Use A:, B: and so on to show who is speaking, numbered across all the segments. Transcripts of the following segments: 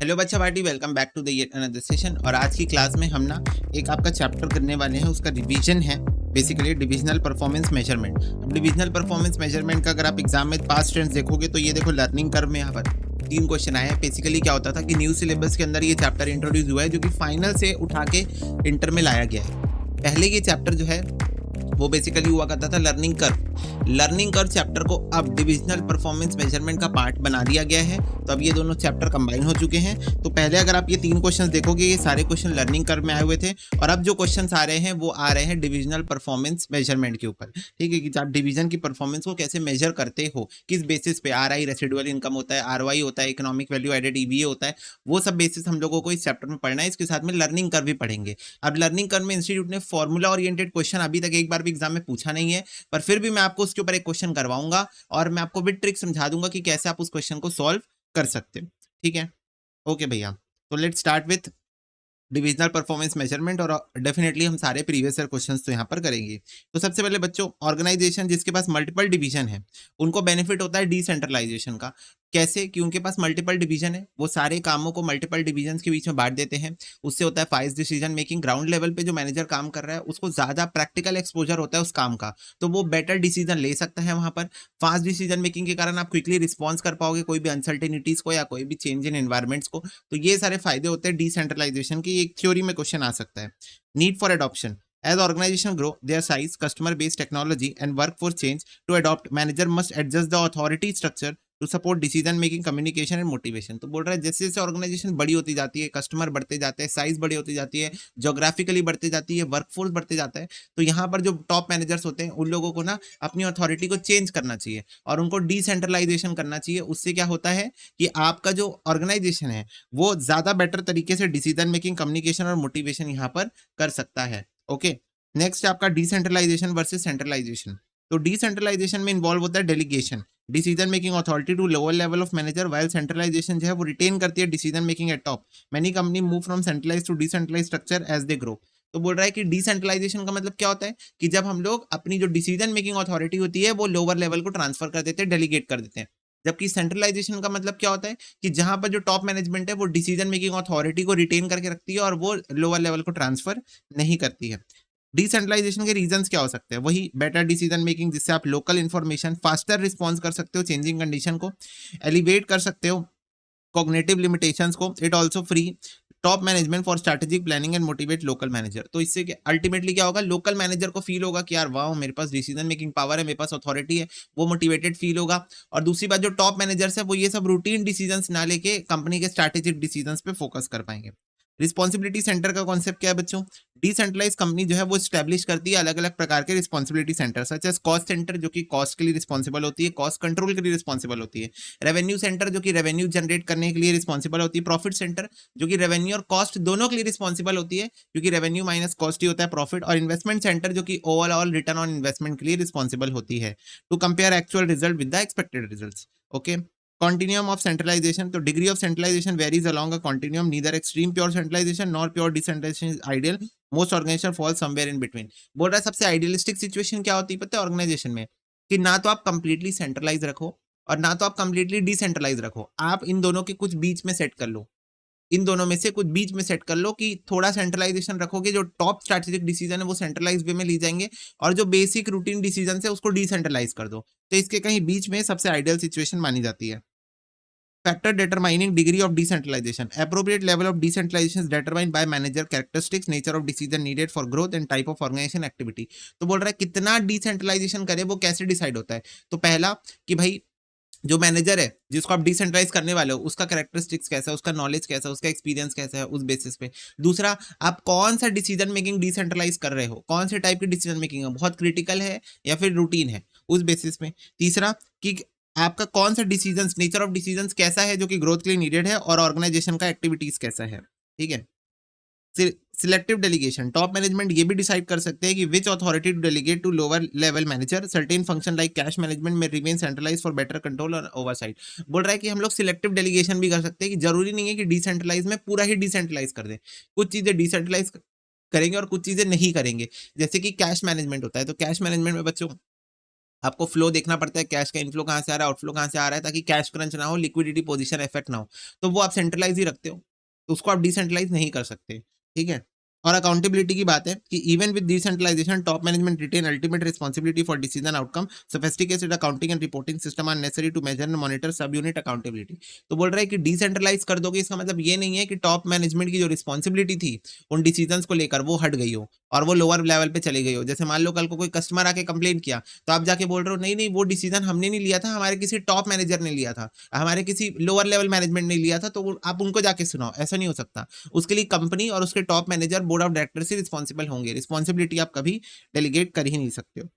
A: Hello बच्चा party, welcome back to the yet another session. और आज की क्लास में हम ना एक आपका चैप्टर करने वाले हैं, उसका रिवीजन है बेसिकली डिविजनल परफॉर्मेंस मेजरमेंट। अब डिविजनल परफॉर्मेंस मेजरमेंट का अगर आप एग्जाम में पास्ट टेंस देखोगे तो ये देखो लर्निंग कर्व में यहाँ पर 3 क्वेश्चन आए हैं। बेसिकली क्या होता था कि न्यू सिलेबस के अंदर ये चैप्टर इंट्रोड्यूस हुआ है जो कि फाइनल से उठा के इंटर में लाया गया है। पहले ये चैप्टर जो है वो बेसिकली हुआ करता था लर्निंग कर्व चैप्टर को अब डिविजनल परफॉर्मेंस मेजरमेंट का पार्ट बना दिया गया है। तो अब ये दोनों चैप्टर कंबाइन हो चुके हैं। तो पहले अगर आप ये 3 क्वेश्चंस देखोगे, ये सारे क्वेश्चन लर्निंग कर्व में आए हुए थे, और अब जो क्वेश्चंस आ रहे हैं वो आ रहे हैं डिविजनल परफॉर्मेंस मेजरमेंट के ऊपर। ठीक है, कि आप डिवीजन की परफॉर्मेंस को कैसे मेजर करते हो, किस बेसिस पे। RI रेसिडुअल इनकम होता है, ROI होता है, इकोनॉमिक वैल्यू एडेड EVA होता है, वो सब बेसिस हम लोगों को इस चैप्टर में पढ़ना है। इसके साथ में लर्निंग कर्व भी पढ़ेंगे। अब लर्निंग कर्व में इंस्टीट्यूट ने फॉर्मूला ओरिएंटेड क्वेश्चन अभी तक एक बार भी एग्जाम में पूछा नहीं है, पर फिर भी मैं आपको उसके ऊपर एक क्वेश्चन करवाऊंगा और मैं आपको भी ट्रिक समझा दूंगा कि कैसे आप उस क्वेश्चन को सॉल्व कर सकते हो। ठीक है, ओके भैया। तो let's start with divisional performance measurement, और डेफिनेटली हम सारे प्रीवियस ईयर क्वेश्चंस तो यहाँ पर करेंगे। तो सबसे पहले बच्चों, ऑर्गेनाइजेशन जिसके पास मल्टीपल डिवीजन है उनको बेनिफिट होता है डिसेंट्रलाइजेशन का। कैसे? कि उनके पास मल्टीपल डिवीजन है, वो सारे कामों को मल्टीपल डिवीजन के बीच में बांट देते हैं। उससे होता है fast decision making. Ground level पे जो मैनेजर काम कर रहा है उसको ज्यादा प्रैक्टिकल एक्सपोजर होता है उस काम का, तो वो बेटर डिसीजन ले सकता है वहां पर। फास्ट डिसीजन मेकिंग के कारण आप क्विकली रिस्पॉन्स कर पाओगे कोई भी अनसर्टेनिटीज को या कोई भी चेंज इन एनवायरमेंट्स को। तो ये सारे फायदे होते हैं डिसेंट्रलाइजेशन की। एक थ्योरी में क्वेश्चन आ सकता है। Need for adoption: As organization grow their size, customer base, technology, and workforce change, to adopt, manager must adjust the authority structure to support decision making, communication and motivation। तो बोल रहा है जैसे जैसे ऑर्गेनाइजेशन बड़ी होती जाती है, कस्टमर बढ़ते जाते हैं, साइज बड़ी होती जाती है, जोग्राफिकली बढ़ते जाती है, वर्कफोर्स बढ़ते जाता है, तो यहाँ पर जो टॉप मैनेजर्स होते हैं उन लोगों को ना अपनी अथॉरिटी को चेंज करना चाहिए और उनको डिसेंट्रलाइजेशन करना चाहिए। उससे क्या होता है कि आपका जो ऑर्गेनाइजेशन है वो ज्यादा बेटर तरीके से डिसीजन मेकिंग, कम्युनिकेशन और मोटिवेशन यहाँ पर कर सकता है। ओके, नेक्स्ट आपका डिसेंट्रलाइजेशन वर्सेस सेंट्रलाइजेशन। तो डिसेंट्रलाइजेशन में इन्वॉल्व होता है delegation, decision making authority to lower level of manager, while centralisation जो है वो रिटेन करती है decision making at top. Many company move from centralise to decentralise structure as they grow. तो बोल रहा है कि डिसेंट्रलाइजेशन का मतलब क्या होता है कि जब हम लोग अपनी जो डिसीजन मेकिंग अथॉरिटी होती है वो लोअर लेवल को ट्रांसफर कर देते हैं, डेलीगेट कर देते हैं। जबकि सेंट्रलाइजेशन का मतलब क्या होता है कि जहां पर जो टॉप मैनेजमेंट है वो डिसीजन मेकिंग अथॉरिटी को रिटेन करके रखती है और वो लोअर लेवल को ट्रांसफर नहीं करती है। डिसेंट्रलाइजेशन के रीजंस क्या हो सकते हैं? वही बेटर डिसीजन मेकिंग, जिससे आप लोकल इंफॉर्मेशन फास्टर रिस्पॉन्स कर सकते हो चेंजिंग कंडीशन को, एलिवेट कर सकते हो कॉग्निटिव लिमिटेशंस को। It also free top management for strategic planning and motivate local manager. तो इससे अल्टीमेटली क्या होगा, लोकल मैनेजर को फील होगा कि यार वाह, मेरे पास डिसीजन मेकिंग पावर है, मेरे पास अथॉरिटी है, वो मोटिवेटेड फील होगा। और दूसरी बात, जो टॉप मैनेजर्स है वो ये सब रूटीन डिसीजंस ना लेके कंपनी के स्ट्रैटेजिक डिसीजंस पे फोकस कर पाएंगे। रिस्पॉन्सिबिलिटी सेंटर का कॉन्सेप्ट क्या है बच्चों? डिसेंट्रलाइज कंपनी जो है वो स्टैब्लिश करती है अलग अलग प्रकार के responsibility centre, such as cost centre जो कि कॉस्ट के लिए रिस्पॉन्सिबल होती है, कॉस्ट कंट्रोल के लिए रिस्पॉन्सिबल होती है, रेवेन्यू सेंटर जो कि रेवेन्यू जनरेट करने के लिए रिस्पॉन्सिबल होती है, प्रॉफिट सेंटर जो कि रेवेन्यू और कॉस्ट दोनों के लिए रिस्पॉन्सिबल होती है क्योंकि रेवेन्यू माइनस कॉस्ट ही होता है प्रॉफिट, और इन्वेस्टमेंट सेंटर जो कि ओवरऑल रिटर्न ऑन इन्वेस्टमेंट के लिए रिस्पॉन्सिबल होती है, to compare actual result with the expected results. Okay, continuum of centralization, तो degree of centralization varies along a continuum, neither extreme pure centralization nor pure decentralization is ideal, most organization fall somewhere in between। बोल रहा है सबसे idealistic situation क्या होती है पता है ऑर्गेनाइजेशन में, कि ना तो आप कंप्लीटली सेंट्रलाइज रखो और ना तो आप कंप्लीटली डिसेंट्रलाइज रखो, आप इन दोनों के कुछ बीच में सेट कर लो। इन दोनों में से कुछ बीच में सेट कर लो कि थोड़ा सेंट्रलाइजेशन रखोगे, जो टॉप स्ट्रैटेजिक डिसीजन है वो सेंट्रलाइज वे में ली जाएंगे, और जो बेसिक रूटीन डिसीजन है उसको डिसेंट्रलाइज कर दो। तो इसके कहीं बीच में सबसे आइडियल सिचुएशन मानी जाती है। Factor determining degree of decentralization. Appropriate level of decentralization is determined by manager characteristics, nature of decision needed for growth and type of organization activity। तो बोल रहा है कितना डिसेंट्रलाइजेशन करे वो कैसे डिसाइड होता है? तो पहला कि भाई जो मैनेजर है जिसको आप डिसेंट्रलाइज करने वाले हो उसका कैरेक्टरिस्टिक्स कैसा है, उसका नॉलेज कैसा है, उसका एक्सपीरियंस कैसा है, उस बेसिस पे। दूसरा, आप कौन सा डिसीजन मेकिंग डिसेंट्रलाइज कर रहे हो, कौन से टाइप की डिसीजन मेकिंग है, बहुत क्रिटिकल है या फिर रूटीन है, उस बेसिस पे। तीसरा कि आपका कौन सा डिसीजन, नेचर ऑफ डिसीजन कैसा है जो कि ग्रोथ के लिए नीडेड है, और ऑर्गेनाइजेशन का एक्टिविटीज कैसा है। ठीक है, सिलेक्टिव डेलीगेशन, टॉप मैनेजमेंट ये भी डिसाइड कर सकते हैं कि which authority to delegate to lower level manager, certain function like cash management में remain centralise for better control और ओवरसाइट। बोल रहा है कि हम लोग सिलेक्टिव डेलीगेशन भी कर सकते हैं, कि जरूरी नहीं है कि डिसेंट्रलाइज में पूरा ही डिसेंट्रलाइज कर दें, कुछ चीजें डिसेंट्रलाइज करेंगे और कुछ चीजें नहीं करेंगे। जैसे कि कैश मैनेजमेंट होता है, तो कैश मैनेजमेंट में बच्चों आपको फ्लो देखना पड़ता है, कैश का इनफ्लो कहाँ से आ रहा है, आउटफ्लो कहाँ से आ रहा है, ताकि कैश क्रंच ना हो, लिक्विडिटी पोजीशन इफेक्ट ना हो। तो वो आप सेंट्रलाइज ही रखते हो, तो उसको आप डिसेंट्रलाइज नहीं कर सकते, ठीक है। और अकाउंटेबिलिटी की बात है कि even with decentralisation top management retain ultimate responsibility for decision outcome, sophisticated accounting and reporting system are necessary to measure and monitor sub unit accountability. तो बोल रहा है कि डिसेंट्रलाइज कर दोगे, इसका मतलब ये नहीं है कि टॉप मैनेजमेंट की जो रिस्पॉन्सिबिलिटी थी उन डिसीजंस को लेकर वो हट गई हो और वो लोअर लेवल पे चली गई हो। जैसे मान लो कल को कोई कस्टमर आके कंप्लेन किया, तो आप जाके बोल रहे हो नहीं नहीं वो डिसीजन हमने नहीं लिया था, हमारे किसी टॉप मैनेजर ने लिया था, हमारे किसी लोअर लेवल मैनेजमेंट ने लिया था, तो आप उनको जाके सुनाओ। ऐसा नहीं हो सकता। उसके लिए कंपनी और उसके top manager, board of director से रिस्पॉन्सिबल होंगे। रिस्पॉन्सिबिलिटी आप कभी डेलीगेट कर ही नहीं सकते हो।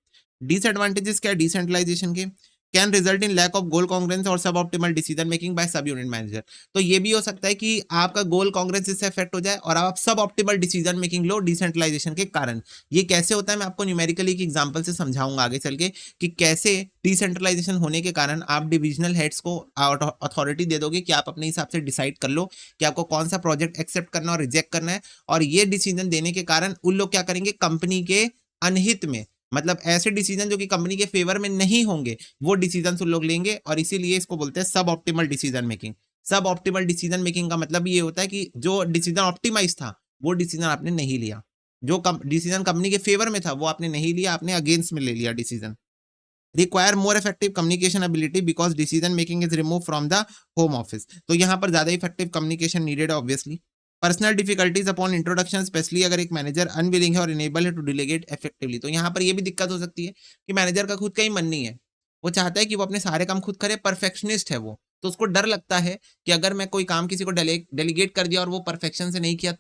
A: डिसएडवांटेजेस क्या है डिसेंट्रलाइजेशन के? Can result in lack of goal congruence और sub optimal decision making by sub unit manager. तो ये भी हो सकता है कि आपका गोल कॉन्ग्रेंस इससे इफेक्ट हो जाए और आप सब ऑप्टिमल डिसीजन मेकिंग लो डिसेंट्रलाइजेशन के कारण। ये कैसे होता है मैं आपको न्यूमेरिकली एक एग्जांपल से समझाऊंगा आगे चल के कि कैसे डिसेंट्रलाइजेशन होने के कारण आप डिविजनल हेड्स को अथॉरिटी दे दोगे कि आप अपने हिसाब से डिसाइड कर लो कि आपको कौन सा प्रोजेक्ट एक्सेप्ट करना और रिजेक्ट करना है। और ये डिसीजन देने के कारण उन लोग क्या करेंगे, कंपनी के अनहित में, मतलब ऐसे डिसीजन जो कि कंपनी के फेवर में नहीं होंगे, वो डिसीजन उन लोग लेंगे। और इसीलिए इसको बोलते हैं सब ऑप्टिमल डिसीजन मेकिंग। सब ऑप्टिमल डिसीजन मेकिंग का मतलब ये होता है कि जो डिसीजन ऑप्टिमाइज था वो डिसीजन आपने नहीं लिया, जो डिसीजन कंपनी के फेवर में था वो आपने नहीं लिया, आपने अगेंस्ट में ले लिया decision. Require more effective communication ability because decision making is remove from the home office. तो यहाँ पर ज्यादा इफेक्टिव कम्युनिकेशन नीडेड है obviously. Personal difficulties upon introduction, specially अगर एक मैनेजर अनविलिंग है और इनेबल है टू डिलीगेट इफेक्टिवली। तो यहाँ पर ये भी दिक्कत हो सकती है कि मैनेजर का खुद का ही मन नहीं है, वो चाहता है कि वो अपने सारे काम खुद करे, परफेक्शनिस्ट है वो, तो उसको डर लगता है कि अगर मैं कोई काम किसी को डेलीगेट कर दिया और वो परफेक्शन से नहीं किया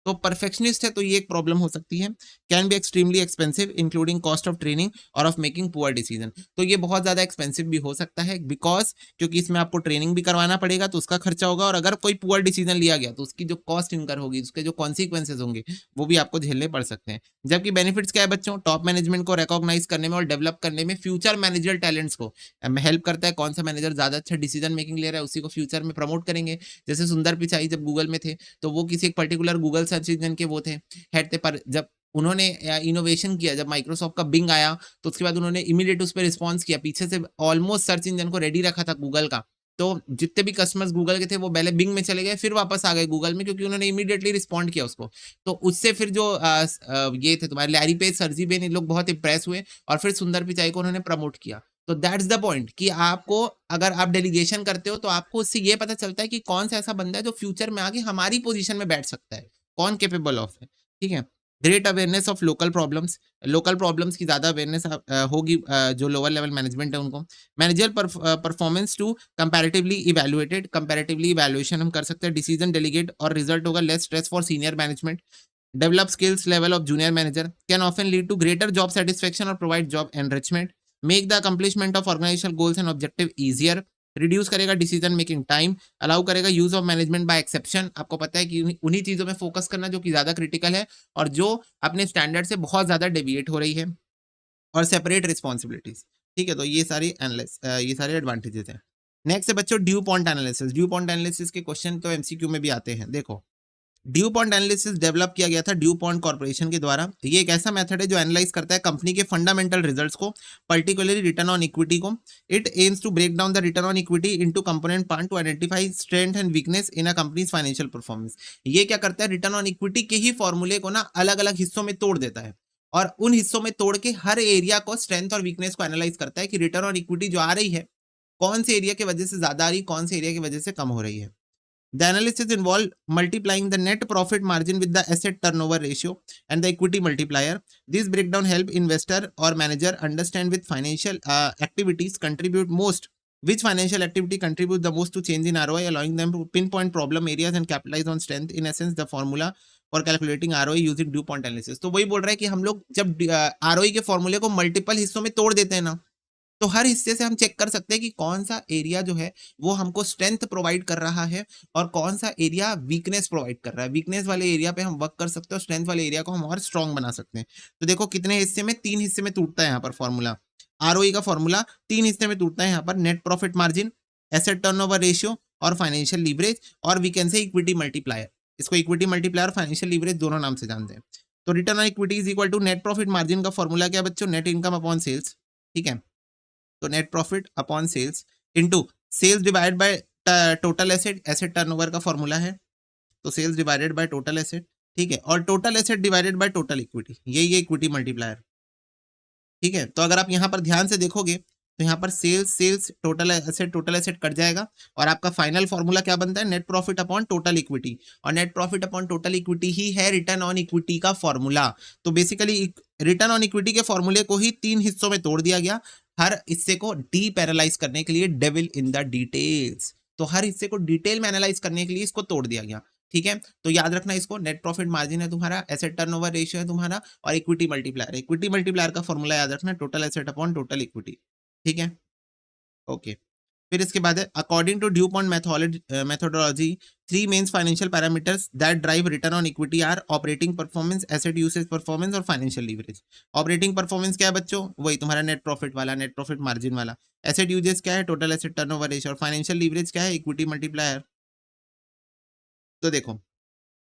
A: तो परफेक्शनिस्ट है, तो ये एक प्रॉब्लम हो सकती है। Can be extremely expensive including cost of training और ऑफ मेकिंग पुअर डिसीजन। तो ये बहुत ज्यादा एक्सपेंसिव भी हो सकता है बिकॉज क्योंकि इसमें आपको ट्रेनिंग भी करवाना पड़ेगा, तो उसका खर्चा होगा, और अगर कोई पुअर डिसीजन लिया गया तो उसकी जो कॉस्ट इनकर होगी, उसके जो कॉन्सिक्वेंसेज होंगे वो भी आपको झेलने पड़ सकते हैं। जबकि बेनिफिट्स क्या है बच्चों, टॉप मैनेजमेंट को रिकॉग्नाइज करने में और डेवलप करने में, फ्यूचर मैनेजर टैलेंट्स को हेल्प करता है। कौन सा मैनेजर ज्यादा अच्छा डिसीजन मेकिंग ले रहा है उसी को फ्यूचर में प्रमोट करेंगे। जैसे सुंदर पिचाई जब गूगल में थे तो वो किसी एक पर्टिकुलर गूगल सर्च इंजन के वो थे, हेड थे, पर जब उन्होंने इनोवेशन किया, जब माइक्रोसॉफ्ट का बिंग आया तो उसके बाद उन्होंने इमीडिएट उस पर रिस्पॉन्स किया, पीछे से ऑलमोस्ट सर्च इंजन को रेडी रखा था गूगल का। तो जितने भी कस्टमर्स गूगल के थे वो पहले बिंग में चले गए, फिर वापस आ गए गूगल में, क्योंकि उन्होंने इमीडिएटली रिस्पॉन्ड किया उसको। तो उससे फिर जो ये थे तुम्हारे लैरी पेज, सर्जी बेन, इन लोग बहुत इंप्रेस हुए और फिर सुंदर पिचाई को उन्होंने प्रमोट किया। तो दैट्स द पॉइंट कि आपको अगर आप डेलीगेशन करते हो तो आपको उससे ये पता चलता है कि कौन सा ऐसा बंदा है जो फ्यूचर में आगे हमारी पोजीशन में बैठ सकता है, कौन केपेबल ऑफ है, ठीक है। Great awareness of local problems की ज्यादा अवेयरनेस होगी जो लोअर लेवल मैनेजमेंट है उनको। Manager performance to comparatively evaluated, comparatively evaluation हम कर सकते हैं। डिसीजन डेलीगेट और रिजल्ट होगा less stress for senior management. Develop skills level of junior manager, can often lead to greater job satisfaction और provide job enrichment. Make the accomplishment of organisational goals and objective easier. Reduce करेगा decision making time. Allow करेगा use of management by exception. आपको पता है कि उन्हीं चीजों में फोकस करना जो कि ज्यादा क्रिटिकल है और जो अपने स्टैंडर्ड से बहुत ज्यादा डेविएट हो रही है। और सेपरेट रिस्पॉन्सिबिलिटीज, ठीक है। तो ये सारे एडवांटेजेस हैं। नेक्स्ट है बच्चों due point analysis. Due point analysis के क्वेश्चन तो एमसीक्यू में भी आते हैं। देखो, ड्यू पॉइंट एनालिसिस डेवलप किया गया था ड्यू पॉइंट कॉर्पोरेशन के द्वारा। ये एक ऐसा मेथड है जो एनालाइज करता है कंपनी के फंडामेंटल रिजल्ट्स को, पर्टिकुलरली रिटर्न ऑन इक्विटी को। It aims to break down the return on equity into component part to identify strength and weakness in a company's financial performance. ये क्या करता है, रिटर्न ऑन इक्विटी के ही फॉर्मूले को ना अलग अलग हिस्सों में तोड़ देता है और उन हिस्सों में तोड़ के हर एरिया को, स्ट्रेंथ और वीकनेस को एनालाइज करता है कि रिटर्न ऑन इक्विटी जो आ रही है कौन से एरिया की वजह से ज्यादा आ रही, कौन से एरिया की वजह से कम हो रही है। The analysis involved multiplying the net profit margin with the asset turnover ratio and the equity multiplier. This breakdown help investor or manager understand which financial activities contribute most, which financial activity contribute the most to change in ROI, allowing them to pinpoint problem areas and capitalize on strength. In essence, the formula for calculating ROI using dew point analysis. तो वही बोल रहा है कि हम लोग जब ROI के फॉर्मूले को मल्टीपल हिस्सों में तोड़ देते हैं ना, तो हर हिस्से से हम चेक कर सकते हैं कि कौन सा एरिया जो है वो हमको स्ट्रेंथ प्रोवाइड कर रहा है और कौन सा एरिया वीकनेस प्रोवाइड कर रहा है। वीकनेस वाले एरिया पे हम वर्क कर सकते हैं और स्ट्रेंथ वाले एरिया को हम और स्ट्रॉन्ग बना सकते हैं। तो देखो कितने हिस्से में, 3 हिस्से में टूटता है यहाँ पर फॉर्मूला। आरओई का फॉर्मूला 3 हिस्से में टूटता है यहाँ पर, net profit margin, asset turnover ratio और फाइनेंशियल लीवरेज, और we can say equity multiplier. इसको इक्विटी मल्टीप्लायर और फाइनेंशियल लीवरेज दोनों नाम से जानते हैं। तो return on equity is equal to net profit margin का फॉर्मूला क्या बच्चों, नेट इनकम अपॉन सेल्स, ठीक है। तो net profit upon sales into sales divide by total asset, asset turnover का फॉर्मूला है, तो sales divided bye total asset, ठीक है, और total asset divided by total equity, ये इक्विटी मल्टीप्लायर, ठीक है। तो अगर आप यहाँ पर ध्यान से देखोगे तो यहाँ पर sales sales total asset cut जाएगा और आपका फाइनल फॉर्मूला क्या बनता है, net profit upon total equity, और net profit upon total equity ही है रिटर्न ऑन इक्विटी का फॉर्मूला। तो बेसिकली रिटर्न ऑन इक्विटी के फॉर्मूले को ही 3 हिस्सों में तोड़ दिया गया, हर हिस्से को डीपैनलाइज करने के लिए, डेविल इन द डिटेल्स, तो हर हिस्से को डिटेल में एनालाइज करने के लिए इसको तोड़ दिया गया, ठीक है। तो याद रखना इसको, नेट प्रॉफिट मार्जिन है तुम्हारा, एसेट टर्नओवर रेशियो है तुम्हारा, और इक्विटी मल्टीप्लायर, इक्विटी मल्टीप्लायर का फॉर्मूला याद रखना, total asset upon total equity, ठीक है, ओके। फिर इसके बाद है according to DuPont methodology, 3 main financial parameters that drive return on equity are operating performance, asset usage performance और फाइनेंशियल लीवरेज। ऑपरेटिंग परफॉर्मेंस क्या है बच्चों, वही तुम्हारा नेट प्रॉफिट वाला, नेट प्रॉफिट मार्जिन वाला। एसेट यूजेज क्या है, टोटल एसेट टर्नओवर रेशियो, और फाइनेंशियल लीवरेज क्या है, इक्विटी मल्टीप्लायर। तो देखो,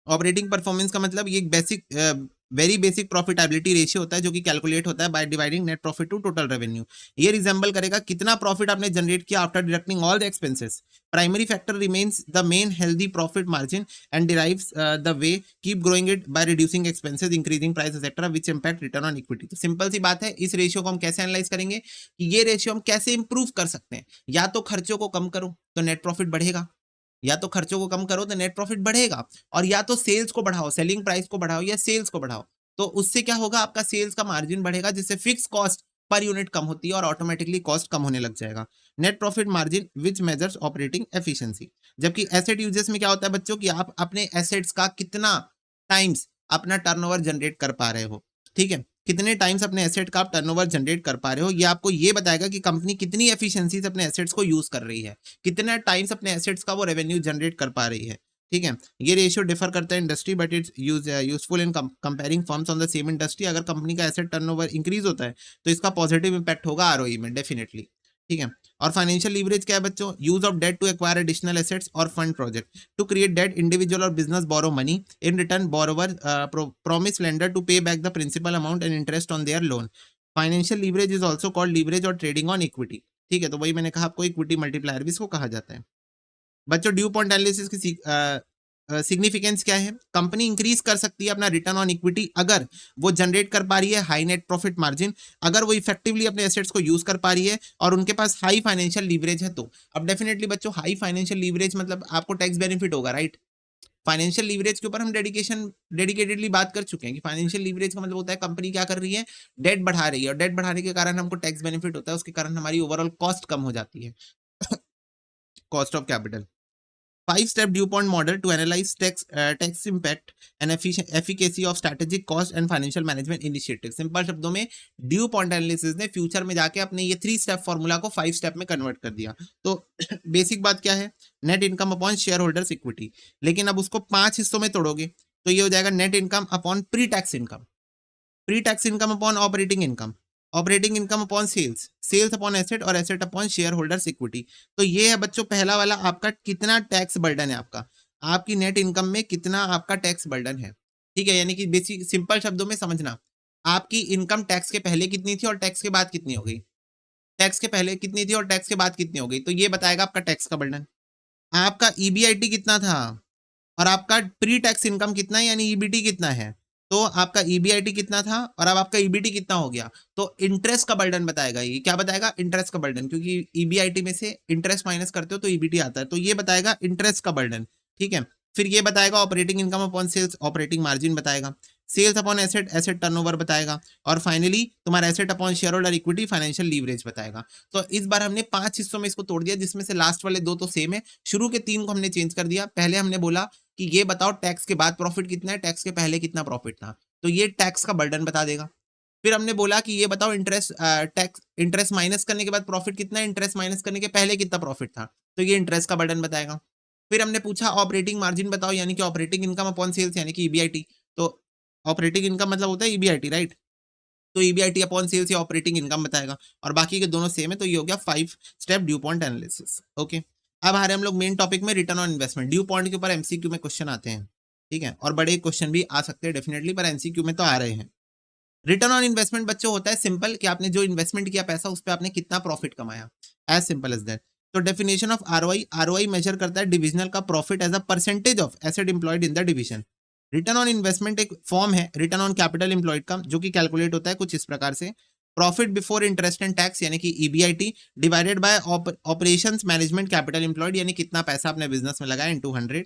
A: ऑपरेटिंग परफॉर्मेंस का मतलब ये एक basic very basic profitability ratio होता है जो कि कैलकुलेट होता है by dividing net profit to total revenue. ये रिजेंबल करेगा कितना प्रॉफिट आपने जनरेट किया after deducting all the expenses. Primary factor remains the main healthy profit margin and derives the way keep growing it by reducing expenses, increasing price etcetera which impact return on equity. तो simple सी बात है, इस ratio को हम कैसे analyse करेंगे कि ये रेशियो हम कैसे इंप्रूव कर सकते हैं। या तो खर्चों को कम करो तो नेट प्रॉफिट बढ़ेगा, या तो खर्चों को कम करो तो नेट प्रॉफिट बढ़ेगा, और या तो सेल्स को बढ़ाओ, सेलिंग प्राइस को बढ़ाओ या सेल्स को बढ़ाओ, तो उससे क्या होगा, आपका सेल्स का मार्जिन बढ़ेगा, जिससे फिक्स कॉस्ट पर यूनिट कम होती है और ऑटोमेटिकली कॉस्ट कम होने लग जाएगा। नेट प्रॉफिट मार्जिन विच मेजर्स ऑपरेटिंग एफिशिएंसी। जबकि एसेट यूजेस में क्या होता है बच्चों कि आप अपने एसेट्स का कितना टाइम्स अपना टर्नओवर जनरेट कर पा रहे हो, ठीक है, कितने टाइम्स अपने एसेट का आप टर्नओवर जनरेट कर पा रहे हो, ये आपको ये बताएगा कि कंपनी कितनी एफिशिएंसी से अपने एसेट्स को यूज कर रही है, कितना टाइम्स अपने एसेट्स का वो रेवेन्यू जनरेट कर पा रही है, ठीक है। ये रेशियो डिफर करता है industry, but it's useful in comparing firms on the same industry. अगर कंपनी का एसेट टर्नओवर इंक्रीज होता है तो इसका पॉजिटिव इंपैक्ट होगा आरओई में डेफिनेटली, ठीक है। और फाइनेंशियल लीवरेज क्या है बच्चों, use of debt to acquire additional assets और fund project to create debt, individual और business borrow money, in return borrower promise lender to pay back the principal amount and interest on their loan. Financial leverage is also called leverage और trading on equity, ठीक है। तो वही मैंने कहा आपको, equity multiplier भी इसको कहा जाता है। बच्चों ड्यू पॉइंट एनालिसिस की सिग्निफिकेंस क्या है, कंपनी इंक्रीज कर सकती है अपना रिटर्न ऑन इक्विटी अगर वो जनरेट कर पा रही है हाई नेट प्रॉफिट मार्जिन, अगर वो इफेक्टिवली अपने एसेट्स को यूज कर पा रही है और उनके पास हाई फाइनेंशियल लीवरेज है। तो अब डेफिनेटली बच्चों, हाई फाइनेंशियल लीवरेज मतलब आपको टैक्स बेनिफिट होगा, राइट। फाइनेंशियल लीवरेज के ऊपर हम डेडिकेटेडली बात कर चुके हैं कि फाइनेंशियल लीवरेज का मतलब होता है कंपनी क्या कर रही है, डेट बढ़ा रही है, और डेट बढ़ाने के कारण हमको टैक्स बेनिफिट होता है, उसके कारण हमारी ओवरऑल कॉस्ट कम हो जाती है, cost of capital. 5-step DuPont model to analyze tax impact and efficacy of strategic cost and financial management initiative। Simple शब्दों में DuPont एनालिसिस ने फ्यूचर में जाके अपने ये 3 स्टेप फॉर्मूला को 5 स्टेप में कन्वर्ट कर दिया। तो बेसिक बात क्या है, net income upon shareholders equity, लेकिन अब उसको 5 हिस्सों में तोड़ोगे तो ये हो जाएगा net income upon pre tax income, pre tax income upon operating income, operating income upon sales, sales upon asset, और asset upon shareholders equity. तो ये है बच्चों पहला वाला, आपका कितना टैक्स बर्डन है, आपका आपकी नेट इनकम में कितना आपका टैक्स बर्डन है, ठीक है। यानी कि बेसिक सिंपल शब्दों में समझना, आपकी इनकम टैक्स के पहले कितनी थी और टैक्स के बाद कितनी हो गई, टैक्स के पहले कितनी थी और टैक्स के बाद कितनी हो गई, तो ये बताएगा आपका टैक्स का बर्डन। आपका ईबीआईटी कितना था और आपका प्री टैक्स इनकम कितना है, यानी ईबीटी कितना है, तो आपका ईबीआईटी कितना था और अब आपका ईबीटी कितना हो गया, तो इंटरेस्ट का बर्डन बताएगा। ये क्या बताएगा, इंटरेस्ट का बर्डन, क्योंकि ईबीआईटी में से इंटरेस्ट माइनस करते हो तो ईबीटी आता है, तो ये बताएगा इंटरेस्ट का बर्डन, ठीक है। फिर ये बताएगा operating income upon sales, operating margin बताएगा, sales upon asset, asset turnover बताएगा, और फाइनली तुम्हारा asset upon share holder equity, financial leverage बताएगा। तो इस बार हमने 5 हिस्सों में इसको तोड़ दिया, जिसमें से लास्ट वाले 2 तो सेम है, शुरू के 3 को हमने चेंज कर दिया। पहले हमने बोला कि ये बताओ टैक्स के बाद प्रॉफिट कितना है, टैक्स के पहले कितना प्रॉफिट था, तो ये टैक्स का बर्डन बता देगा। फिर हमने बोला कि ये बताओ इंटरेस्ट माइनस करने के बाद प्रॉफिट कितना है, इंटरेस्ट माइनस करने के पहले कितना प्रॉफिट था, तो ये इंटरेस्ट का बर्डन बताएगा। फिर हमने पूछा ऑपरेटिंग मार्जिन बताओ, यानी कि ऑपरेटिंग इनकम अपॉन सेल्स, यानी कि ईबीआईटी। तो ऑपरेटिंग इनकम मतलब होता है ईबीआईटी, राइट। तो ईबीआईटी अपॉन सेल्स या ऑपरेटिंग इनकम बताएगा, और बाकी के दोनों सेम है। तो ये हो गया 5 step due point analysis, okay. अब आ रहे हम लोग मेन टॉपिक में, return on investment. Due point के ऊपर एमसीक्यू में क्वेश्चन आते हैं, ठीक है, और बड़े क्वेश्चन भी आ सकते हैं डेफिनेटली, पर एमसीक्यू में तो आ रहे हैं। रिटर्न ऑन इन्वेस्टमेंट बच्चों होता है सिंपल कि आपने जो इन्वेस्टमेंट किया पैसा उस पर आपने कितना प्रॉफिट कमाया, एज सिंपल एज दैट। तो डेफिनेशन ऑफ आरओआई मेजर करता है डिविजनल का profit as a percentage of asset employed in the division. Return on investment एक फॉर्म है रिटर्न ऑन कैपिटल एम्प्लॉयड का, जो कि कैलकुलेट होता है कुछ इस प्रकार से, profit before interest and tax यानी कि EBIT divided by operations management capital employed यानी कितना पैसा आपने बिजनेस में लगाया into 100।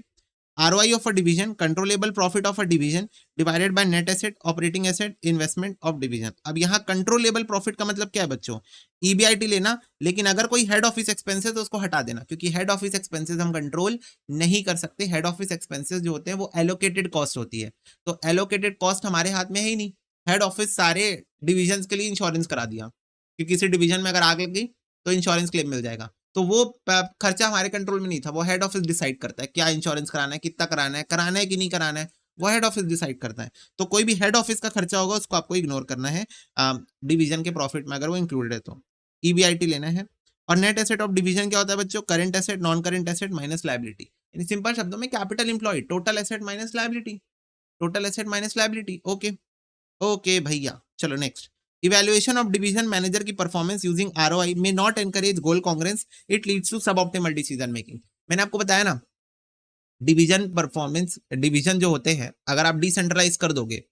A: ROI of a division, controllable profit of a division divided by net asset, operating asset, investment of division। अब यहाँ कंट्रोलेबल प्रॉफिट का मतलब क्या है बच्चों, ईबीआईटी लेना, लेकिन अगर कोई हेड ऑफिस एक्सपेंसेस तो उसको हटा देना, क्योंकि हेड ऑफिस एक्सपेंसेस हम कंट्रोल नहीं कर सकते। हेड ऑफिस एक्सपेंसेस जो होते हैं वो एलोकेटेड कॉस्ट होती है, तो एलोकेटेड कॉस्ट हमारे हाथ में है ही नहीं। हेड ऑफिस सारे डिविजन के लिए इंश्योरेंस करा दिया कि किसी डिवीजन में अगर आग लग गई तो इंश्योरेंस क्लेम मिल जाएगा, तो वो खर्चा हमारे कंट्रोल में नहीं था, वो हेड ऑफिस डिसाइड करता है क्या इंश्योरेंस कराना है, कितना कराना है कि नहीं कराना है, वो हेड ऑफिस डिसाइड करता है। तो कोई भी हेड ऑफिस का खर्चा होगा उसको आपको इग्नोर करना है डिवीजन के प्रॉफिट में अगर वो इंक्लूडेड है तो। ईबीआईटी लेना है। और नेट एसेट ऑफ डिवीजन क्या होता है बच्चों, current asset non current asset minus liability, यानी सिंपल शब्दों में capital employed, total asset minus liability, total asset minus liability. Okay okay भैया, चलो next. Evaluation of division manager की performance using ROI may not encourage goal congruence, it leads to सब optimal decision making. मैंने आपको बताया ना, division performance, division जो होते हैं अगर आप डिसेंट्रलाइज कर दोगे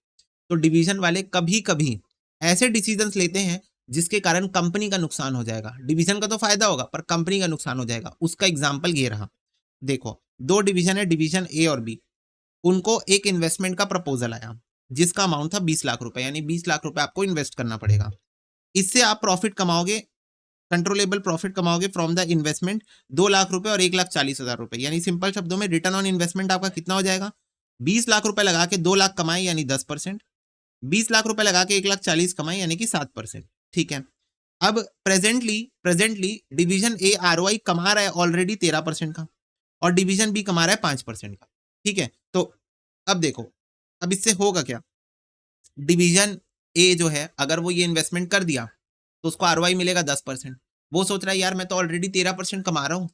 A: तो डिवीजन वाले कभी कभी ऐसे डिसीजंस लेते हैं जिसके कारण कंपनी का नुकसान हो जाएगा। डिवीजन का तो फायदा होगा पर कंपनी का नुकसान हो जाएगा। उसका एग्जाम्पल ये रहा, देखो दो डिवीजन है, डिवीजन ए और बी, उनको एक इन्वेस्टमेंट का प्रपोजल आया जिसका अमाउंट था 20 लाख रुपए, यानी 20 लाख रुपए आपको इन्वेस्ट करना पड़ेगा। इससे आप प्रॉफिट कमाओगे, कंट्रोलेबल प्रॉफिट कमाओगे फ्रॉम द इन्वेस्टमेंट 2 लाख रुपए और 1,40,000 रुपए, यानी सिंपल शब्दों में रिटर्न ऑन इन्वेस्टमेंट आपका कितना हो जाएगा, 20 लाख रुपए लगा के 2 लाख कमाए यानी 10%, 20 लाख रुपए लगा के 1,40,000 कमाए यानी कि 7%। ठीक है, अब प्रेजेंटली डिवीजन ए आरओआई कमा रहा है ऑलरेडी 13% का और डिवीजन बी कमा रहा है 5% का। ठीक है, तो अब देखो अब इससे होगा क्या, डिवीजन ए जो है अगर वो ये इन्वेस्टमेंट कर दिया तो उसको आरओआई मिलेगा 10%। वो सोच रहा है यार मैं तो ऑलरेडी 13% कमा रहा हूँ,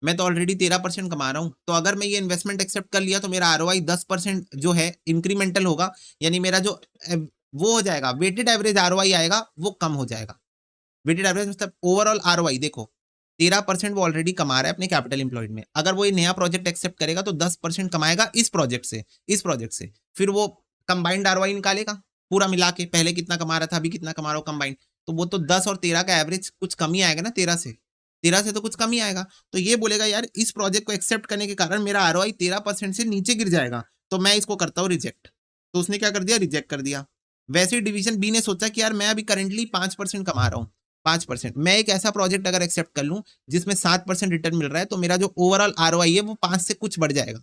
A: मैं तो ऑलरेडी 13% कमा रहा हूँ, तो अगर मैं ये इन्वेस्टमेंट एक्सेप्ट कर लिया तो मेरा आरओआई 10% जो है इंक्रीमेंटल होगा, यानी मेरा जो वो हो जाएगा वेटेड एवरेज आरओआई आएगा वो कम हो जाएगा। वेटेड एवरेज मतलब ओवरऑल आरओआई, देखो 13% वो ऑलरेडी कमा रहा है अपने कैपिटल एम्प्लॉयड में, अगर वो ये नया प्रोजेक्ट एक्सेप्ट करेगा तो 10% कमाएगा इस प्रोजेक्ट से, फिर वो कंबाइंड आरओआई निकालेगा पूरा मिला के, पहले कितना कमा रहा था अभी कितना कमा रहा हो कंबाइंड, तो वो तो 10 और 13 का एवरेज कुछ कम ही आएगा ना, 13 से तो कुछ कम ही आएगा। तो ये बोलेगा यार इस प्रोजेक्ट को एक्सेप्ट करने के कारण मेरा आरओआई 13% से नीचे गिर जाएगा, तो मैं इसको करता हूँ रिजेक्ट। तो उसने क्या कर दिया, रिजेक्ट कर दिया। वैसे डिवीजन बी ने सोचा कि यार मैं अभी करंटली 5% कमा रहा हूँ, 5%, मैं एक ऐसा प्रोजेक्ट अगर एक्सेप्ट कर लूं जिसमें 7% रिटर्न मिल रहा है तो मेरा जो ओवरऑल आरओआई है वो 5 से कुछ बढ़ जाएगा,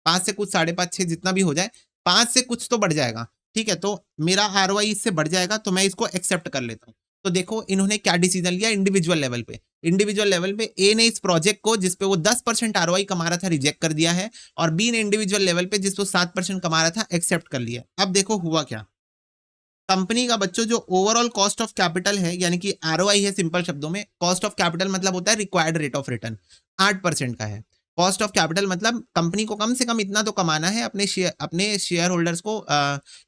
A: 5 से कुछ 5.5 6 जितना भी हो जाए, 5 से कुछ तो बढ़ जाएगा। ठीक है, तो मेरा आरओआई इससे बढ़ जाएगा तो मैं इसको एक्सेप्ट कर लेता हूँ। तो देखो इन्होंने क्या डिसीजन लिया, इंडिविजुअल लेवल पे ए ने इस प्रोजेक्ट को जिसपे वो 10% आरओआई कमा रहा था रिजेक्ट कर दिया है, और बी ने इंडिविजुअल लेवल पे जिसपे 7% कमा रहा था एक्सेप्ट कर लिया। अब देखो हुआ क्या, कंपनी का बच्चों जो ओवरऑल कॉस्ट ऑफ कैपिटल है यानी कि आरओआई है, सिंपल शब्दों में कॉस्ट ऑफ कैपिटल मतलब होता है रिक्वायर्ड रेट ऑफ रिटर्न, 8% का है। कॉस्ट ऑफ कैपिटल मतलब कंपनी को कम से कम इतना तो कमाना है अपने शेयर होल्डर्स को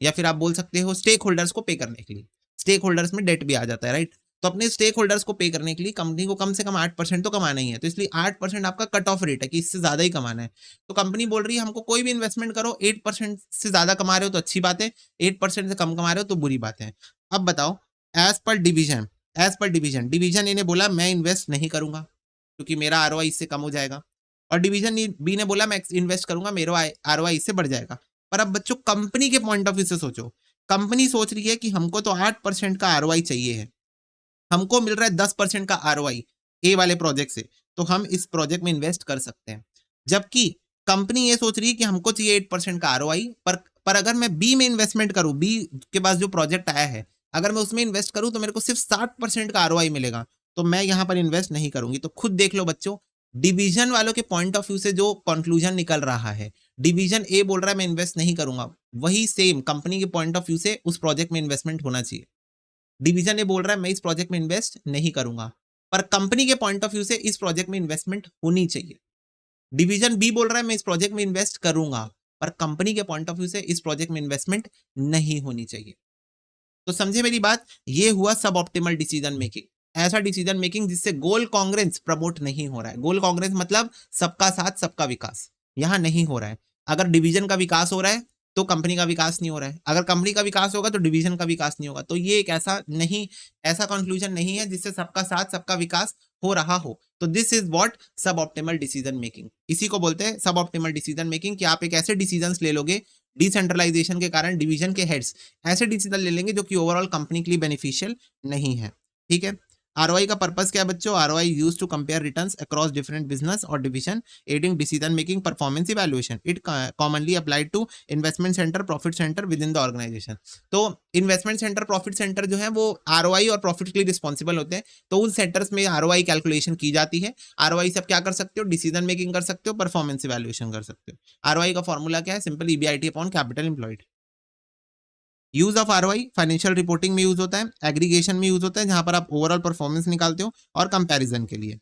A: या फिर आप बोल सकते हो स्टेक होल्डर्स को पे करने के लिए। स्टेक होल्डर्स में डेट भी आ जाता है, राइट। तो अपने स्टेक होल्डर्स को पे करने के लिए कंपनी को कम से कम 8% तो कमाना ही है, तो इसलिए 8% आपका कट ऑफ रेट है कि इससे ज्यादा ही कमाना है। तो कंपनी बोल रही है हमको कोई भी इन्वेस्टमेंट करो, 8% से ज्यादा कमा रहे हो तो अच्छी बात है, 8% से कम कमा रहे हो तो बुरी बात है। अब बताओ, as per division division A ने बोला मैं इन्वेस्ट नहीं करूंगा क्योंकि मेरा आरओआई इससे कम हो जाएगा, और डिवीजन बी ने बोला मैं इन्वेस्ट करूंगा, मेरा आरओआई इससे बढ़ जाएगा। पर अब बच्चों कंपनी के पॉइंट ऑफ व्यू से सोचो, कंपनी सोच रही है कि हमको तो 8% का आरओआई चाहिए है, हमको मिल रहा है 10% का आरओआई ए वाले प्रोजेक्ट से, तो हम इस प्रोजेक्ट में इन्वेस्ट कर सकते हैं। जबकि कंपनी ये सोच रही है कि हमको चाहिए 8% का आरओआई, पर अगर मैं बी में इन्वेस्टमेंट करूं, बी के पास जो प्रोजेक्ट आया है अगर मैं उसमें इन्वेस्ट करूं तो मेरे को सिर्फ 60% का आरओआई मिलेगा, तो मैं यहां पर इन्वेस्ट नहीं करूंगी। तो खुद देख लो बच्चों, डिवीजन वालों के पॉइंट ऑफ व्यू से जो कंक्लूजन निकल रहा है, डिवीजन ए बोल रहा है मैं इन्वेस्ट नहीं करूंगा, वही सेम कंपनी के पॉइंट ऑफ व्यू से उस प्रोजेक्ट में इन्वेस्टमेंट होना चाहिए। डिवीजन ए बोल रहा है मैं इस प्रोजेक्ट में इन्वेस्ट नहीं करूंगा, पर कंपनी के पॉइंट ऑफ व्यू से इस प्रोजेक्ट में इन्वेस्टमेंट होनी चाहिए। डिवीजन बी बोल रहा है मैं इस प्रोजेक्ट में इन्वेस्ट करूंगा, पर कंपनी के पॉइंट ऑफ व्यू से इस प्रोजेक्ट में इन्वेस्टमेंट नहीं होनी चाहिए। तो समझे मेरी बात, ये हुआ सब ऑप्टिमल डिसीजन मेकिंग। ऐसा डिसीजन मेकिंग जिससे गोल कॉन्ग्रेंस प्रमोट नहीं हो रहा है। गोल कॉन्ग्रेंस मतलब सबका साथ सबका विकास, यहां नहीं हो रहा है। अगर डिवीजन का विकास हो रहा है तो कंपनी का विकास नहीं हो रहा है, अगर कंपनी का विकास होगा तो डिवीजन का विकास नहीं होगा। तो ये एक ऐसा कंक्लूजन नहीं है जिससे सबका साथ सबका विकास हो रहा हो। तो दिस इज व्हाट सब ऑप्टिमल डिसीजन मेकिंग, इसी को बोलते हैं सब ऑप्टिमल डिसीजन मेकिंग, कि आप एक ऐसे डिसीजंस ले लोगे डिसेंट्रलाइजेशन के कारण, डिवीजन के हेड्स ऐसे डिसीजन ले लेंगे जो कि ओवरऑल कंपनी के लिए बेनिफिशियल नहीं है। ठीक है। आरओआई का पर्पस क्या है बच्चों? ROI used to compare returns across different business और division, aiding decision making, performance evaluation. It commonly applied to investment centre, profit centre within the organisation. तो इन्वेस्टमेंट सेंटर, प्रॉफिट सेंटर जो है वो ROI और profit के लिए responsible होते हैं। तो उन सेंटर्स में आरओआई कैलकुलेशन की जाती है। आरओआई से आप क्या कर सकते हो? डिसीजन मेकिंग कर सकते हो, परफॉर्मेंस इवैल्यूएशन कर सकते हो। आरओआई का फॉर्मूला क्या है? Simple EBIT upon capital employed. Use of ROI financial reporting में यूज होता है, एग्रीगेशन में यूज होता है जहां पर आप ओवरऑल परफॉर्मेंस निकालते हो, और कंपैरिजन के लिए।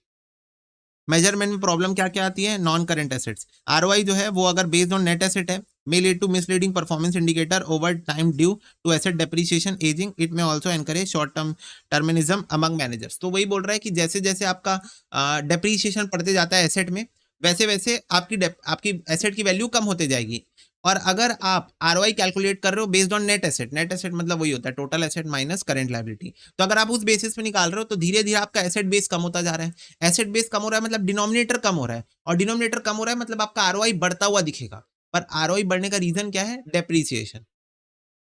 A: मेजरमेंट में प्रॉब्लम क्या क्या आती है? Non current assets. आरओआई जो है वो अगर बेस्ड ऑन नेट एसेट है, may lead to misleading performance indicator over time due to asset depreciation aging. It may also encourage short term terminism among managers. तो वही बोल रहा है कि जैसे जैसे आपका डेप्रीशिएशन पड़ते जाता है एसेट में, वैसे वैसे आपकी एसेट की वैल्यू कम होते जाएगी। और अगर आप आरओआई कैलकुलेट कर रहे हो based on net asset, net asset मतलब वही होता है total asset minus current liability, तो अगर आप उस बेसिस पे निकाल रहे हो तो धीरे धीरे आपका एसेट बेस कम होता जा रहा है। एसेट बेस कम हो रहा है मतलब डिनोमिनेटर कम हो रहा है, और डिनोमिनेटर कम हो रहा है मतलब आपका आरओआई बढ़ता हुआ दिखेगा। पर आरओआई बढ़ने का रीजन क्या है? डेप्रीसिएशन।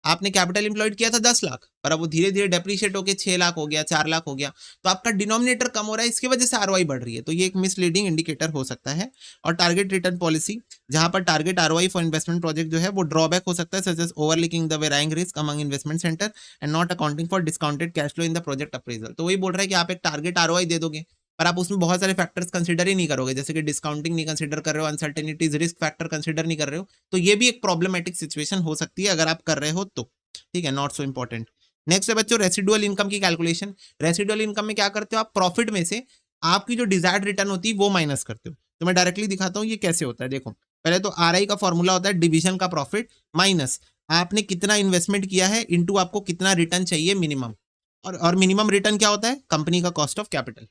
A: आपने कैपिटल एम्प्लॉयड किया था 10 लाख, पर अब वो धीरे धीरे डेप्रीशिएट होकर 6 लाख हो गया, 4 लाख हो गया, तो आपका डिनोमिनेटर कम हो रहा है, इसकी वजह से आरओआई बढ़ रही है। तो ये एक मिसलीडिंग इंडिकेटर हो सकता है। और टारगेट रिटर्न पॉलिसी, जहां पर target ROI for investment project जो है वो ड्रॉबैक हो सकता है, such as overlooking the varying risk among investment centre and not accounting for discounted cash flow in the project appraisal. तो वही बोल रहा है कि आप एक टारगेट आरओआई दे दोगे, पर आप उसमें बहुत सारे फैक्टर्स कंसीडर ही नहीं करोगे, जैसे कि डिस्काउंटिंग नहीं कंसीडर कर रहे हो, अनसर्टेनिटीज, रिस्क फैक्टर कंसीडर नहीं कर रहे हो, तो ये भी एक प्रॉब्लमेटिक सिचुएशन हो सकती है अगर आप कर रहे हो तो। ठीक है, नॉट सो इंपॉर्टेंट। नेक्स्ट है बच्चों रेसिडुअल इनकम की कैलकुलेशन। रेसिडुअल इनकम में क्या करते हो आप? प्रॉफिट में से आपकी जो डिजायर्ड रिटर्न होती है वो माइनस करते हो। तो मैं डायरेक्टली दिखाता हूं ये कैसे होता है। देखो, पहले तो आरआई का फॉर्मूला होता है डिवीजन का प्रॉफिट माइनस आपने कितना इन्वेस्टमेंट किया है इनटू आपको कितना रिटर्न चाहिए मिनिमम। और मिनिमम रिटर्न क्या होता है? कंपनी का cost of capital.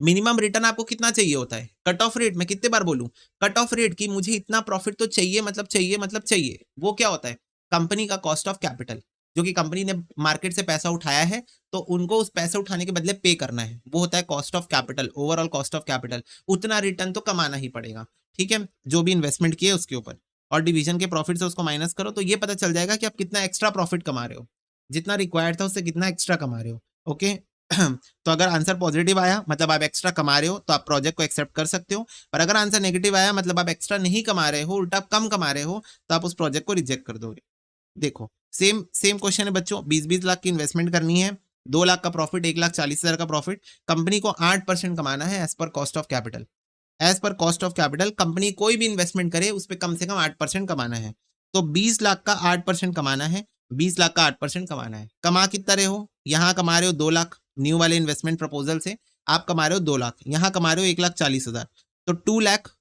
A: Minimum return आपको कितना चाहिए होता है? Cut off rate. मैं कितने बार बोलूं कट ऑफ रेट की? मुझे इतना प्रॉफिट तो चाहिए, मतलब चाहिए, मतलब चाहिए। वो क्या होता है? कंपनी का कॉस्ट ऑफ कैपिटल, जो कि कंपनी ने मार्केट से पैसा उठाया है तो उनको उस पैसे उठाने के बदले पे करना है, वो होता है cost of capital, overall cost of capital. उतना रिटर्न तो कमाना ही पड़ेगा, ठीक है, जो भी इन्वेस्टमेंट किए उसके ऊपर। और डिवीजन के प्रॉफिट से उसको माइनस करो तो ये पता चल जाएगा कि आप कितना एक्स्ट्रा प्रॉफिट कमा रहे हो, जितना रिक्वायर्ड था उससे कितना एक्स्ट्रा कमा रहे हो। ओके तो अगर आंसर पॉजिटिव आया मतलब आप एक्स्ट्रा कमा रहे हो तो आप प्रोजेक्ट को एक्सेप्ट कर सकते हो, पर अगर आंसर नेगेटिव आया मतलब आप एक्स्ट्रा नहीं कमा रहे हो, उल्टा आप कम कमा रहे हो, तो आप उस प्रोजेक्ट को रिजेक्ट कर दोगे। देखो सेम सेम क्वेश्चन है बच्चों, 20-20 लाख की इन्वेस्टमेंट करनी है, 2 लाख का प्रॉफिट, 1,40,000 का प्रॉफिट, कंपनी को 8% कमाना है as per cost of capital. As per cost of capital company कोई भी इन्वेस्टमेंट करे उस पर कम से कम 8% कमाना है। तो 20 लाख का 8% कमाना है, 20 लाख का 8% कमाना है। कमा कितना रहे हो? यहाँ कमा रहे हो 2 लाख, न्यू वाले इन्वेस्टमेंट प्रपोजल से आप कमा रहे हो 2 लाख, यहाँ कमा रहे हो 1,40,000, तो 2 lakh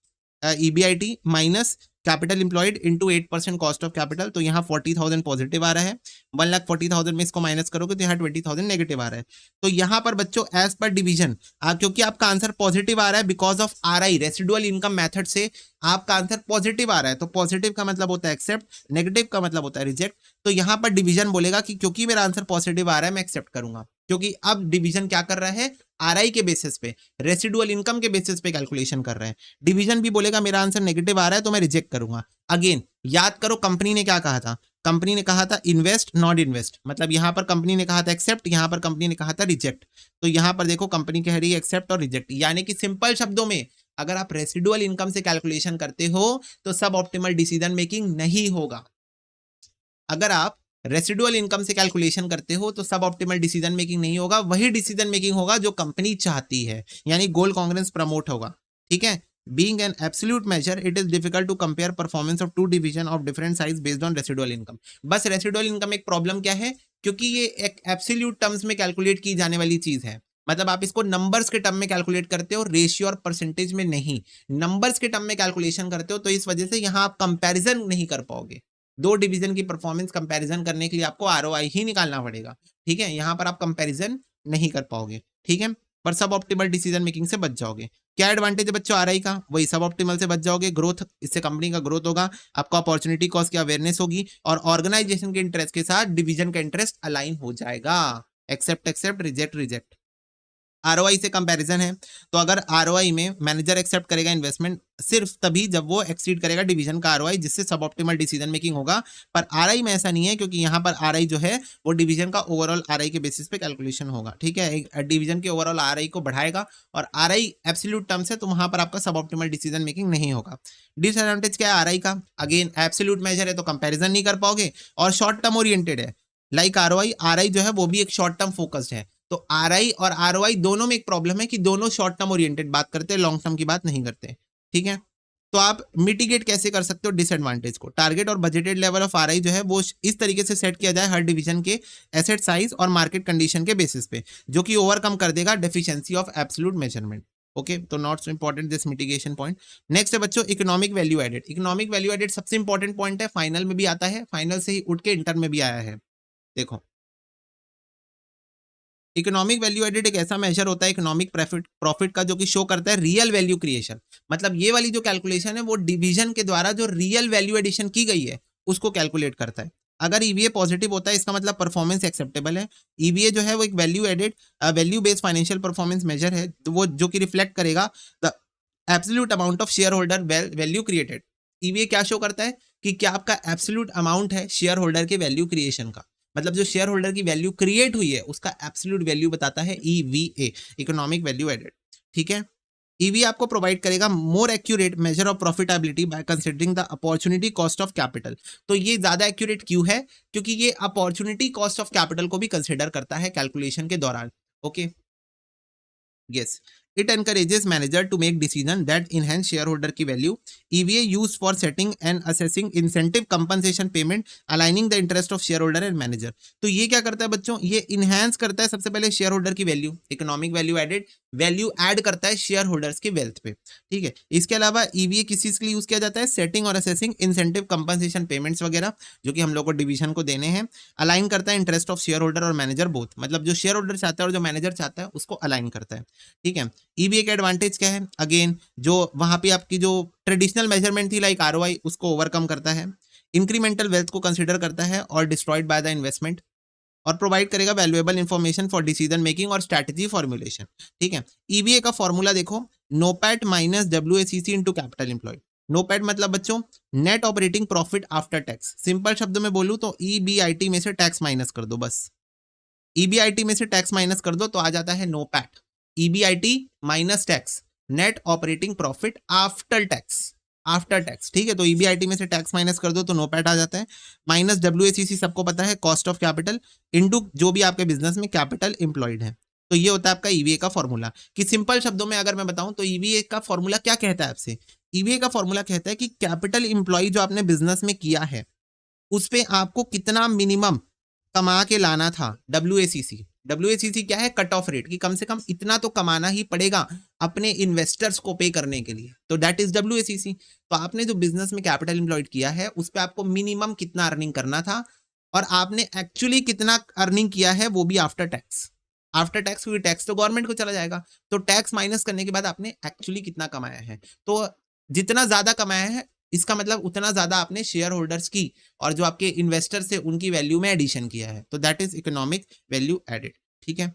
A: EBIT minus capital employed into 8% cost of capital, तो यहाँ 40,000 पॉजिटिव आ रहा है। 1,40,000 में इसको माइनस करोगे तो यहाँ 20,000 नेगेटिव आ रहा है। तो यहाँ पर बच्चों एज पर डिवीजन, क्योंकि आपका आंसर पॉजिटिव आ रहा है because of RI residual income method से आपका आंसर पॉजिटिव आ रहा है, तो पॉजिटिव का मतलब होता है एक्सेप्ट, नेगेटिव का मतलब होता है रिजेक्ट। तो यहाँ पर डिवीजन बोलेगा कि क्योंकि मेरा आंसर पॉजिटिव आ रहा है मैं एक्सेप्ट करूंगा, क्योंकि अब डिवीजन क्या कर रहा है? आरआई के बेसिस पे, रेसिडुअल इनकम के बेसिस पे कैलकुलेशन कर रहे हैं। डिवीजन भी बोलेगा मेरा आंसर नेगेटिव आ रहा है तो मैं रिजेक्ट करूंगा। अगेन याद करो कंपनी ने क्या कहा था? कंपनी ने कहा था इन्वेस्ट नॉट इन्वेस्ट, मतलब यहां पर कंपनी ने कहा था एक्सेप्ट, यहां पर कंपनी ने कहा था रिजेक्ट। तो यहां पर देखो कंपनी कह रही है एक्सेप्ट और रिजेक्ट, यानी कि सिंपल शब्दों में अगर आप रेसिडुअल इनकम से कैलकुलेशन करते हो तो सब ऑप्टिमल डिसीजन मेकिंग नहीं होगा। अगर आप रेसिडुअल इनकम से कैलकुलेशन करते हो तो सब ऑप्टिमल डिसीजन मेकिंग नहीं होगा, वही डिसीजन मेकिंग होगा जो कंपनी चाहती है, यानी गोल कॉन्ग्रेंस प्रमोट होगा। ठीक है, being an absolute measure it is difficult to compare performance of two division of different size based on residual income। बस रेसिडुअल इनकम एक प्रॉब्लम क्या है? क्योंकि ये एक एब्सोल्यूट टर्म्स में कैलकुलेट की जाने वाली चीज है, मतलब आप इसको नंबर्स के टर्म में कैलकुलेट करते हो, रेशियो और परसेंटेज में नहीं, नंबर्स के टर्म में कैलकुलेशन करते हो, तो इस वजह से यहां आप कंपैरिजन नहीं कर पाओगे। दो डिवीजन की परफॉर्मेंस कंपैरिजन करने के लिए आपको आरओआई ही निकालना पड़ेगा, ठीक है। यहाँ पर आप कंपैरिजन नहीं कर पाओगे, ठीक है, पर सब ऑप्टिमल डिसीजन मेकिंग से बच जाओगे। क्या एडवांटेज है बच्चों आरआई का? वही सब ऑप्टिमल से बच जाओगे, ग्रोथ, इससे कंपनी का ग्रोथ होगा, आपका अपॉर्चुनिटी कॉस्ट की अवेयरनेस होगी और ऑर्गेनाइजेशन के इंटरेस्ट के साथ डिवीजन का इंटरेस्ट अलाइन हो जाएगा। Accept accept, reject reject. ROI से कंपैरिजन है, तो अगर आरओआई में मैनेजर एक्सेप्ट करेगा इन्वेस्टमेंट सिर्फ तभी जब वो एक्सीड करेगा डिवीजन का आरओआई, जिससे सब ऑप्टिमल डिसीजन मेकिंग होगा। पर आरआई में ऐसा नहीं है, क्योंकि यहाँ पर आरआई जो है वो डिवीजन का ओवरऑल आरआई के बेसिस पे कैलकुलेशन होगा, ठीक है। एक डिवीजन के ओवरऑल आरआई को बढ़ाएगा और आरआई एब्सोल्यूट टर्म्स है, तो वहां पर आपका सब ऑप्टिमल डिसीजन मेकिंग नहीं होगा। डिसएडवांटेज क्या है आरआई का? अगेन एब्सोल्यूट मेजर है तो कंपेरिजन नहीं कर पाओगे और शॉर्ट टर्म ओरिएंटेड है, लाइक आरओआई। आरआई जो है वो भी एक शॉर्ट टर्म फोकस्ड है, तो आरआई और आरओआई दोनों में एक प्रॉब्लम है कि दोनों शॉर्ट टर्म ओरिएंटेड बात करते हैं, लॉन्ग टर्म की बात नहीं करते, ठीक है। तो आप मिटिगेट कैसे कर सकते हो डिसएडवांटेज को? टारगेट और बजटेड लेवल ऑफ आरआई जो है वो इस तरीके से सेट किया जाए हर डिवीजन के एसेट साइज और मार्केट कंडीशन के बेसिस पे, जो कि ओवरकम कर देगा deficiency of absolute measurement. Okay, तो not so important this mitigation point. Next है बच्चों economic value added. Economic value added सबसे इंपॉर्टेंट पॉइंट है, फाइनल में भी आता है, फाइनल से ही उठ के इंटर में भी आया है। देखो, इकोनॉमिक वैल्यू एडेड एक ऐसा मेजर होता है इकोनॉमिक प्रॉफिट का, जो कि शो करता है रियल वैल्यू क्रिएशन। मतलब ये वाली जो कैलकुलेशन है वो डिवीजन के द्वारा जो रियल वैल्यू एडिशन की गई है उसको कैलकुलेट करता है। अगर ईवीए पॉजिटिव होता है इसका मतलब परफॉर्मेंस एक्सेप्टेबल है। ईवीए जो है वो एक value added value based financial performance measure है, तो वो जो कि रिफ्लेक्ट करेगा the absolute amount of share holder value created. EVA क्या शो करता है कि क्या आपका एब्सोल्यूट अमाउंट है शेयर होल्डर के वैल्यू क्रिएशन का, मतलब जो शेयर होल्डर की वैल्यू क्रिएट हुई है उसका एब्सोल्यूट वैल्यू बताता है ईवीए, इकोनॉमिक वैल्यू एडेड, ठीक है। ईवी आपको प्रोवाइड करेगा more accurate measure of profitability by considering the opportunity cost of capital. तो ये ज्यादा एक्यूरेट क्यों है? क्योंकि ये अपॉर्चुनिटी कॉस्ट ऑफ कैपिटल को भी कंसिडर करता है कैलकुलेशन के दौरान। Okay, yes, it encourages manager to make decision that enhance shareholder की value. EVA used for setting and assessing incentive compensation payment, aligning the interest of shareholder and manager. तो ये क्या करता है बच्चों? ये इनहेंस करता है सबसे पहले शेयर होल्डर की value, economic value added, value add करता है शेयर होल्डर्स की वेल्थ पे, ठीक है। इसके अलावा ईवीए किस चीज के लिए यूज किया जाता है? सेटिंग और असेसिंग इंसेंटिव कंपनसेशन पेमेंट्स वगैरह, जो कि हम लोग को डिवीजन को देने हैं। अलाइन करता है इंटरेस्ट ऑफ शेयर होल्डर और मैनेजर बोथ, मतलब जो शेयर होल्डर चाहता है और जो मैनेजर चाहता है उसको अलाइन करता है, ठीक है। ईवीए का एडवांटेज क्या है? अगेन जो वहां पे आपकी जो ट्रेडिशनल मेजरमेंट थी लाइक आरओआई, उसको ओवरकम करता है, इंक्रीमेंटल वेल्थ को कंसीडर करता है और डिस्ट्रॉयड बाय द इन्वेस्टमेंट, और प्रोवाइड करेगा valuable information for decision making और स्ट्रैटेजी फॉर्मुलेशन, ठीक है। ईवीए का फॉर्मूला देखो, NOPAT minus WACC into capital employed. NOPAT मतलब बच्चों net operating profit after tax. Simple शब्दों में बोलूं तो ईबीआईटी में से टैक्स माइनस कर दो, बस ईबीआईटी में से टैक्स माइनस कर दो तो आ जाता है NOPAT. EBIT minus tax, net operating profit after tax, after tax, ठीक है। तो ईबीआईटी में से टैक्स माइनस कर दो तो नोपैट आ जाता है। माइनस डब्ल्यूएसीसी सबको पता है कॉस्ट ऑफ कैपिटल, इनटू जो भी आपके बिजनेस में कैपिटल एम्प्लॉयड है। तो ये होता है आपका ईवीए का फॉर्मूला। कि सिंपल शब्दों में अगर मैं बताऊं तो ईवीए का फॉर्मूला क्या कहता है आपसे? ईवीए का फॉर्मूला कहता है कि कैपिटल एम्प्लॉय जो आपने बिजनेस में किया है उस पे आपको कितना मिनिमम कमा के लाना था, डब्ल्यूएसीसी। डब्ल्यूएसीसी क्या है? कट ऑफ रेट, कि कम से कम इतना तो कमाना ही पड़ेगा अपने इन्वेस्टर्स को पे करने के लिए, तो दैट इज डब्ल्यूएसीसी। तो आपने जो बिजनेस में कैपिटल एम्प्लॉयड किया है उस पे आपको मिनिमम कितना अर्निंग करना था और आपने एक्चुअली कितना अर्निंग किया है, वो भी आफ्टर टैक्स। आफ्टर टैक्स, क्योंकि टैक्स तो गवर्नमेंट को चला जाएगा, तो टैक्स माइनस करने के बाद आपने एक्चुअली कितना कमाया है। तो जितना ज्यादा कमाया है इसका मतलब उतना ज्यादा आपने शेयर होल्डर्स की और जो आपके इन्वेस्टर्स है उनकी वैल्यू में एडिशन किया है, तो that is economic value added, ठीक है।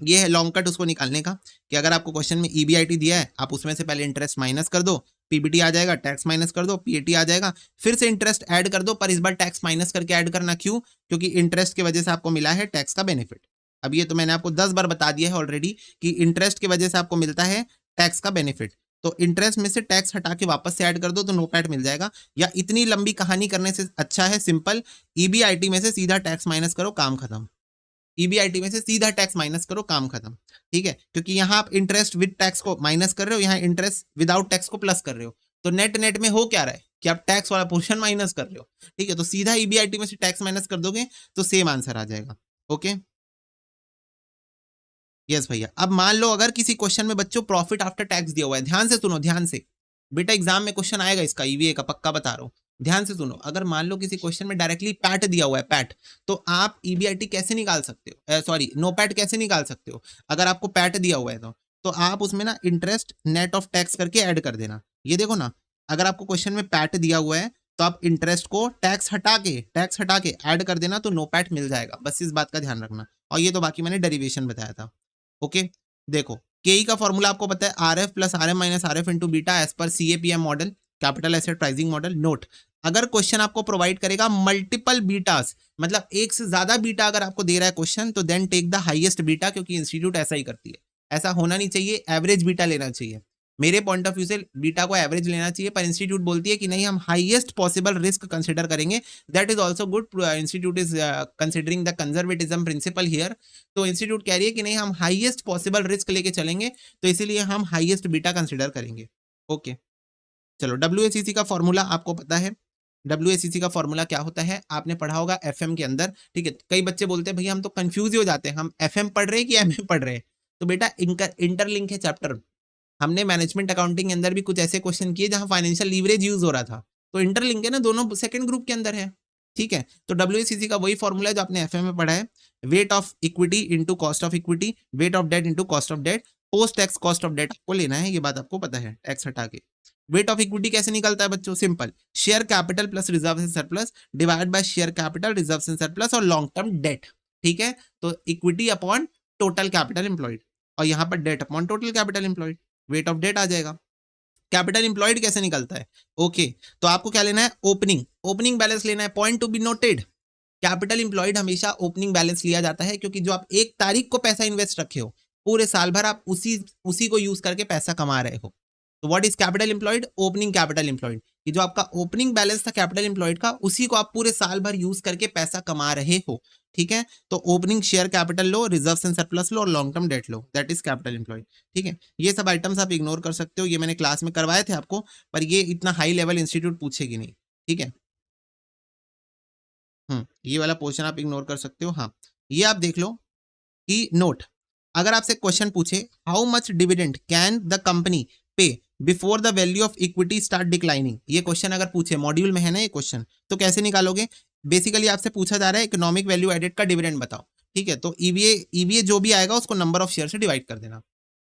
A: ये है लॉन्ग कट उसको निकालने का, कि अगर आपको क्वेश्चन में ईबीआईटी दिया है आप उसमें से पहले इंटरेस्ट माइनस कर दो, पीबीटी आ जाएगा, टैक्स माइनस कर दो, पीएटी आ जाएगा, फिर से इंटरेस्ट ऐड कर दो, पर इस बार टैक्स माइनस करके ऐड करना। क्यों? क्योंकि इंटरेस्ट की वजह से आपको मिला है टैक्स का बेनिफिट। अब ये तो मैंने आपको 10 बार बता दिया है ऑलरेडी कि इंटरेस्ट की वजह से आपको मिलता है टैक्स का बेनिफिट, तो इंटरेस्ट में से टैक्स हटा के वापस से ऐड कर दो तो नोपैट मिल जाएगा। या इतनी लंबी कहानी करने से अच्छा है सिंपल, ईबीआईटी में से सीधा टैक्स माइनस करो, काम खत्म। ईबीआईटी में से सीधा टैक्स माइनस करो, काम खत्म, ठीक है। क्योंकि यहाँ आप इंटरेस्ट विद टैक्स को माइनस कर रहे हो, यहाँ इंटरेस्ट विदाउट टैक्स को प्लस कर रहे हो, तो नेट नेट में हो क्या रहा है कि आप टैक्स वाला पोर्शन माइनस कर रहे हो, ठीक है। तो सीधा ईबीआईटी में से टैक्स माइनस कर दोगे तो सेम आंसर आ जाएगा। ओके, यस भैया। अब मान लो अगर किसी क्वेश्चन में बच्चों प्रॉफिट आफ्टर टैक्स दिया हुआ है, ध्यान से सुनो, ध्यान से बेटा, एग्जाम में क्वेश्चन आएगा इसका, ईवीए का पक्का बता रहा हूं। ध्यान से सुनो, अगर मान लो किसी क्वेश्चन में डायरेक्टली पैट दिया हुआ है, पैट, तो आप ईबीआईटी कैसे निकाल सकते हो, सॉरी नो पैट कैसे निकाल सकते हो? अगर आपको पैट दिया हुआ है तो आप उसमें ना इंटरेस्ट नेट ऑफ टैक्स करके ऐड कर देना। ये देखो ना, अगर आपको क्वेश्चन में पैट दिया हुआ है तो आप इंटरेस्ट को टैक्स हटा के ऐड कर देना, तो नो पैट मिल जाएगा। बस इस बात का ध्यान रखना। और ये तो बाकी मैंने डेरिवेशन बताया था। ओके, देखो केई का फॉर्मूला आपको पता है, R F plus R M minus R F into beta as per CAPM model, capital asset pricing model. Note, अगर क्वेश्चन आपको प्रोवाइड करेगा मल्टीपल बीटास, मतलब एक से ज्यादा बीटा अगर आपको दे रहा है क्वेश्चन, तो then take the highest beta, क्योंकि इंस्टीट्यूट ऐसा ही करती है। ऐसा होना नहीं चाहिए, एवरेज बीटा लेना चाहिए। मेरे पॉइंट ऑफ व्यू से बीटा को एवरेज लेना चाहिए, पर इंस्टीट्यूट बोलती है कि नहीं, हम हाईएस्ट पॉसिबल रिस्क कंसिडर करेंगे। That is also good, institute is considering the conservatism principle here. तो इंस्टीट्यूट कह रही है कि नहीं, हम हाईएस्ट पॉसिबल रिस्क लेके चलेंगे, तो इसीलिए हम हाईएस्ट बीटा कंसिडर करेंगे। ओके, चलो WACC का फॉर्मूला आपको पता है। WACC का फॉर्मूला क्या होता है, आपने पढ़ा होगा FM के अंदर। ठीक है, कई बच्चे बोलते हैं भैया हम तो कंफ्यूज ही हो जाते हैं, हम FM पढ़ रहे हैं कि MM पढ़ रहे हैं। तो बेटा इंटरलिंक है चैप्टर। हमने मैनेजमेंट अकाउंटिंग के अंदर भी कुछ ऐसे क्वेश्चन किए जहां फाइनेंशियल लीवरेज यूज हो रहा था, तो इंटरलिंक है ना, दोनों सेकंड ग्रुप के अंदर है। ठीक है, तो WACC का वही फॉर्मूला है जो आपने FM में पढ़ा है, weight of equity into cost of equity, weight of debt into cost of debt, post tax cost of debt आपको लेना है, ये बात आपको पता है, टैक्स हटा के। वेट ऑफ इक्विटी कैसे निकलता है बच्चों, simple, share capital plus reserve and surplus divide by share capital, reserve and surplus और लॉन्ग टर्म डेट। ठीक है, तो equity upon total capital employed, और यहाँ पर debt upon total capital employed, weight of debt आ जाएगा। कैपिटल एम्प्लॉयड कैसे निकलता है, ओके, तो आपको क्या लेना है, ओपनिंग बैलेंस लेना है। Point to be noted, capital employed हमेशा ओपनिंग बैलेंस लिया जाता है, क्योंकि जो आप 1 तारीख को पैसा इन्वेस्ट रखे हो, पूरे साल भर आप उसी को यूज करके पैसा कमा रहे हो। तो what is capital employed, opening capital employed, कि जो आपका ओपनिंग बैलेंस था कैपिटल एम्प्लॉयड का, उसी को आप पूरे साल भर यूज करके पैसा कमा रहे हो। ठीक है, तो ओपनिंग शेयर कैपिटल लो, रिजर्व एंड सरप्लस लो और लॉन्ग टर्म डेट लो, दैट इज कैपिटल एम्प्लॉयड। ठीक है, ये सब आइटम्स आप इग्नोर कर सकते हो, ये मैंने क्लास में करवाए थे आपको, पर ये इतना हाई लेवल इंस्टीट्यूट पूछेगी नहीं। ठीक है, ये वाला पोर्शन आप इग्नोर कर सकते हो। हाँ, ये आप देख लो कि नोट, अगर आपसे क्वेश्चन पूछे how much dividend can the company pay before the value of equity start declining, ये क्वेश्चन अगर पूछे, मॉड्यूल में है ना ये क्वेश्चन, तो कैसे निकालोगे? बेसिकली आपसे पूछा जा रहा है इकोनॉमिक वैल्यू एडेड का डिविडेंड बताओ। ठीक है, तो ईवीए जो भी आएगा उसको नंबर ऑफ शेयर से डिवाइड कर देना।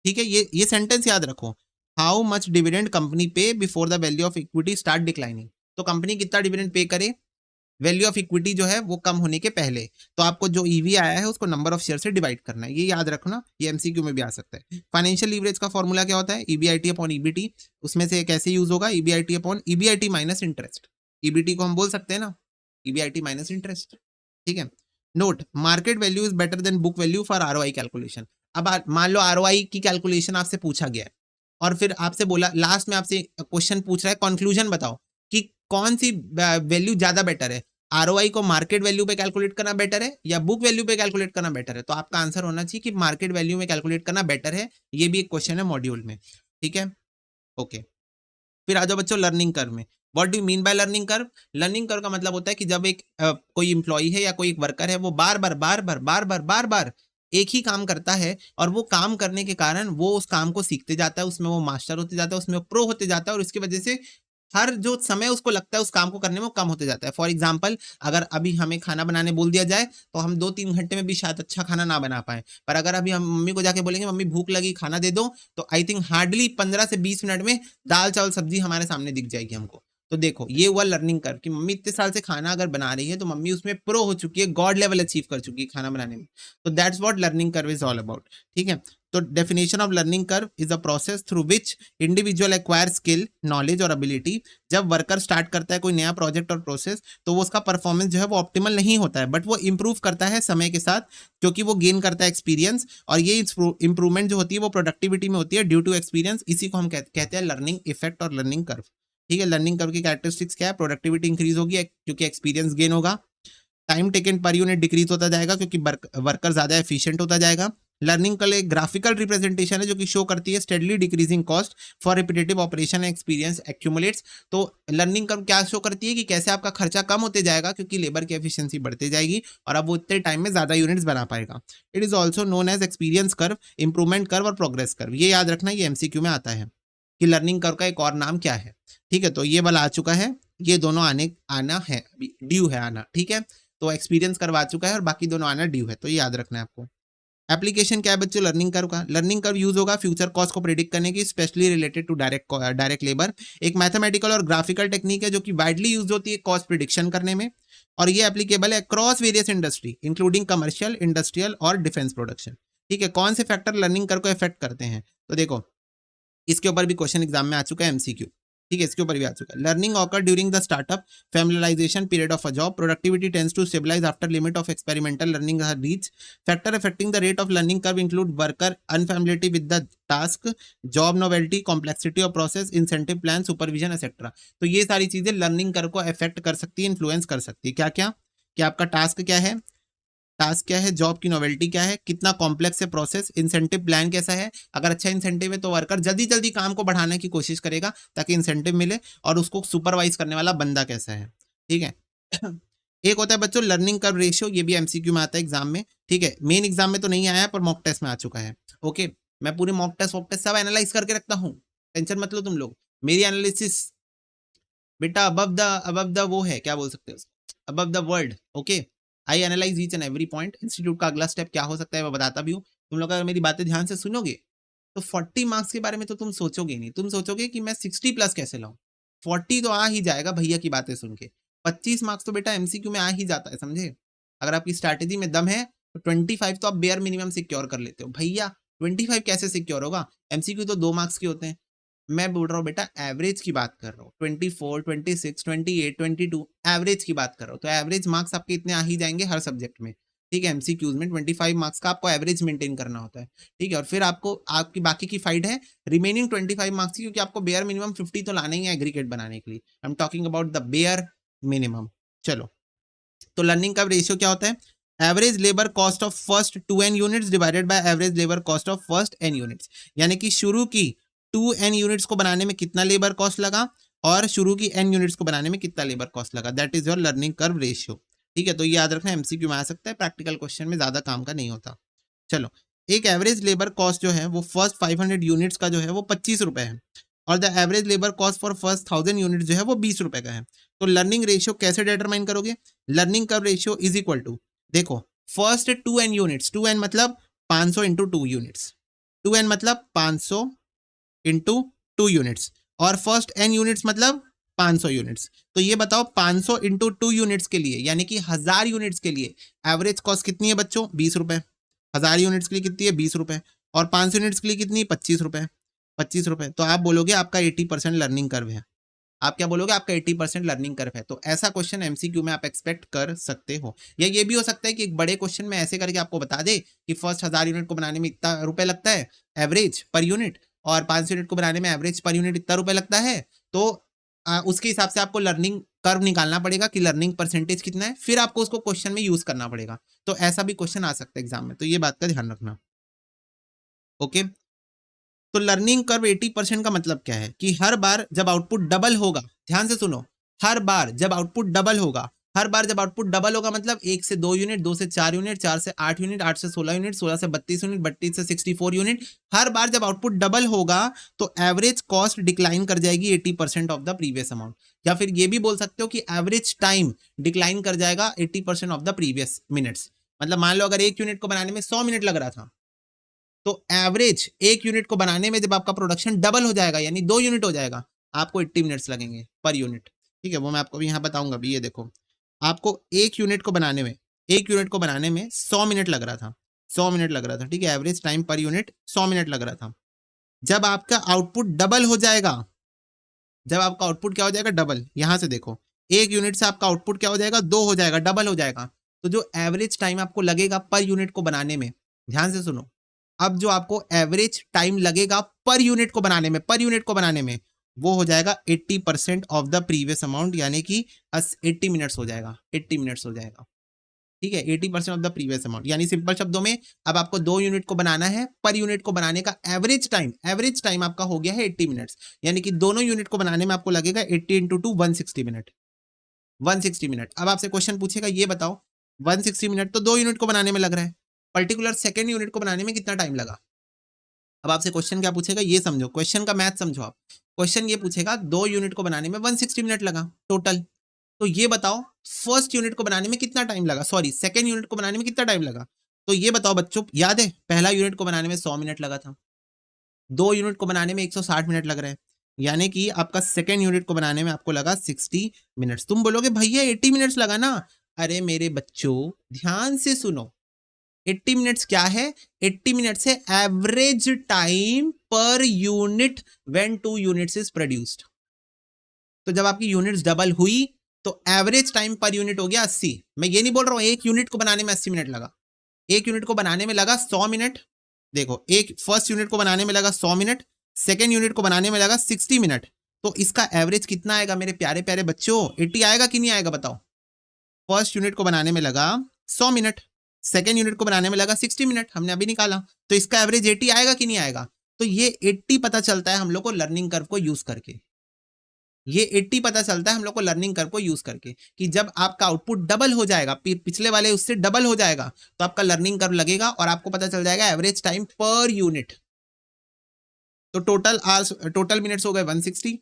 A: ठीक है, ये सेंटेंस याद रखो, how much dividend company pay before the value of equity start declining, तो कंपनी कितना डिविडेंड पे करे वैल्यू ऑफ इक्विटी जो है वो कम होने के पहले, तो आपको जो ईवी आया है उसको नंबर ऑफ शेयर से डिवाइड करना है, ये याद रखना, ये एमसीक्यू में भी आ सकता है। फाइनेंशियल लीवरेज का फॉर्मूला क्या होता है, ईबीआईटी अपॉन ईबीटी, उसमें से कैसे यूज होगा, EBIT upon EBIT minus interest, EBT को हम बोल सकते हैं ना ईबीआईटी माइनस इंटरेस्ट। ठीक है, note, market value is better than book value for ROI calculation. अब मान लो आरओआई की कैलकुलेशन आपसे पूछा गया है, और फिर आपसे बोला, लास्ट में आपसे क्वेश्चन पूछ रहा है कंक्लूजन बताओ कि कौन सी वैल्यू ज्यादा बेटर है, आरओआई को मार्केट वैल्यू पे कैलकुलेट करना बेटर है या बुक वैल्यू पे कैलकुलेट करना बेटर है, तो आपका आंसर होना चाहिए कि मार्केट वैल्यू में कैलकुलेट करना बेटर है। ये भी एक क्वेश्चन है मॉड्यूल में। ठीक है, ओके, फिर आ जाओ बच्चों लर्निंग कर्व में। What do mean by learning curve, learning curve का मतलब होता है कि जब एक कोई इंप्लॉई है या कोई एक वर्कर है, वो बार बार एक ही काम करता है, और वो काम करने के कारण वो उस काम को सीखते जाता है, उसमें वो मास्टर होते जाता है, उसमें वो प्रो होते जाता है, और इसकी वजह से हर जो समय उसको लगता है उस काम को करने में वो कम होते जाता है। फॉर एग्जाम्पल, अगर अभी हमें खाना बनाने बोल दिया जाए तो हम 2-3 घंटे में भी शायद अच्छा खाना ना बना पाए, पर अगर अभी हम मम्मी को जाके बोलेंगे मम्मी भूख लगी खाना दे दो, तो आई थिंक हार्डली 15 से 20 मिनट में दाल चावल सब्जी हमारे सामने दिख जाएगी हमको। तो देखो ये हुआ लर्निंग कर्व कि मम्मी इतने साल से खाना अगर बना रही है तो मम्मी उसमें प्रो हो चुकी है, गॉड लेवल अचीव कर चुकी है खाना बनाने में। तो that's what learning curve is all about. ठीक है, तो definition of learning curve is a process through which individual acquire skill, knowledge और एबिलिटी। जब वर्कर स्टार्ट करता है कोई नया प्रोजेक्ट और प्रोसेस, तो वो उसका परफॉर्मेंस जो है वो ऑप्टिमल नहीं होता है, बट वो इंप्रूव करता है समय के साथ, क्योंकि वो गेन करता है एक्सपीरियंस, और ये इंप्रूवमेंट जो होती है वो प्रोडक्टिविटी में होती है ड्यू टू एक्सपीरियंस। इसी को हम कहते हैं लर्निंग इफेक्ट और लर्निंग कर्व। ठीक है, लर्निंग कर्व की कैरेक्टरिस्टिक्स क्या है, प्रोडक्टिविटी इंक्रीज होगी क्योंकि एक्सपीरियंस गेन होगा, time taken per unit decrease होता जाएगा क्योंकि वर्कर ज्यादा एफिशिएंट होता जाएगा। लर्निंग का एक ग्राफिकल रिप्रेजेंटेशन है जो कि शो करती है steadily decreasing cost for repetitive operation, experience accumulates. तो लर्निंग कर्व क्या शो करती है कि कैसे आपका खर्चा कम होते जाएगा क्योंकि लेबर की एफिशिएंसी बढ़ती जाएगी और अब वो इतने टाइम में ज्यादा यूनिट्स बना पाएगा। It is also known as experience curve, improvement curve और प्रोग्रेस कर्व। ये याद रखना, ये एमसीक्यू में आता है कि लर्निंग कर्व का एक और नाम क्या है। ठीक है, तो ये वाला आ चुका है ये दोनों आना है, ड्यू है आना, ठीक है। तो एक्सपीरियंस करवा चुका है और बाकी दोनों आना ड्यू है, तो ये याद रखना है आपको। एप्लीकेशन क्या है बच्चों, लर्निंग कर्व का। लर्निंग कर्व यूज होगा फ्यूचर कॉस्ट को प्रेडिक्ट करने की, specially related to direct labour. एक मैथमेटिकल और ग्राफिकल टेक्निक है जो कि वाइडली यूज होती है कॉस्ट प्रिडिक्शन करने में, और ये एप्लीकेबल है across various industry including commercial, industrial और डिफेंस प्रोडक्शन। ठीक है, कौन से फैक्टर लर्निंग कर्व को इफेक्ट करते हैं, तो देखो इसके ऊपर भी क्वेश्चन एग्जाम में आ चुका है एमसीक्यू, ठीक है, इसके ऊपर भी आ चुका है। Learning occur during the startup familiarisation period of a job, productivity tends to stabilise after limit of experimental learning has reach, factor affecting the rate of learning curve include worker unfamiliarity with the task, job novelty, complexity of process, incentive plan, supervision etcetera. तो ये सारी चीजें learning curve को affect कर सकती है, influence कर सकती है। क्या क्या, कि आपका टास्क क्या है, टास्क क्या है, जॉब की नोवेल्टी क्या है, कितना कॉम्प्लेक्स है प्रोसेस, इंसेंटिव प्लान कैसा है। अगर अच्छा इंसेंटिव है तो वर्कर जल्दी जल्दी काम को बढ़ाने की कोशिश करेगा ताकि इंसेंटिव मिले, और उसको सुपरवाइज करने वाला बंदा कैसा है, ठीक है। एक होता है बच्चों लर्निंग कर्व रेशियो, ये भी एमसीक्यू में आता है एग्जाम में, ठीक है। मेन एग्जाम में तो नहीं आया है पर मॉक टेस्ट में आ चुका है। ओके, मैं पूरे मॉक टेस्ट सब एनालाइज करके रखता हूँ, टेंशन मत लो तुम लोग। मेरी एनालिसिस बेटा अबव द वो है, क्या बोल सकते हो, above the world. Okay, I analyse each and every point. Institute का अगला स्टेप क्या हो सकता है मैं बताता भी हूँ। तुम लोग अगर मेरी बातें ध्यान से सुनोगे तो 40 मार्क्स के बारे में तो तुम सोचोगे नहीं, तुम सोचोगे कि मैं 60 प्लस कैसे लाऊं। 40 तो आ ही जाएगा भैया की बातें सुन के। 25 मार्क्स तो बेटा एमसीक्यू में आ ही जाता है, समझे। अगर आपकी स्ट्रैटेजी में दम है तो 25 तो आप बेयर मिनिमम सिक्योर कर लेते हो भैया। 25 कैसे सिक्योर होगा, एमसीक्यू तो 2 मार्क्स के होते हैं। मैं बोल रहा हूँ बेटा एवरेज की बात कर रहा हूँ, 24, 26, 28, 22 एवरेज की बात कर रहा हूँ। तो एवरेज मार्क्स आपके इतने आ ही जाएंगे हर सब्जेक्ट में, ठीक है। एमसीक्यूज में 25 मार्क्स का आपको एवरेज मेंटेन करना होता है, ठीक है। और फिर आपको आपकी बाकी की फाइट है रिमेनिंग 25 मार्क्स की, क्योंकि आपको बेयर मिनिमम 50 तो लाना ही है एग्रीगेट बनाने के लिए। I am talking about the bare minimum. चलो, तो लर्निंग का रेशियो क्या होता है, average labour cost of first 2n units divided by average labour cost of first n units. यानी कि शुरू की 2n यूनिट्स को बनाने में कितना लेबर कॉस्ट लगा और शुरू की n यूनिट्स को बनाने में कितना लेबर कॉस्ट लगा, that is your learning curve ratio, ठीक है। तो ये याद रखना, एमसीक्यू में आ सकता है, प्रैक्टिकल क्वेश्चन में ज्यादा काम का नहीं होता। चलो, एक एवरेज लेबर कॉस्ट जो है वो फर्स्ट 500 यूनिट्स का जो है वो 25 रुपए है, और the average labour cost for first 1000 unit जो है वो 20 रुपए का है। तो लर्निंग रेशियो कैसे डिटरमाइन करोगे, learning curve ratio is equal to, देखो फर्स्ट 2n यूनिट्स, 2n मतलब 500 इंटू 2 यूनिट्स, 2n मतलब 500 इंटू 2 यूनिट्स, और फर्स्ट n यूनिट्स मतलब 500 यूनिट्स। तो ये बताओ 500 इंटू 2 यूनिट्स के लिए यानी कि 1000 यूनिट्स के लिए एवरेज कॉस्ट कितनी है बच्चों, 20 रुपए। 1000 यूनिट्स के लिए कितनी है, 20 रुपए, और 500 यूनिट्स के लिए कितनी, 25 रुपए। 25 रुपए, तो आप बोलोगे आपका 80% लर्निंग कर्व है। आप क्या बोलोगे, आपका 80% लर्निंग कर्व है। तो ऐसा क्वेश्चन एमसीक्यू में आप एक्सपेक्ट कर सकते हो। या ये भी हो सकता है कि एक बड़े क्वेश्चन में ऐसे करके आपको बता दे कि फर्स्ट 1000 यूनिट को बनाने में इतना रुपए लगता है एवरेज पर यूनिट, और 500 यूनिट को बनाने में एवरेज पर यूनिट इतना रुपए लगता है। तो उसके हिसाब से आपको लर्निंग कर्व निकालना पड़ेगा कि लर्निंग परसेंटेज कितना है, फिर आपको उसको क्वेश्चन में यूज करना पड़ेगा। तो ऐसा भी क्वेश्चन आ सकता है एग्जाम में, तो ये बात का ध्यान रखना। ओके, तो लर्निंग कर्व 80% का मतलब क्या है कि हर बार जब आउटपुट डबल होगा, ध्यान से सुनो, हर बार जब आउटपुट डबल होगा, हर बार जब आउटपुट डबल होगा मतलब 1 से 2 यूनिट, 2 से 4 यूनिट, 4 से 8 यूनिट, 8 से 16 यूनिट, 16 से 32 यूनिट, 32 से 64 यूनिट, हर बार जब आउटपुट डबल होगा तो एवरेज कॉस्ट डिक्लाइन कर जाएगी 80% ऑफ द प्रीवियस अमाउंट। या फिर ये भी बोल सकते हो कि एवरेज टाइम डिक्लाइन कर जाएगा 80% ऑफ द प्रीवियस मिनट्स। मतलब मान लो अगर 1 यूनिट को बनाने में 100 मिनट लग रहा था, तो एवरेज 1 यूनिट को बनाने में जब आपका प्रोडक्शन डबल हो जाएगा यानी 2 यूनिट हो जाएगा, आपको 80 मिनट्स लगेंगे पर यूनिट, ठीक है। वो मैं आपको भी यहाँ बताऊंगा भी, ये देखो आपको 1 यूनिट को बनाने में 100 मिनट लग रहा था, 100 मिनट लग रहा था, ठीक है। Average time per unit 100 minute लग रहा था। जब आपका आउटपुट डबल हो जाएगा, जब आपका आउटपुट क्या हो जाएगा, डबल, यहां से देखो 1 यूनिट से आपका आउटपुट क्या हो जाएगा, 2 हो जाएगा, डबल हो जाएगा। तो जो एवरेज टाइम आपको लगेगा पर यूनिट को बनाने में, ध्यान से सुनो, अब जो आपको एवरेज टाइम लगेगा पर यूनिट को बनाने में, पर यूनिट को बनाने में, वो हो जाएगा 80% ऑफ द प्रीवियस अमाउंट, यानी कि 80 मिनट्स हो जाएगा, 80 मिनट्स हो जाएगा, ठीक है। 80% ऑफ द प्रीवियस अमाउंट, यानी सिंपल शब्दों में अब आपको 2 यूनिट को बनाना है, पर यूनिट को बनाने का एवरेज टाइम आपका हो गया है 80 मिनट्स, यानी कि दोनों यूनिट को बनाने में आपको लगेगा 80 इंटू 2 160 मिनट, 160 मिनट। अब आपसे क्वेश्चन पूछेगा, ये बताओ 160 मिनट तो 2 यूनिट को बनाने में लग रहा है, पर्टिकुलर सेकेंड यूनिट को बनाने में कितना टाइम लगा। अब आपसे क्वेश्चन क्या पूछेगा, ये समझो, क्वेश्चन का मैथ समझो आप। क्वेश्चन ये पूछेगा 2 यूनिट को बनाने में 160 मिनट लगा टोटल, तो ये बताओ फर्स्ट यूनिट को बनाने में कितना टाइम लगा, सॉरी सेकेंड यूनिट को बनाने में कितना टाइम लगा। तो ये बताओ बच्चों, याद है पहला यूनिट को बनाने में 100 मिनट लगा था, 2 यूनिट को बनाने में 160 मिनट लग रहे हैं, यानी कि आपका सेकेंड यूनिट को बनाने में आपको लगा 60 मिनट्स। तुम बोलोगे भैया 80 मिनट्स लगा ना, अरे मेरे बच्चों ध्यान से सुनो, 80 मिनट्स क्या है, 80 मिनट्स है average time per unit when 2 units is produced. तो जब आपकी यूनिट्स डबल हुई तो एवरेज टाइम पर यूनिट हो गया 80। मैं ये नहीं बोल रहा हूं एक यूनिट को बनाने में 80 मिनट लगा, एक यूनिट को बनाने में लगा 100 मिनट। देखो एक फर्स्ट यूनिट को बनाने में लगा 100 मिनट, सेकेंड यूनिट को बनाने में लगा 60 मिनट, तो इसका एवरेज कितना आएगा मेरे प्यारे प्यारे बच्चों, 80 आएगा कि नहीं आएगा बताओ। फर्स्ट यूनिट को बनाने में लगा 100 मिनट, सेकेंड यूनिट को बनाने में लगा 60 मिनट, हमने अभी निकाला, तो इसका एवरेज 80 आएगा कि नहीं आएगा। तो ये 80 पता चलता है हम लोग को लर्निंग कर्व को यूज करके, ये 80 पता चलता है हम लोग को लर्निंग कर्व को यूज करके, कि जब आपका आउटपुट डबल हो जाएगा, पिछले वाले उससे डबल हो जाएगा, तो आपका लर्निंग कर्व लगेगा और आपको पता चल जाएगा एवरेज टाइम पर यूनिट। तो टोटल मिनट्स हो गए 160,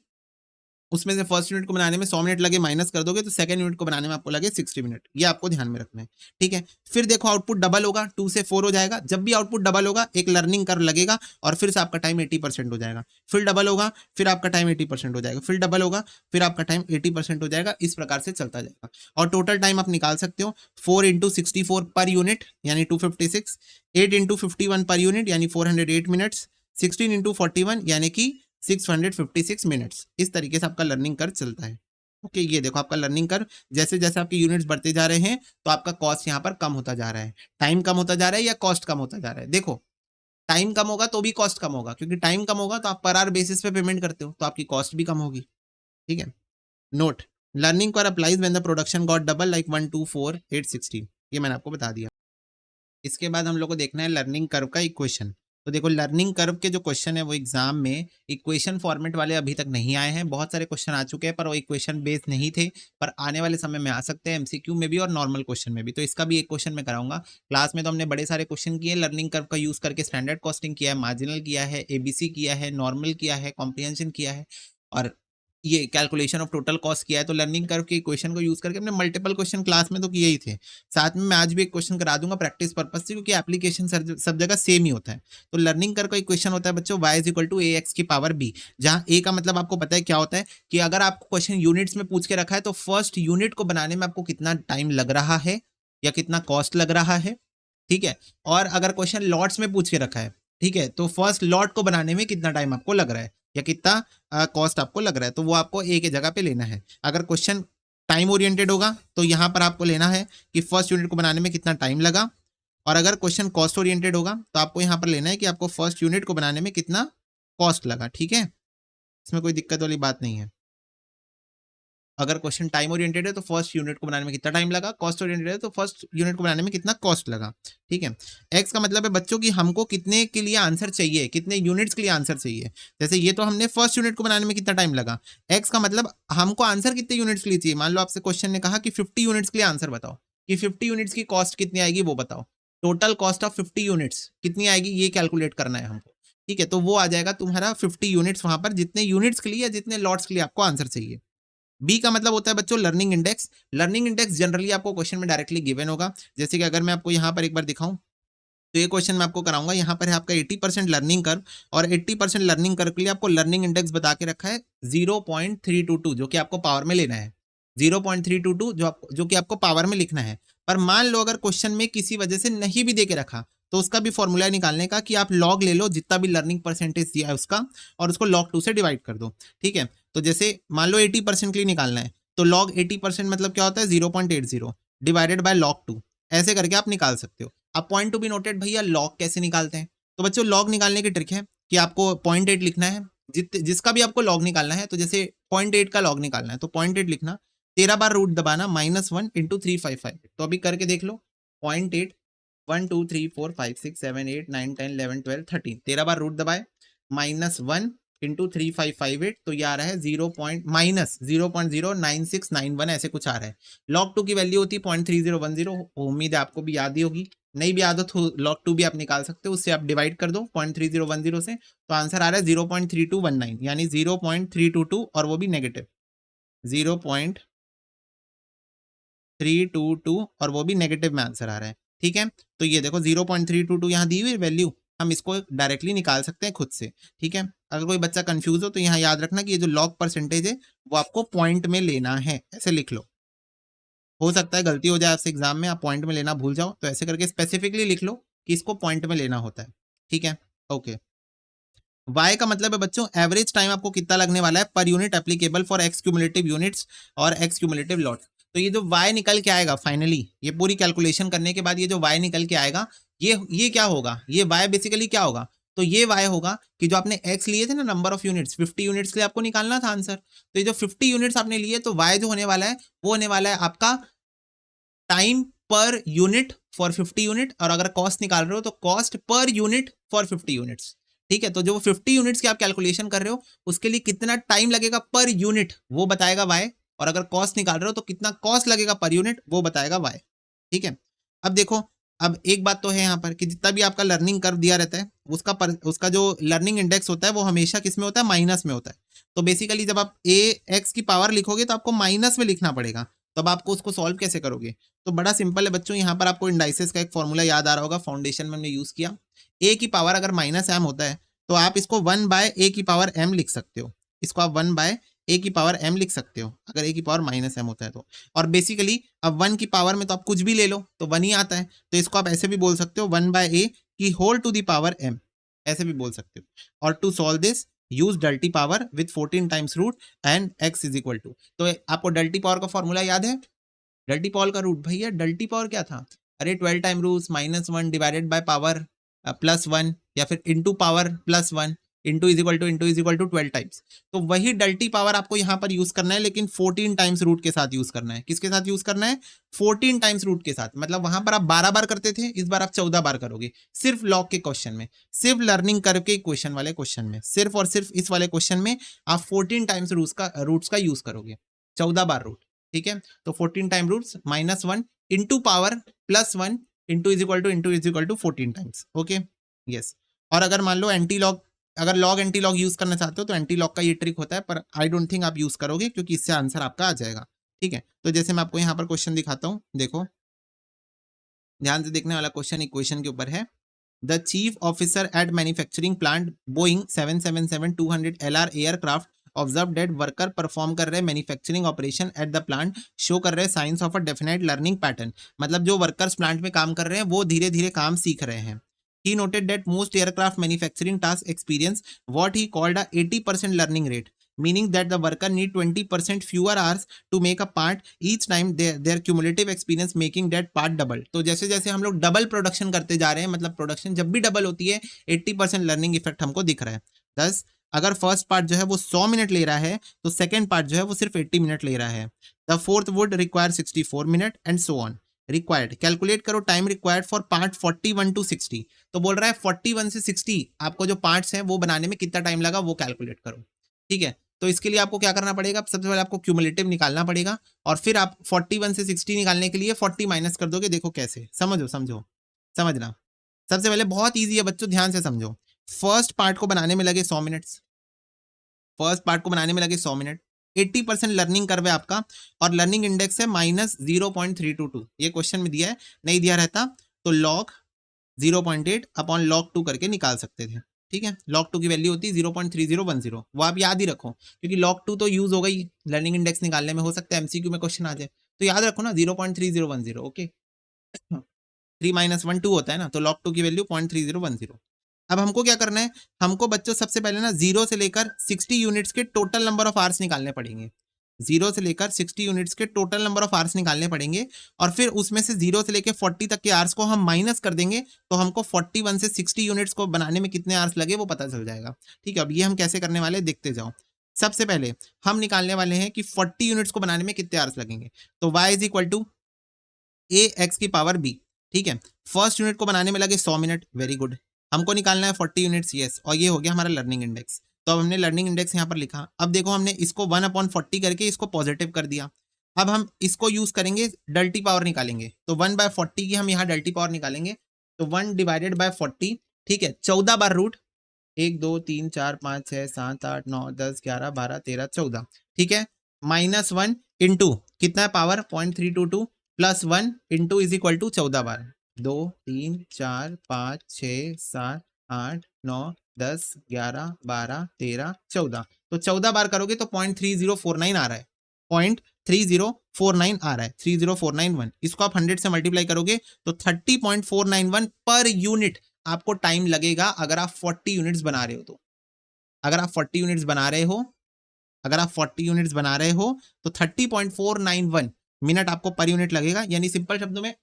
A: उसमें से फर्स्ट यूनिट को बनाने में 100 मिनट लगे, माइनस कर दोगे तो सेकंड यूनिट को बनाने में आपको लगे 60 मिनट, ये आपको ध्यान में रखना है, ठीक है। फिर देखो आउटपुट डबल होगा, 2 से 4 हो जाएगा, जब भी आउटपुट डबल होगा एक लर्निंग कर्व लगेगा और फिर से आपका टाइम 80% हो जाएगा, फिर डबल होगा, फिर आपका टाइम 80% हो जाएगा, फिर डबल होगा, फिर आपका टाइम 80% हो जाएगा, इस प्रकार से चलता जाएगा। और टोटल टाइम आप निकाल सकते हो 4 × 64 पर यूनिट यानी 256, 8 × 51 पर यूनिट यानी 408 मिनट्स, 16 × 41 यानी कि 656 मिनट्स। इस तरीके से आपका लर्निंग कर्व चलता है। ओके, ये देखो आपका लर्निंग कर्व, जैसे जैसे आपके यूनिट्स बढ़ते जा रहे हैं तो आपका कॉस्ट यहाँ पर कम होता जा रहा है, टाइम कम होता जा रहा है या कॉस्ट कम होता जा रहा है। देखो टाइम कम होगा तो भी कॉस्ट कम होगा, क्योंकि टाइम कम होगा तो आप पर आवर बेसिस पे पेमेंट करते हो, तो आपकी कॉस्ट भी कम होगी, ठीक है। Note, learning curve applies when the production got double like 1 2 4 8 16, ये मैंने आपको बता दिया। इसके बाद हम लोग को देखना है लर्निंग कर्व का इक्वेशन। तो देखो लर्निंग कर्व के जो क्वेश्चन है वो एग्जाम में इक्वेशन फॉर्मेट वाले अभी तक नहीं आए हैं, बहुत सारे क्वेश्चन आ चुके हैं पर वो इक्वेशन बेस्ड नहीं थे, पर आने वाले समय में आ सकते हैं एमसीक्यू में भी और नॉर्मल क्वेश्चन में भी। तो इसका भी एक क्वेश्चन मैं कराऊंगा। क्लास में तो हमने बड़े सारे क्वेश्चन किए लर्निंग कर्व का यूज करके, स्टैंडर्ड कॉस्टिंग किया है, मार्जिनल किया है, एबीसी किया है, नॉर्मल किया है, कॉम्प्रिहेंशन किया है और ये कैलकुलेशन ऑफ टोटल कॉस्ट किया है। तो लर्निंग कर्व के इक्वेशन को यूज करके हमने मल्टीपल क्वेश्चन क्लास में तो किए ही थे, साथ में मैं आज भी एक क्वेश्चन करा दूंगा प्रैक्टिस पर्पस से, क्योंकि एप्लीकेशन सब जगह सेम ही होता है। तो लर्निंग कर्व का इक्वेशन होता है बच्चों y = ax की पावर b, जहां a का मतलब आपको पता है क्या होता है, कि अगर आपको क्वेश्चन यूनिट्स में पूछ के रखा है तो फर्स्ट यूनिट को बनाने में आपको कितना टाइम लग रहा है या कितना कॉस्ट लग रहा है, ठीक है। और अगर क्वेश्चन लॉट्स में पूछ के रखा है, ठीक है, तो फर्स्ट लॉट को बनाने में कितना टाइम आपको लग रहा है या कितना कॉस्ट आपको लग रहा है, तो वो आपको एक ही जगह पे लेना है। अगर क्वेश्चन टाइम ओरिएंटेड होगा तो यहाँ पर आपको लेना है कि फर्स्ट यूनिट को बनाने में कितना टाइम लगा, और अगर क्वेश्चन कॉस्ट ओरिएंटेड होगा तो आपको यहाँ पर लेना है कि आपको फर्स्ट यूनिट को बनाने में कितना कॉस्ट लगा, ठीक है। इसमें कोई दिक्कत वाली बात नहीं है। अगर क्वेश्चन टाइम ओरिएंटेड है तो फर्स्ट यूनिट को बनाने में कितना टाइम लगा, कॉस्ट ओरिएंटेड है तो फर्स्ट यूनिट को बनाने में कितना कॉस्ट लगा, ठीक है। एक्स का मतलब है बच्चों कि हमको कितने के लिए आंसर चाहिए, कितने यूनिट्स के लिए आंसर चाहिए। जैसे ये तो हमने फर्स्ट यूनिट को बनाने में कितना टाइम लगा, एक्स का मतलब हमको आंसर कितने यूनिट्स के लिए चाहिए। मान लो आपसे क्वेश्चन ने कहा कि 50 यूनिट्स के लिए आंसर बताओ, कि 50 यूनिट्स की कॉस्ट कितनी आएगी वो बताओ, टोटल कॉस्ट ऑफ 50 यूनिट्स कितनी आएगी ये कैलकुलेट करना है हमको, ठीक है। तो वो आ जाएगा तुम्हारा 50 यूनिट्स वहां पर, जितने यूनिट्स के लिए या जितने लॉट्स के लिए आपको आंसर चाहिए। बी का मतलब होता है बच्चों learning index. Learning index generally आपको क्वेश्चन में डायरेक्टली गिवन होगा। जैसे कि अगर मैं आपको यहाँ पर एक बार दिखाऊं तो ये क्वेश्चन मैं आपको कराऊंगा, यहाँ पर है आपका 80% लर्निंग कर्व, और 80% लर्निंग कर्व के लिए आपको लर्निंग इंडेक्स बता के रखा है 0.322, जो कि आपको पावर में लेना है, 0.322 जो कि आपको पावर में लिखना है। पर मान लो अगर क्वेश्चन में किसी वजह से नहीं भी दे के रखा तो उसका भी फॉर्मूला निकालने का कि आप लॉग ले लो जितना भी लर्निंग परसेंटेज दिया है उसका, और उसको log 2 से डिवाइड कर दो, ठीक है। तो जैसे मान लो 80% के लिए निकालना है तो log 80% मतलब क्या होता है 0.80 डिवाइडेड बाय log 2, ऐसे करके आप निकाल सकते हो। अब पॉइंट टू बी नोटेड, भैया log कैसे निकालते हैं, तो बच्चों log निकालने की ट्रिक है कि आपको 0.8 लिखना है, जिसका भी आपको log निकालना है। तो जैसे 0.8 का log निकालना है तो 0.8 लिखना, 13 बार रूट दबाना, -1 × 355। तो अभी करके देख लो, 0.8 1 2 3 4 5 6 7 8 9 10 11 12 13, 13 बार रूट दबाए, -1 × 3558, तो ये आ रहा है -0.09691, ऐसे कुछ आ रहा है। log 2 की वैल्यू होती है 0.3010, उम्मीद है आपको भी याद ही होगी। नहीं भी आदत हो log 2 भी आप निकाल सकते हो, उससे आप डिवाइड कर दो 0.3010 से, तो आंसर आ रहा है 0.3219 यानी 0.322 और वो भी नेगेटिव 0.322 और वो भी नेगेटिव में आंसर आ रहा है। ठीक है, तो ये देखो 0.322 यहाँ दी हुई वैल्यू, हम इसको डायरेक्टली निकाल सकते हैं खुद से। ठीक है, अगर कोई बच्चा कंफ्यूज हो तो यहाँ याद रखना कि ये जो लॉग परसेंटेज है वो आपको पॉइंट में लेना है, ऐसे लिख लो। हो सकता है गलती हो जाए आपसे एग्जाम में, आप पॉइंट में लेना भूल जाओ, तो ऐसे करके स्पेसिफिकली लिख लो कि इसको पॉइंट में लेना होता है। ठीक है, ओके। वाई का मतलब है बच्चों एवरेज टाइम आपको कितना लगने वाला है per unit applicable for x cumulative units और एक्स क्यूमुलेटिव लॉट्स। तो ये जो वाई निकल के आएगा फाइनली, ये पूरी कैलकुलेशन करने के बाद ये जो वाई निकल के आएगा, ये क्या होगा, ये वाई बेसिकली क्या होगा, तो ये वाई होगा कि जो आपने एक्स लिए थे ना, नंबर ऑफ यूनिट्स 50 यूनिट्स के लिए आपको निकालना था आंसर, तो ये जो 50 यूनिट्स आपने लिए, तो वाई जो होने वाला है वो होने वाला है आपका टाइम पर यूनिट फॉर 50 यूनिट, और अगर कॉस्ट निकाल रहे हो तो cost per unit for 50 units. ठीक है, तो जो 50 यूनिट्स की आप कैलकुलेशन कर रहे हो उसके लिए कितना टाइम लगेगा पर यूनिट वो बताएगा वाई, और अगर कॉस्ट निकाल रहे हो तो कितना कॉस्ट लगेगा पर यूनिट वो बताएगा वाई। ठीक है, अब देखो, अब एक बात तो है यहाँ पर कि जितना भी आपका लर्निंग कर्व दिया रहता है उसका जो लर्निंग इंडेक्स होता है वो हमेशा किस में होता है, माइनस में होता है। तो बेसिकली जब आप ए एक्स की पावर लिखोगे तो आपको माइनस में लिखना पड़ेगा, तब आपको उसको सॉल्व कैसे करोगे, तो बड़ा सिंपल है बच्चों, यहाँ पर आपको इंडाइसेस का एक फॉर्मूला याद आ रहा होगा, फाउंडेशन में हमने यूज किया। ए की पावर अगर माइनस एम होता है तो आप इसको 1/a की पावर m लिख सकते हो, इसको आप 1/a की पावर m लिख सकते हो अगर a की पावर माइनस m होता है तो। और बेसिकली अब 1 की पावर में तो आप कुछ भी ले लो तो 1 ही आता है, तो इसको आप ऐसे भी बोल सकते हो 1/a की whole to the power m, ऐसे भी बोल सकते हो। और टू सॉल्व दिस यूज डल्टी power with 14 times root and x is equal to, तो आपको डल्टी पावर का फॉर्मूला याद है, डल्टी पावर का रूट, भैया डल्टी पावर क्या था, अरे 12 time roots -1 divided by power +1 या फिर into power +1 into is equal to 12 times. तो वही डल्टी पावर आपको यहाँ पर यूज करना है, लेकिन 14 टाइम्स रूट के साथ यूज करना है। किसके साथ यूज करना है, 14 टाइम्स रूट के साथ, मतलब वहां पर आप 12 बार करते थे, इस बार आप 14 बार करोगे, सिर्फ लॉग के क्वेश्चन में, सिर्फ लर्निंग करके क्वेश्चन वाले क्वेश्चन में, सिर्फ और सिर्फ इस वाले क्वेश्चन में आप 14 टाइम्स रूट्स का यूज करोगे, 14 बार रूट। ठीक है, तो 14 time roots -1 into power +1 into is equal to 14 times. Okay, yes. और अगर मान लो एंटी लॉग, अगर लॉग एंटी लॉग यूज करना चाहते हो तो एंटी लॉग का ये ट्रिक होता है, पर आई डोंट थिंक आप यूज करोगे क्योंकि इससे आंसर आपका आ जाएगा। ठीक है, तो जैसे मैं आपको यहाँ पर क्वेश्चन दिखाता हूँ, देखो ध्यान से देखने वाला क्वेश्चन इक्वेशन के ऊपर है। The chief officer at manufacturing plant Boeing 777-200 LR aircraft observe that worker perform कर रहे manufacturing operation at the plant, show कर रहे signs of a definite learning pattern, मतलब जो वर्कर्स प्लांट में काम कर रहे हैं वो धीरे धीरे काम सीख रहे हैं। He noted that most aircraft manufacturing tasks experience what he called a 80% learning rate, meaning that the worker need 20% fewer hours to make a part each time their cumulative experience making that part double। तो जैसे जैसे हम लोग double production करते जा रहे हैं, मतलब प्रोडक्शन जब भी डबल होती है 80% लर्निंग इफेक्ट हमको दिख रहा है। दस, अगर फर्स्ट पार्ट जो है वो 100 मिनट ले रहा है तो सेकेंड पार्ट जो है वो सिर्फ 80 मिनट ले रहा है। The fourth would require 64 minute and so on. Required, calculate करो time required for part 41 to 60, तो बोल रहा है 41 से 60 आपको जो पार्ट्स हैं वो बनाने में कितना टाइम लगा वो कैलकुलेट करो। ठीक है, तो इसके लिए आपको क्या करना पड़ेगा, सबसे पहले आपको क्यूमुलेटिव निकालना पड़ेगा, और फिर आप 41 से 60 निकालने के लिए 40 माइनस कर दोगे। देखो कैसे, समझो समझो समझना। सबसे पहले बहुत ईजी है बच्चों, ध्यान से समझो। फर्स्ट पार्ट को बनाने में लगे 100 मिनट, फर्स्ट पार्ट को बनाने में लगे 100 मिनट, 80% लर्निंग कर्व है आपका, और लर्निंग इंडेक्स है -0.322। ये क्वेश्चन में दिया है, नहीं दिया रहता तो log 0.8 अपॉन log 2 करके निकाल सकते थे। ठीक है, log 2 की वैल्यू होती है 0.3010, वो आप याद ही रखो क्योंकि log 2 तो यूज हो गई लर्निंग इंडेक्स निकालने में, हो सकता है एमसीक्यू में क्वेश्चन आ जाए, तो याद रखो ना 0.3010। ओके, 3 - 1 2 होता है ना, तो log 2 की वैल्यू 0.3010। अब हमको क्या करना है, हमको बच्चों सबसे पहले ना 0 से लेकर 60 यूनिट्स के टोटल नंबर ऑफ आवर्स निकालने पड़ेंगे। 0 से लेकर 60 यूनिट्स के टोटल नंबर ऑफ आवर्स निकालने पड़ेंगे, और फिर उसमें से 0 से लेकर 40 तक के आवर्स को हम माइनस कर देंगे, तो हमको 41 से 60 यूनिट्स को बनाने में कितने आवर्स लगे वो पता चल जाएगा। ठीक है, अब ये हम कैसे करने वाले देखते जाओ। सबसे पहले हम निकालने वाले हैं कि 40 यूनिट्स को बनाने में कितने आवर्स लगेंगे, तो y is equal to A X की पावर बी। ठीक है, फर्स्ट यूनिट को बनाने में लगे 100 मिनट, वेरी गुड, हमको निकालना है 40 यूनिट्स, यस, और ये हो गया हमारा लर्निंग इंडेक्स। तो अब हमने लर्निंग इंडेक्स यहाँ पर लिखा। अब देखो हमने इसको 1/40 करके इसको पॉजिटिव कर दिया, अब हम इसको यूज करेंगे, डल्टी पावर निकालेंगे, तो 1/40 की हम यहाँ डल्टी पावर निकालेंगे, तो 1/40, ठीक है, 14 बार रूट, 1 2 3 4 5 6 7 8 9 10 11 12 13 14, ठीक है, -1 इंटू कितना है power 0.322 plus 1 into is equal to 14 बार, 2 3 4 5 6 7 8 9 10 11 12 13 14, तो 14 बार करोगे तो 0.3049 आ रहा है, 0.3049 आ रहा है, 30491, इसको आप 100 से मल्टीप्लाई करोगे तो 30.491 पर यूनिट आपको टाइम लगेगा अगर आप 40 यूनिट्स बना रहे हो तो। अगर आप 40 यूनिट्स बना रहे हो, अगर आप 40 यूनिट्स बना रहे हो तो 30.491 मिनट आपको पर यूनिट लगेगा, यानी सिंपल शब्दों में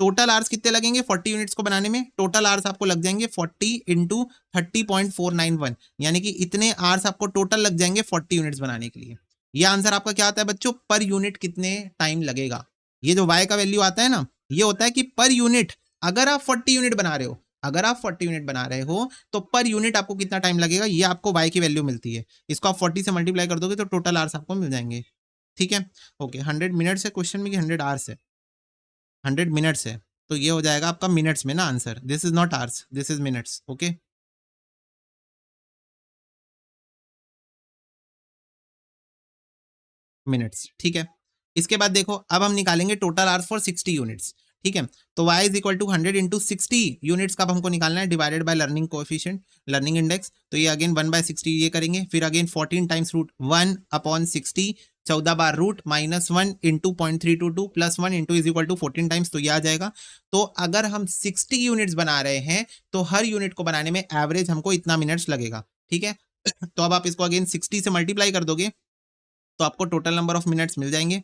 A: टोटल आवर्स कितने लगेंगे 40 यूनिट्स को बनाने में, टोटल आवर्स आपको लग जाएंगे 40 इंटू 30.491, यानी कि इतने आवर्स आपको टोटल लग जाएंगे 40 यूनिट्स बनाने के लिए। ये आंसर आपका क्या आता है बच्चों, पर यूनिट कितने टाइम लगेगा। ये जो y का वैल्यू आता है ना, ये होता है कि पर यूनिट, अगर आप 40 यूनिट बना रहे हो, अगर आप 40 यूनिट बना रहे हो तो पर यूनिट आपको कितना टाइम लगेगा, ये आपको y की वैल्यू मिलती है, इसको आप 40 से मल्टीप्लाई कर दोगे तो टोटल आवर्स आपको मिल जाएंगे, ठीक है। ओके, 100 मिनट्स है क्वेश्चन में कि 100 आवर्स है, 100 मिनट्स है, तो ये हो जाएगा आपका मिनट्स में ना answer, this is not hours, this is minutes, okay. Minutes, ठीक है। इसके बाद देखो, अब हम निकालेंगे टोटल आवर्स फॉर 60 यूनिट्स, ठीक है, तो y is equal to 100 into 60 units का हमको निकालना है, divided by learning coefficient, learning index, तो ये अगेन 1/60 ये करेंगे, फिर अगेन 14 टाइम्स रूट 1/60, 14 बार root -1 into 0.322 plus 1 into is equal to 14 times, तो ये आ जाएगा। तो अगर हम 60 यूनिट्स बना रहे हैं तो हर यूनिट को बनाने में एवरेज हमको इतना मिनट्स लगेगा, ठीक है। तो अब आप इसको अगेन 60 से मल्टीप्लाई कर दोगे तो आपको टोटल नंबर ऑफ मिनट्स मिल जाएंगे,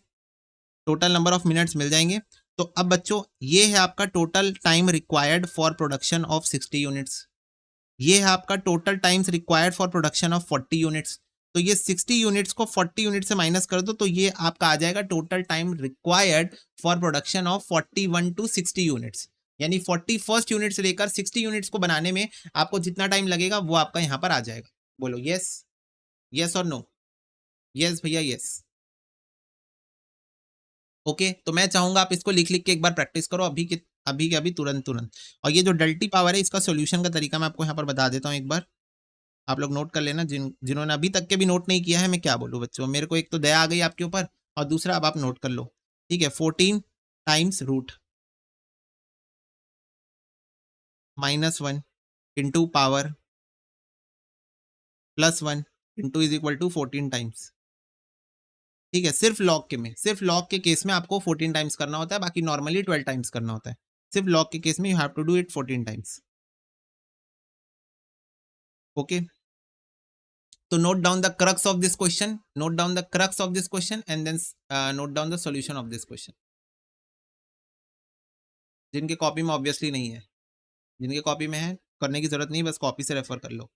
A: टोटल नंबर ऑफ मिनट्स मिल जाएंगे। तो अब बच्चों ये है आपका total time required for production of 60 units, ये है आपका total times required for production of 40 units. तो ये 60 यूनिट्स को 40 यूनिट से माइनस कर दो तो ये आपका आ जाएगा total time required for production of 41 to 60 units, यानी 41st यूनिट से लेकर 60 यूनिट्स को बनाने में आपको जितना टाइम लगेगा वो आपका यहाँ पर आ जाएगा। बोलो यस, यस और नो, यस भैया यस। ओके, तो मैं चाहूंगा आप इसको लिख लिख के एक बार प्रैक्टिस करो अभी के अभी तुरंत तुरंत। और ये जो डल्टी पावर है इसका सोल्यूशन का तरीका मैं आपको यहाँ पर बता देता हूँ एक बार, आप लोग नोट कर लेना, जिन्होंने अभी तक के भी नोट नहीं किया है। मैं क्या बोलूँ बच्चों, मेरे को एक तो दया आ गई आपके ऊपर, और दूसरा अब आप नोट कर लो, ठीक है। 14 times root -1 into power +1 into is equal to 14 times, ठीक है। सिर्फ लॉग के केस में आपको 14 टाइम्स करना होता है, बाकी नॉर्मली 12 टाइम्स करना होता है। सिर्फ लॉग के केस में you have to do it 14 times, okay. तो note down the crux of this question, note down the crux of this question and then note down the solution of this question. जिनके copy में obviously नहीं है, जिनके copy में है करने की जरूरत नहीं, बस कॉपी से रेफर कर लो,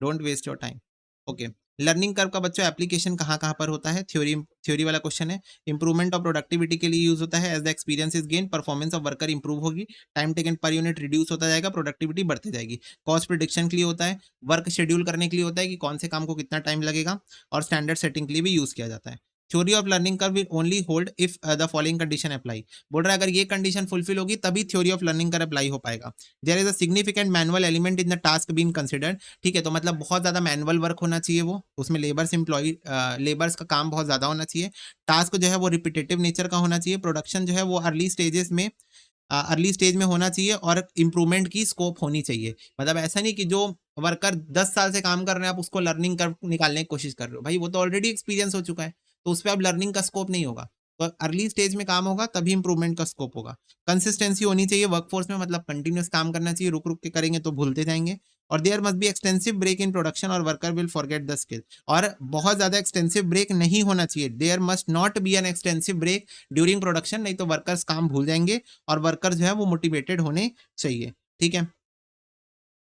A: don't waste your time, okay. Learning curve का बच्चों एप्लीकेशन कहाँ कहाँ पर होता है, थ्योरी वाला क्वेश्चन है। इंप्रूवमेंट ऑफ प्रोडक्टिविटी के लिए यूज होता है, as the experience is gain performance of worker improve होगी, time taken per unit reduce होता जाएगा, प्रोडक्टिविटी बढ़ती जाएगी। कॉस्ट प्रिडिक्शन के लिए होता है, वर्क शेड्यूल करने के लिए होता है कि कौन से काम को कितना टाइम लगेगा, और स्टैंडर्ड सेटिंग के लिए भी यूज किया जाता है। Theory of learning curve will only hold if the following condition apply, बोल रहा है अगर ये कंडीशन फुलफिल होगी तभी theory of learning curve apply हो पाएगा। There is a significant manual element in the task being considered, ठीक है, तो मतलब बहुत ज्यादा मैनुअल वर्क होना चाहिए, वो उसमें लेबर्स का काम बहुत ज्यादा होना चाहिए, टास्क जो है वो रिपीटेटिव नेचर का होना चाहिए, प्रोडक्शन जो है वो अर्ली स्टेज में होना चाहिए, और इंप्रूवमेंट की स्कोप होनी चाहिए। मतलब ऐसा नहीं कि जो वर्कर 10 साल से काम कर रहे हैं आप उसको लर्निंग कर्व निकालने की कोशिश कर रहे हो, भाई वो तो ऑलरेडी एक्सपीरियंस हो चुका है, तो उस पर अब लर्निंग का स्कोप नहीं होगा। तो अर्ली स्टेज में काम होगा तभी इंप्रूवमेंट का स्कोप होगा। कंसिस्टेंसी होनी चाहिए वर्कफोर्स में, मतलब कंटिन्यूस काम करना चाहिए, रुक रुक के करेंगे तो भूलते जाएंगे। और there must be extensive break in production और worker will forget the skill, और बहुत ज्यादा एक्सटेंसिव ब्रेक नहीं होना चाहिए, there must not be an extensive break during production, नहीं तो वर्कर्स काम भूल जाएंगे और वर्कर जो है वो मोटिवेटेड होने चाहिए, ठीक है।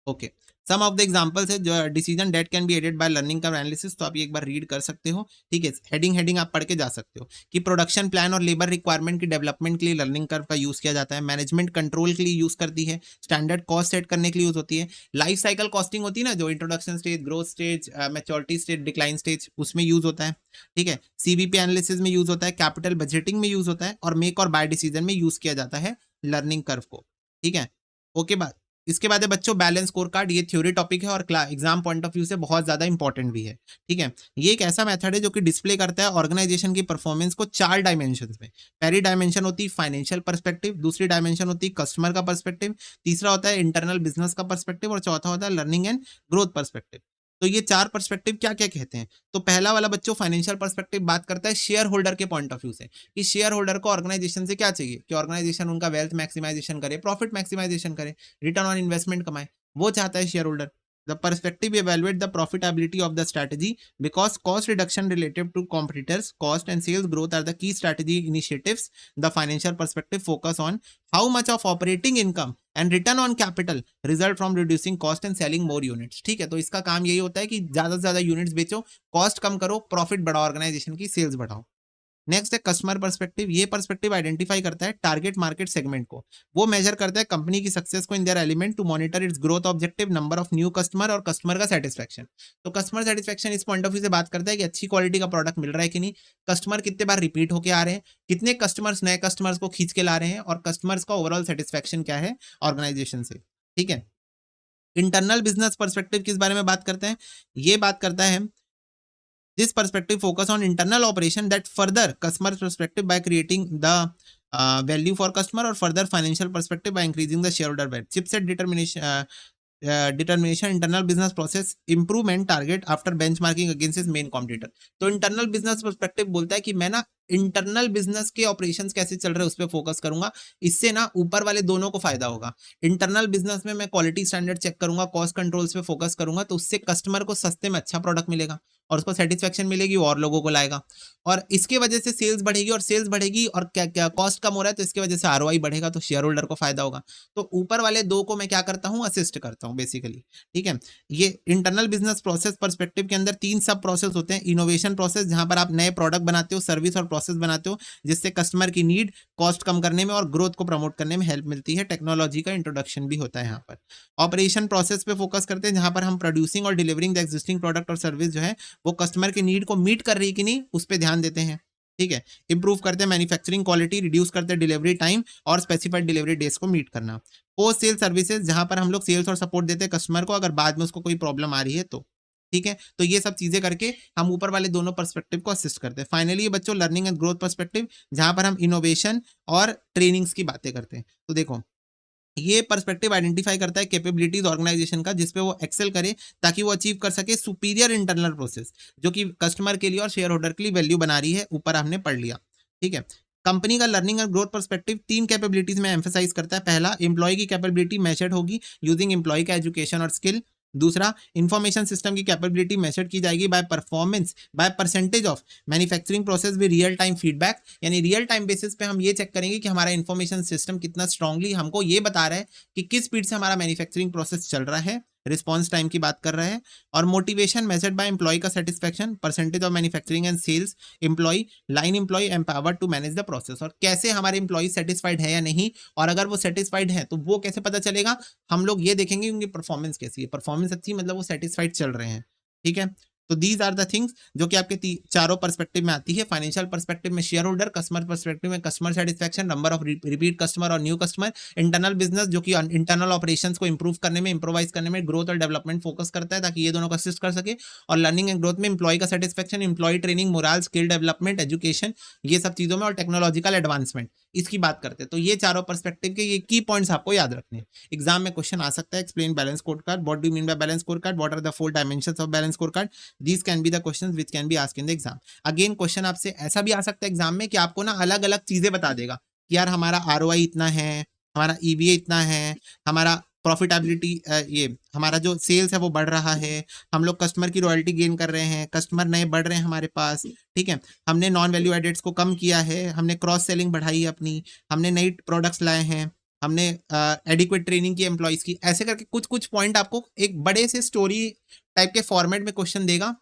A: Okay, some of the examples है जो decision that can be aided by learning curve analysis, तो आप ये एक बार रीड कर सकते हो, ठीक है। हेडिंग आप पढ़ के जा सकते हो कि प्रोडक्शन प्लान और लेबर रिक्वायरमेंट की डेवलपमेंट के लिए लर्निंग कर्व का यूज किया जाता है, मैनेजमेंट कंट्रोल के लिए यूज करती है, स्टैंडर्ड कॉस्ट सेट करने के लिए यूज होती है, लाइफ साइकिल कॉस्टिंग होती है ना, जो introduction stage, growth stage, maturity stage, decline stage, उसमें यूज होता है, ठीक है। सीवीपी एनालिसिस में यूज होता है, कैपिटल बजटिंग में यूज होता है, और मेक और बाय डिसीजन में यूज किया जाता है लर्निंग कर्व को, ठीक है। ओके, बात इसके बाद है बच्चों बैलेंस स्कोर कार्ड। ये थ्योरी टॉपिक है और एग्जाम पॉइंट ऑफ व्यू से बहुत ज्यादा इंपॉर्टेंट भी है, ठीक है। ये एक ऐसा मेथड है जो कि डिस्प्ले करता है ऑर्गेनाइजेशन की परफॉर्मेंस को 4 डायमेंशंस में। पहली डायमेंशन होती है फाइनेंशियल पर्सपेक्टिव, दूसरी डायमेंशन होती है कस्टमर का पर्सपेक्टिव, तीसरा होता है इंटरनल बिजनेस का पर्सपेक्टिव, और चौथा होता है लर्निंग एंड ग्रोथ पर्सपेक्टिव। तो ये 4 पर्सपेक्टिव क्या क्या कहते हैं? तो पहला वाला बच्चों फाइनेंशियल पर्सपेक्टिव बात करता है शेयर होल्डर के पॉइंट ऑफ व्यू से, कि शेयर होल्डर को ऑर्गेनाइजेशन से क्या चाहिए, कि ऑर्गेनाइजेशन उनका वेल्थ मैक्सिमाइजेशन करे, प्रॉफिट मैक्सिमाइजेशन करे, रिटर्न ऑन इन्वेस्टमेंट कमाए, वो चाहता है share holder. The perspective evaluate the profitability of the strategy because cost reduction relative to competitors, cost and sales growth are the key strategy initiatives. The financial perspective focus on how much of operating income and return on capital result from reducing cost and selling more units, ठीक है। तो इसका काम यही होता है कि ज्यादा से ज्यादा यूनिट्स बेचो, कॉस्ट कम करो, प्रॉफिट बढ़ाओ, ऑर्गेनाइजेशन की सेल्स बढ़ाओ। नेक्स्ट है कस्टमर पर्सपेक्टिव। ये पर्सपेक्टिव आइडेंटिफाई करता है टारगेट मार्केट सेगमेंट को, वो मेजर करता है कंपनी की सक्सेस को in their element to monitor its growth objective, number of new customer और कस्टमर का सेटिस्फैक्शन। तो कस्टमर सेटिस्फैक्शन इस पॉइंट ऑफ व्यू से बात करता है कि अच्छी क्वालिटी का प्रोडक्ट मिल रहा है कि नहीं, कस्टमर कितने बार रिपीट होके आ रहे हैं, कितने कस्टमर्स नए कस्टमर्स को खींच के ला रहे हैं, और कस्टमर्स का ओवरऑल सेटिस्फैक्शन क्या है ऑर्गेनाइजेशन से, ठीक है। इंटरनल बिजनेस पर्सपेक्टिव किस बारे में बात करते हैं? ये बात करता है this perspective focus on internal operation that further customer perspective by creating the value for customer, or further financial perspective by increasing the shareholder value. Chipset determination internal business process improvement target after benchmarking against his main competitor. तो internal business perspective बोलता है कि मैं ना internal business के operations कैसे चल रहे हैं उस पर फोकस करूंगा, इससे ना ऊपर वाले दोनों को फायदा होगा। इंटरनल बिजनेस में मैं क्वालिटी स्टैंडर्ड चेक करूंगा, कॉस्ट कंट्रोल्स पे फोकस करूंगा, तो उससे कस्टमर को सस्ते में अच्छा प्रोडक्ट मिलेगा और उसको सेटिस्फेक्शन मिलेगी, और लोगों को लाएगा, और इसके वजह से सेल्स बढ़ेगी, और सेल्स बढ़ेगी और क्या क्या कॉस्ट कम हो रहा है तो इसकी वजह से आरओआई बढ़ेगा, तो शेयर होल्डर को फायदा होगा। तो ऊपर वाले दो को मैं क्या करता हूँ, असिस्ट करता हूँ बेसिकली, ठीक है। ये इंटरनल बिजनेस प्रोसेस पर्सपेक्टिव के अंदर 3 सब प्रोसेस होते हैं। इनोवेशन प्रोसेस, जहां पर आप नए प्रोडक्ट बनाते हो, सर्विस और प्रोसेस बनाते हो जिससे कस्टमर की नीड, कॉस्ट कम करने में और ग्रोथ को प्रमोट करने में हेल्प मिलती है। टेक्नोलॉजी का इंट्रोडक्शन भी होता है यहाँ पर। ऑपरेशन प्रोसेस पे फोकस करते हैं, जहां पर हम प्रोड्यूसिंग और डिलीवरिंग द एग्जिस्टिंग प्रोडक्ट और सर्विस जो है वो कस्टमर की नीड को मीट कर रही है कि नहीं, उस पर ध्यान देते हैं, ठीक है। इंप्रूव करते हैं मैन्युफैक्चरिंग क्वालिटी, रिड्यूस करते हैं डिलीवरी टाइम और स्पेसिफाइड डिलीवरी डेज को मीट करना। पोस्ट सेल सर्विसेज, जहां पर हम लोग सेल्स और सपोर्ट देते हैं कस्टमर को अगर बाद में उसको कोई प्रॉब्लम आ रही है तो, ठीक है। तो ये सब चीजें करके हम ऊपर वाले दोनों पर्सपेक्टिव को असिस्ट करते हैं। फाइनली ये बच्चों लर्निंग एंड ग्रोथ पर्सपेक्टिव, जहां पर हम इनोवेशन और ट्रेनिंग्स की बातें करते हैं। तो देखो ये पर्सपेक्टिव आइडेंटिफाई करता है कैपेबिलिटीज ऑर्गेनाइजेशन का, जिसपे वो एक्सेल करे ताकि वो अचीव कर सके सुपीरियर इंटरनल प्रोसेस, जो कि कस्टमर के लिए और शेयर होल्डर के लिए वैल्यू बना रही है, ऊपर हमने पढ़ लिया, ठीक है। कंपनी का learning and growth perspective 3 capabilities में एम्फेसाइज करता है। पहला, एम्प्लॉय की कैपेबिलिटी मेजर्ड होगी यूजिंग एम्प्लॉय का एजुकेशन और स्किल। दूसरा, इंफॉर्मेशन सिस्टम की कैपेबिलिटी मेजर की जाएगी by performance, by percentage of manufacturing process with real time feedback, यानी रियल टाइम बेसिस पे हम ये चेक करेंगे कि हमारा इंफॉर्मेशन सिस्टम कितना स्ट्रांगली हमको ये बता रहा है कि किस स्पीड से हमारा मैन्युफैक्चरिंग प्रोसेस चल रहा है, रिस्पॉन्स टाइम की बात कर रहे हैं। और मोटिवेशन मेजर्ड बाय एम्प्लॉय का satisfaction, percentage of manufacturing and sales, employ line employ empowered to manage the process, और कैसे हमारे एम्प्लॉय सेटिस्फाइड है या नहीं, और अगर वो सेटिस्फाइड है तो वो कैसे पता चलेगा, हम लोग ये देखेंगे उनकी परफॉर्मेंस कैसी है। परफॉर्मेंस अच्छी मतलब वो सेटिस्फाइड चल रहे हैं, ठीक है। तो दीज आर द थिंग्स जो कि आपके चारों पर्सपेक्टिव में आती है। फाइनेंशियल पर्सपेक्टिव में शेयर होल्डर, कस्टमर पर्सपेक्टिव में customer satisfaction, number of repeat customer और न्यू कस्टमर, इंटरनल बिजनेस जो कि इंटरनल ऑपरेशंस को इंप्रूव करने में, इंप्रोवाइज करने में, ग्रोथ और डेवलपमेंट फोकस करता है ताकि ये दोनों को असिस्ट कर सके। और लर्निंग एंड ग्रोथ में एम्प्लॉय का satisfaction, employ training, morale, skill development, education, ये सब चीजों में, और टेक्नोलॉजिकल एडवांसमेंट, इसकी बात करते हैं। तो ये चारों पर्सपेक्टिव के ये की पॉइंट्स आपको याद रखने हैं। एग्जाम में क्वेश्चन आ सकता है, explain balance score card, what do you mean by balance score card, what are the 4 dimensions of balance score card, these can be the questions which can be asked in the exam. Again question आपसे ऐसा भी आ सकता है exam में कि आपको ना अलग अलग चीजें बता देगा कि यार हमारा आरओआई इतना है, हमारा ईवीए इतना है, हमारा प्रॉफिटेबिलिटी, ये हमारा जो सेल्स है वो बढ़ रहा है, हम लोग कस्टमर की रॉयल्टी गेन कर रहे हैं, कस्टमर नए बढ़ रहे हैं हमारे पास, ठीक है, हमने नॉन वैल्यू एडेड्स को कम किया है, हमने क्रॉस सेलिंग बढ़ाई है अपनी, हमने नई प्रोडक्ट्स लाए हैं, हमने एडिक्वेट ट्रेनिंग की एम्प्लॉयज की, ऐसे करके कुछ कुछ पॉइंट आपको एक बड़े से स्टोरी टाइप के फॉर्मेट में क्वेश्चन देगा।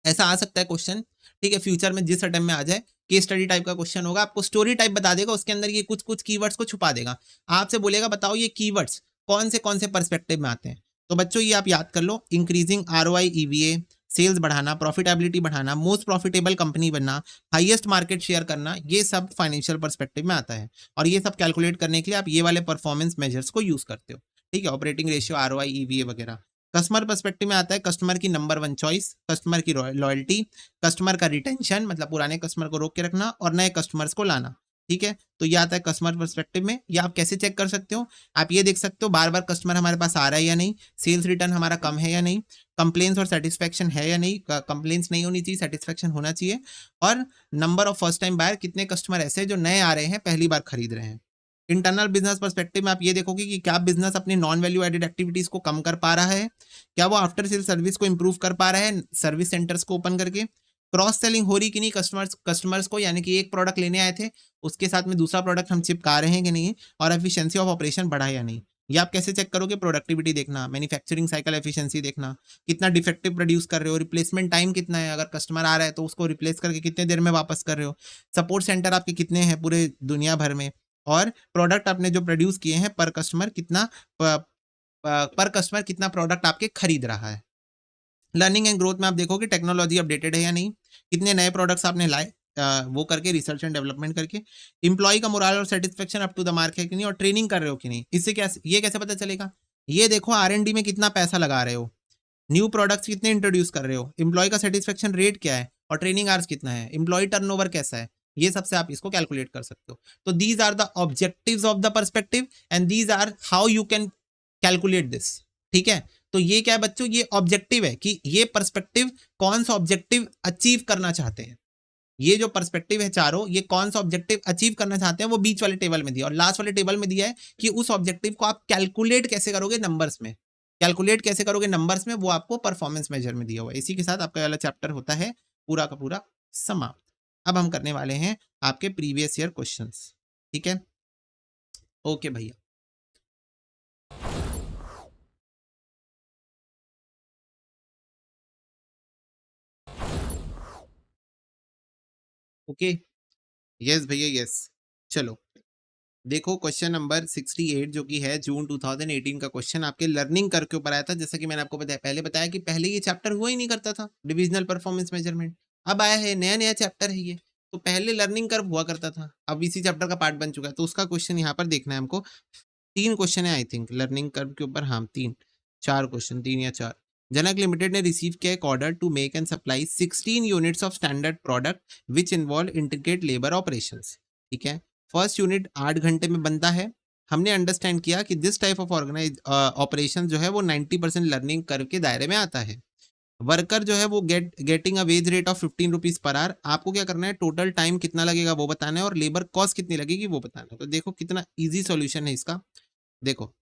A: ऐसा आ सकता है क्वेश्चन, ठीक है, फ्यूचर में जिस अटेम्प्ट में आ जाए, केस स्टडी टाइप का क्वेश्चन होगा, आपको स्टोरी टाइप बता देगा, उसके अंदर ये कुछ कुछ कीवर्ड्स को छुपा देगा, आपसे बोलेगा बताओ ये कीवर्ड्स कौन से पर्सपेक्टिव में आते हैं। तो बच्चों ये आप याद कर लो, इंक्रीजिंग ROI EVA, सेल्स बढ़ाना, प्रॉफिटेबिलिटी बढ़ाना, मोस्ट प्रॉफिटेबल कंपनी बनना, हाईएस्ट मार्केट शेयर करना, ये सब फाइनेंशियल पर्सपेक्टिव में आता है। और ये सब कैलकुलेट करने के लिए आप ये वाले परफॉर्मेंस मेजर्स को यूज करते हो, ठीक है, ऑपरेटिंग रेशियो, ROI EVA वगैरह। कस्टमर पर्सपेक्टिव में आता है कस्टमर की नंबर 1 चॉइस, कस्टमर की लॉयल्टी, कस्टमर का रिटेंशन मतलब पुराने कस्टमर को रोक के रखना और नए कस्टमर्स को लाना, ठीक है। तो ये आता है कस्टमर पर्सपेक्टिव में। या आप कैसे चेक कर सकते हो, आप ये देख सकते हो बार बार कस्टमर हमारे पास आ रहा है या नहीं, सेल्स रिटर्न हमारा कम है या नहीं, कंप्लेंट्स और सेटिस्फेक्शन है या नहीं, कंप्लेंट्स नहीं होनी चाहिए, सेटिस्फेक्शन होना चाहिए, और number of first time buyer, कितने कस्टमर ऐसे हैं जो नए आ रहे हैं, पहली बार खरीद रहे हैं। इंटरनल बिजनेस पर्सपेक्टिव में आप ये देखोगे कि क्या बिजनेस अपनी नॉन वैल्यू एडेड एक्टिविटीज को कम कर पा रहा है, क्या वो आफ्टर सेल सर्विस को इंप्रूव कर पा रहा है सर्विस सेंटर्स को ओपन करके, क्रॉस सेलिंग हो रही कि नहीं कस्टमर्स को, यानी कि एक प्रोडक्ट लेने आए थे उसके साथ में दूसरा प्रोडक्ट हम चिपका रहे हैं कि नहीं, और एफिशिएंसी ऑफ ऑपरेशन बढ़ा या नहीं। ये आप कैसे चेक करोगे, प्रोडक्टिविटी देखना, मैन्युफैक्चरिंग साइकिल एफिशिएंसी देखना, कितना डिफेक्टिव प्रोड्यूस कर रहे हो, रिप्लेसमेंट टाइम कितना है, अगर कस्टमर आ रहा है तो उसको रिप्लेस करके कितने देर में वापस कर रहे हो, सपोर्ट सेंटर आपके कितने हैं पूरे दुनिया भर में, और प्रोडक्ट आपने जो प्रोड्यूस किए हैं पर कस्टमर कितना प्रोडक्ट आपके खरीद रहा है। लर्निंग एंड ग्रोथ में आप देखो कि टेक्नोलॉजी अपडेटेड है या नहीं, कितने नए प्रोडक्ट्स आपने लाए वो करके, रिसर्च एंड डेवलपमेंट करके, इंप्लॉय का मोरल और satisfaction up to the mark है कि नहीं, और ट्रेनिंग कर रहे हो कि नहीं। इससे क्या ये कैसे पता चलेगा, ये देखो R&D में कितना पैसा लगा रहे हो, न्यू प्रोडक्ट्स कितने इंट्रोड्यूस कर रहे हो, इंप्लॉय का सेटिस्फेक्शन रेट क्या है, और ट्रेनिंग आवर्स कितना है, इंप्लॉय टर्नओवर कैसा है, ये सबसे आप इसको कैलकुलेट कर सकते हो। तो these are the objectives of the perspective and these are how you can calculate this, ठीक है। तो ये क्या है बच्चों, ये ऑब्जेक्टिव है कि ये पर्सपेक्टिव कौन सा ऑब्जेक्टिव अचीव करना चाहते हैं, ये जो पर्सपेक्टिव है चारों, ये कौन सा ऑब्जेक्टिव अचीव करना चाहते हैं वो बीच वाले टेबल में दिया, और लास्ट वाले टेबल में दिया है कि उस ऑब्जेक्टिव को आप कैलकुलेट कैसे करोगे नंबर्स में, कैलकुलेट कैसे करोगे नंबर्स में, वो आपको परफॉर्मेंस मेजर में दिया हुआ है। इसी के साथ आपका वाला चैप्टर होता है पूरा का पूरा समाप्त। अब हम करने वाले हैं आपके प्रीवियस ईयर क्वेश्चंस, ठीक है, ओके भैया। ओके, यस भैया यस। चलो देखो क्वेश्चन नंबर 68 जो कि है जून 2018 का क्वेश्चन, आपके लर्निंग कर्व के ऊपर आया था। जैसा कि मैंने आपको पहले बताया कि पहले ये चैप्टर हुआ ही नहीं करता था, डिविजनल परफॉर्मेंस मेजरमेंट, अब आया है, नया नया चैप्टर है ये। तो पहले लर्निंग कर्व हुआ करता था, अब इसी चैप्टर का पार्ट बन चुका है, तो उसका क्वेश्चन यहाँ पर देखना है हमको। 3 क्वेश्चन है आई थिंक लर्निंग कर्व के ऊपर, हाँ 4 क्वेश्चन, 3 या 4। जनक लिमिटेड ने रिसीव किया एक order to make and supply 16 units of standard product which involve integrate labour operations, ठीक है। फर्स्ट यूनिट 8 घंटे में बनता है। हमने अंडरस्टैंड किया कि this type of organise operation जो है वो 90% लर्निंग कर्व के दायरे में आता है। वर्कर जो है वो getting a wage rate of 15 rupees per hour. आपको क्या करना है, टोटल टाइम कितना लगेगा वो बताना है, और लेबर कॉस्ट कितनी लगेगी वो बताना है। तो देखो कितना ईजी सॉल्यूशन है इसका। देखो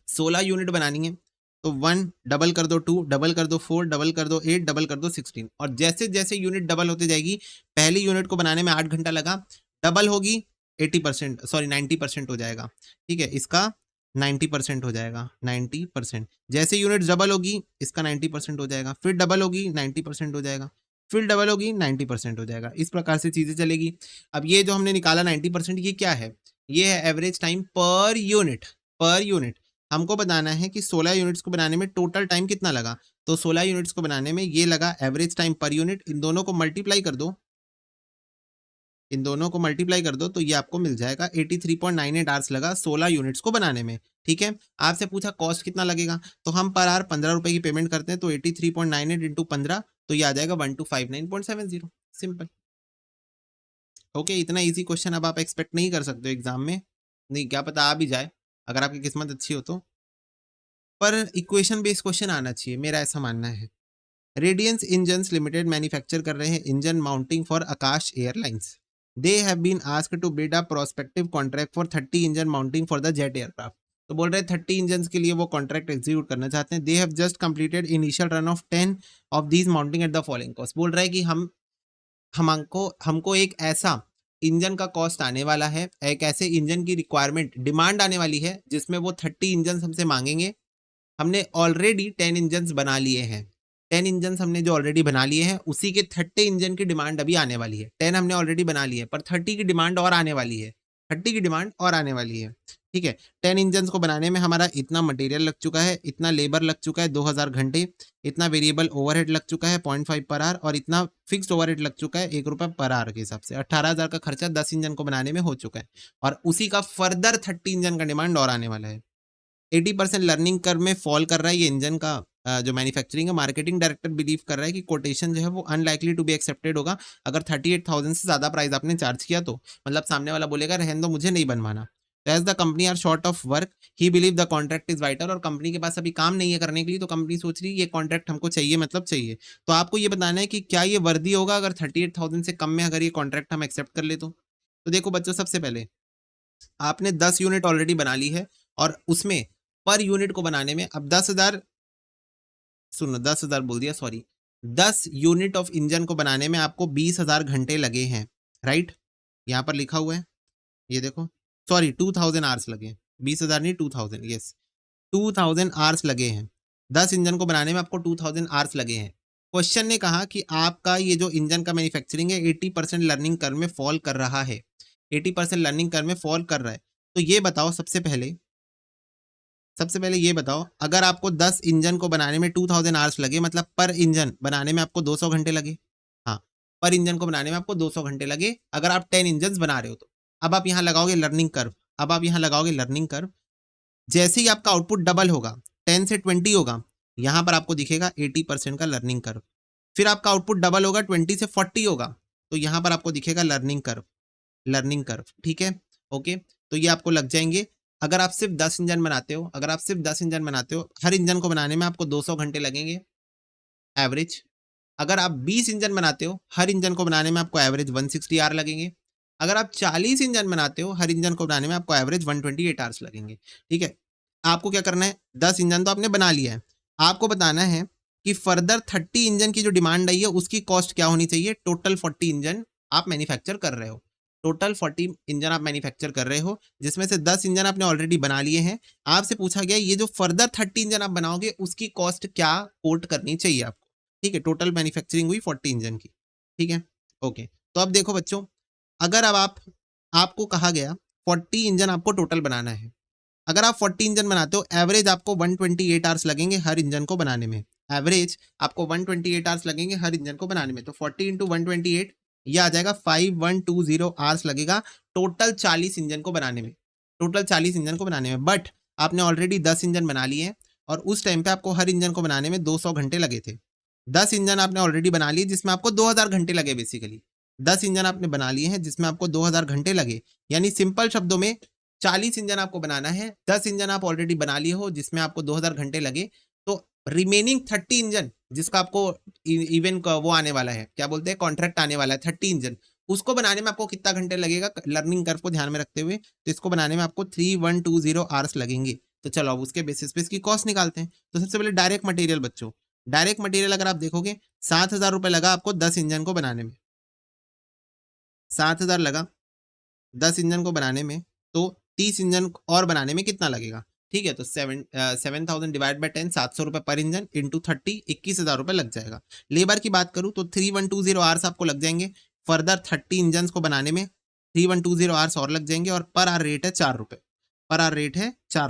A: 16 यूनिट बनानी है, तो 1 डबल कर दो, 2 डबल कर दो, 4 डबल कर दो, 8 डबल कर दो, 16, और जैसे जैसे यूनिट डबल होते जाएगी, पहली यूनिट को बनाने में 8 घंटा लगा, डबल होगी 80%, सॉरी 90% हो जाएगा, ठीक है, इसका 90% हो जाएगा, 90%। जैसे यूनिट डबल होगी इसका 90% हो जाएगा, फिर डबल होगी 90% हो जाएगा, फिर डबल होगी 90% हो जाएगा। इस प्रकार से चीजें चलेगी। अब ये जो हमने निकाला 90%, ये क्या है, ये है average time per unit. Per unit हमको बताना है कि 16 यूनिट्स को बनाने में टोटल टाइम कितना लगा, तो 16 यूनिट्स को बनाने में ये लगा एवरेज टाइम पर यूनिट। इन दोनों को मल्टीप्लाई कर दो, इन दोनों को मल्टीप्लाई कर दो, तो ये आपको मिल जाएगा 83.98 आवर्स लगा 16 यूनिट्स को बनाने में, ठीक है। आपसे पूछा कॉस्ट कितना लगेगा, तो हम पर आवर 15 रुपए की पेमेंट करते हैं, तो 83.98 इंटू 15, तो ये आ जाएगा 1259.70, सिंपल। ओके, इतना इजी क्वेश्चन अब आप एक्सपेक्ट नहीं कर सकते हो एग्जाम में, नहीं क्या पता आ भी जाए अगर आपकी किस्मत अच्छी हो तो, पर इक्वेशन बेस्ड क्वेश्चन आना चाहिए, मेरा ऐसा मानना है। रेडियंस इंजन्स लिमिटेड मैन्युफैक्चर कर रहे हैं engine mounting for Akash airlines. They have been asked to bid a prospective contract for 30 engine mounting for the jet aircraft. तो बोल रहे हैं 30 इंजन के लिए वो कॉन्ट्रैक्ट एग्जीक्यूट करना चाहते हैं। They have just completed initial run of 10 of these mounting at the following cost. बोल रहा है कि हमको एक ऐसा इंजन का कॉस्ट आने वाला है, एक ऐसे इंजन की रिक्वायरमेंट डिमांड आने वाली है जिसमें वो 30 इंजन हमसे मांगेंगे। हमने ऑलरेडी 10 इंजन बना लिए हैं। 10 इंजन हमने जो ऑलरेडी बना लिए हैं उसी के 30 इंजन की डिमांड अभी आने वाली है। 10 हमने ऑलरेडी बना लिए पर 30 की डिमांड और आने वाली है। 30 की डिमांड और आने वाली है। ठीक है, 10 इंजन को बनाने में हमारा इतना मटेरियल लग चुका है, इतना लेबर लग चुका है 2000 घंटे, इतना वेरिएबल ओवरहेड लग चुका है 0.5 पर आवर और इतना फिक्स्ड ओवरहेड लग चुका है 1 रुपये पर आवर के हिसाब से। 18,000 का खर्चा 10 इंजन को बनाने में हो चुका है और उसी का फर्दर 30 इंजन का डिमांड और आने वाला है। 80% लर्निंग कर्व में फॉल कर रहा है ये इंजन का जो मैन्युफैक्चरिंग है। मार्केटिंग डायरेक्टर बिलीव कर रहा है कि कोटेशन जो है वो अनलाइकली टू बी एक्सेप्टेड होगा अगर 38,000 से ज़्यादा प्राइस आपने चार्ज किया तो। मतलब सामने वाला बोलेगा रहने दो, मुझे नहीं बनवाना। तो as the company are short of work he believe the contract is vital, और कंपनी के पास अभी काम नहीं है करने के लिए, तो कंपनी सोच रही है ये कॉन्ट्रैक्ट हमको चाहिए, मतलब चाहिए। तो आपको ये बताना है कि क्या ये वर्दी होगा अगर 38,000 से कम में अगर ये कॉन्ट्रैक्ट हम एक्सेप्ट कर ले तो देखो बच्चों, सबसे पहले आपने 10 यूनिट ऑलरेडी बना ली है और उसमें पर यूनिट को बनाने में अब 10,000, सुनो 10,000 बोल दिया, सॉरी, 10 यूनिट ऑफ इंजन को बनाने में आपको 20,000 घंटे लगे हैं, राइट। यहाँ पर लिखा हुआ है, ये देखो, सॉरी 2,000 आवर्स लगे हैं, 20,000 नहीं 2,000, यस 2,000 आवर्स लगे हैं। 10 इंजन को बनाने में आपको 2,000 आवर्स लगे हैं। क्वेश्चन ने कहा कि आपका ये जो इंजन का मैन्युफैक्चरिंग है 80% लर्निंग कर्व में फॉल कर रहा है, 80% लर्निंग कर्व में फॉल कर रहा है। तो ये बताओ सबसे पहले ये बताओ, अगर आपको 10 इंजन को बनाने में 2000 आवर्स लगे, मतलब पर इंजन बनाने में आपको 200 घंटे लगे। हाँ, पर इंजन को बनाने में आपको 200 घंटे लगे अगर आप 10 इंजन बना रहे हो तो। अब आप यहाँ लगाओगे लर्निंग कर्व, जैसे ही आपका आउटपुट डबल होगा, 10 से 20 होगा, यहाँ पर आपको दिखेगा 80% का लर्निंग कर्व। फिर आपका आउटपुट डबल होगा, 20 से 40 होगा, तो यहाँ पर आपको दिखेगा लर्निंग कर्व, ठीक है, ओके। तो ये आपको लग जाएंगे। अगर आप सिर्फ 10 इंजन बनाते हो, हर इंजन को बनाने में आपको 200 घंटे लगेंगे एवरेज। अगर आप 20 इंजन बनाते हो, हर इंजन को बनाने में आपको एवरेज 160 आवर लगेंगे। अगर आप 40 इंजन बनाते हो, हर इंजन को बनाने में आपको एवरेज 128 आवर्स लगेंगे, ठीक है। आपको क्या करना है, 10 इंजन तो आपने बना लिया है, आपको बताना है कि फर्दर 30 इंजन की जो डिमांड आई है उसकी कॉस्ट क्या होनी चाहिए। टोटल 40 इंजन आप मैन्युफैक्चर कर रहे हो, जिसमें से 10 इंजन आपने ऑलरेडी बना लिए हैं। आपसे पूछा गया ये जो फर्दर 30 इंजन आप बनाओगे उसकी कॉस्ट क्या कोट करनी चाहिए आपको, ठीक है। टोटल मैन्युफैक्चरिंग हुई 40 इंजन की, ठीक है, ओके। तो अब देखो बच्चों, अगर अब आपको कहा गया 40 इंजन आपको टोटल बनाना है, अगर आप 40 इंजन बनाते हो, एवरेज आपको 128 आवर्स लगेंगे हर इंजन को बनाने में, तो 40 इंटू 128 ये आ जाएगा 5120 आवर्स लगेगा टोटल 40 इंजन को बनाने में। बट आपने ऑलरेडी 10 इंजन बना लिए हैं और उस टाइम पे आपको हर इंजन को बनाने में 200 घंटे लगे थे। 10 इंजन आपने ऑलरेडी बना लिए जिसमें आपको 2000 घंटे लगे, बेसिकली 10 इंजन आपने बना लिए हैं जिसमें आपको 2000 घंटे लगे। यानी सिंपल शब्दों में 40 इंजन आपको बनाना है, 10 इंजन आप ऑलरेडी बना लिए हो जिसमें आपको 2000 घंटे लगे, तो रिमेनिंग 30 इंजन जिसका आपको इवन वो आने वाला है, क्या बोलते हैं, कॉन्ट्रैक्ट आने वाला है 30 इंजन, उसको बनाने में आपको कितना घंटे लगेगा लर्निंग कर्व को ध्यान में रखते हुए। तो इसको बनाने में आपको 3120 आवर्स लगेंगे। तो चलो अब उसके बेसिस पे इसकी कॉस्ट निकालते हैं। तो सबसे पहले डायरेक्ट मटेरियल बच्चों, डायरेक्ट मटेरियल अगर आप देखोगे 7,000 रुपये लगा आपको 10 इंजन को बनाने में, 7,000 लगा 10 इंजन को बनाने में, तो 30 इंजन और बनाने में कितना लगेगा, ठीक है। तो 7,000 डिवाइड बाई 10, 700 रुपये पर इंजन इंटू 30, 21,000 रुपये लग जाएगा। लेबर की बात करूँ तो 3120 आवर्स आपको लग जाएंगे फर्दर 30 इंजन को बनाने में, 3120 आवर्स और लग जाएंगे और पर आवर रेट है 4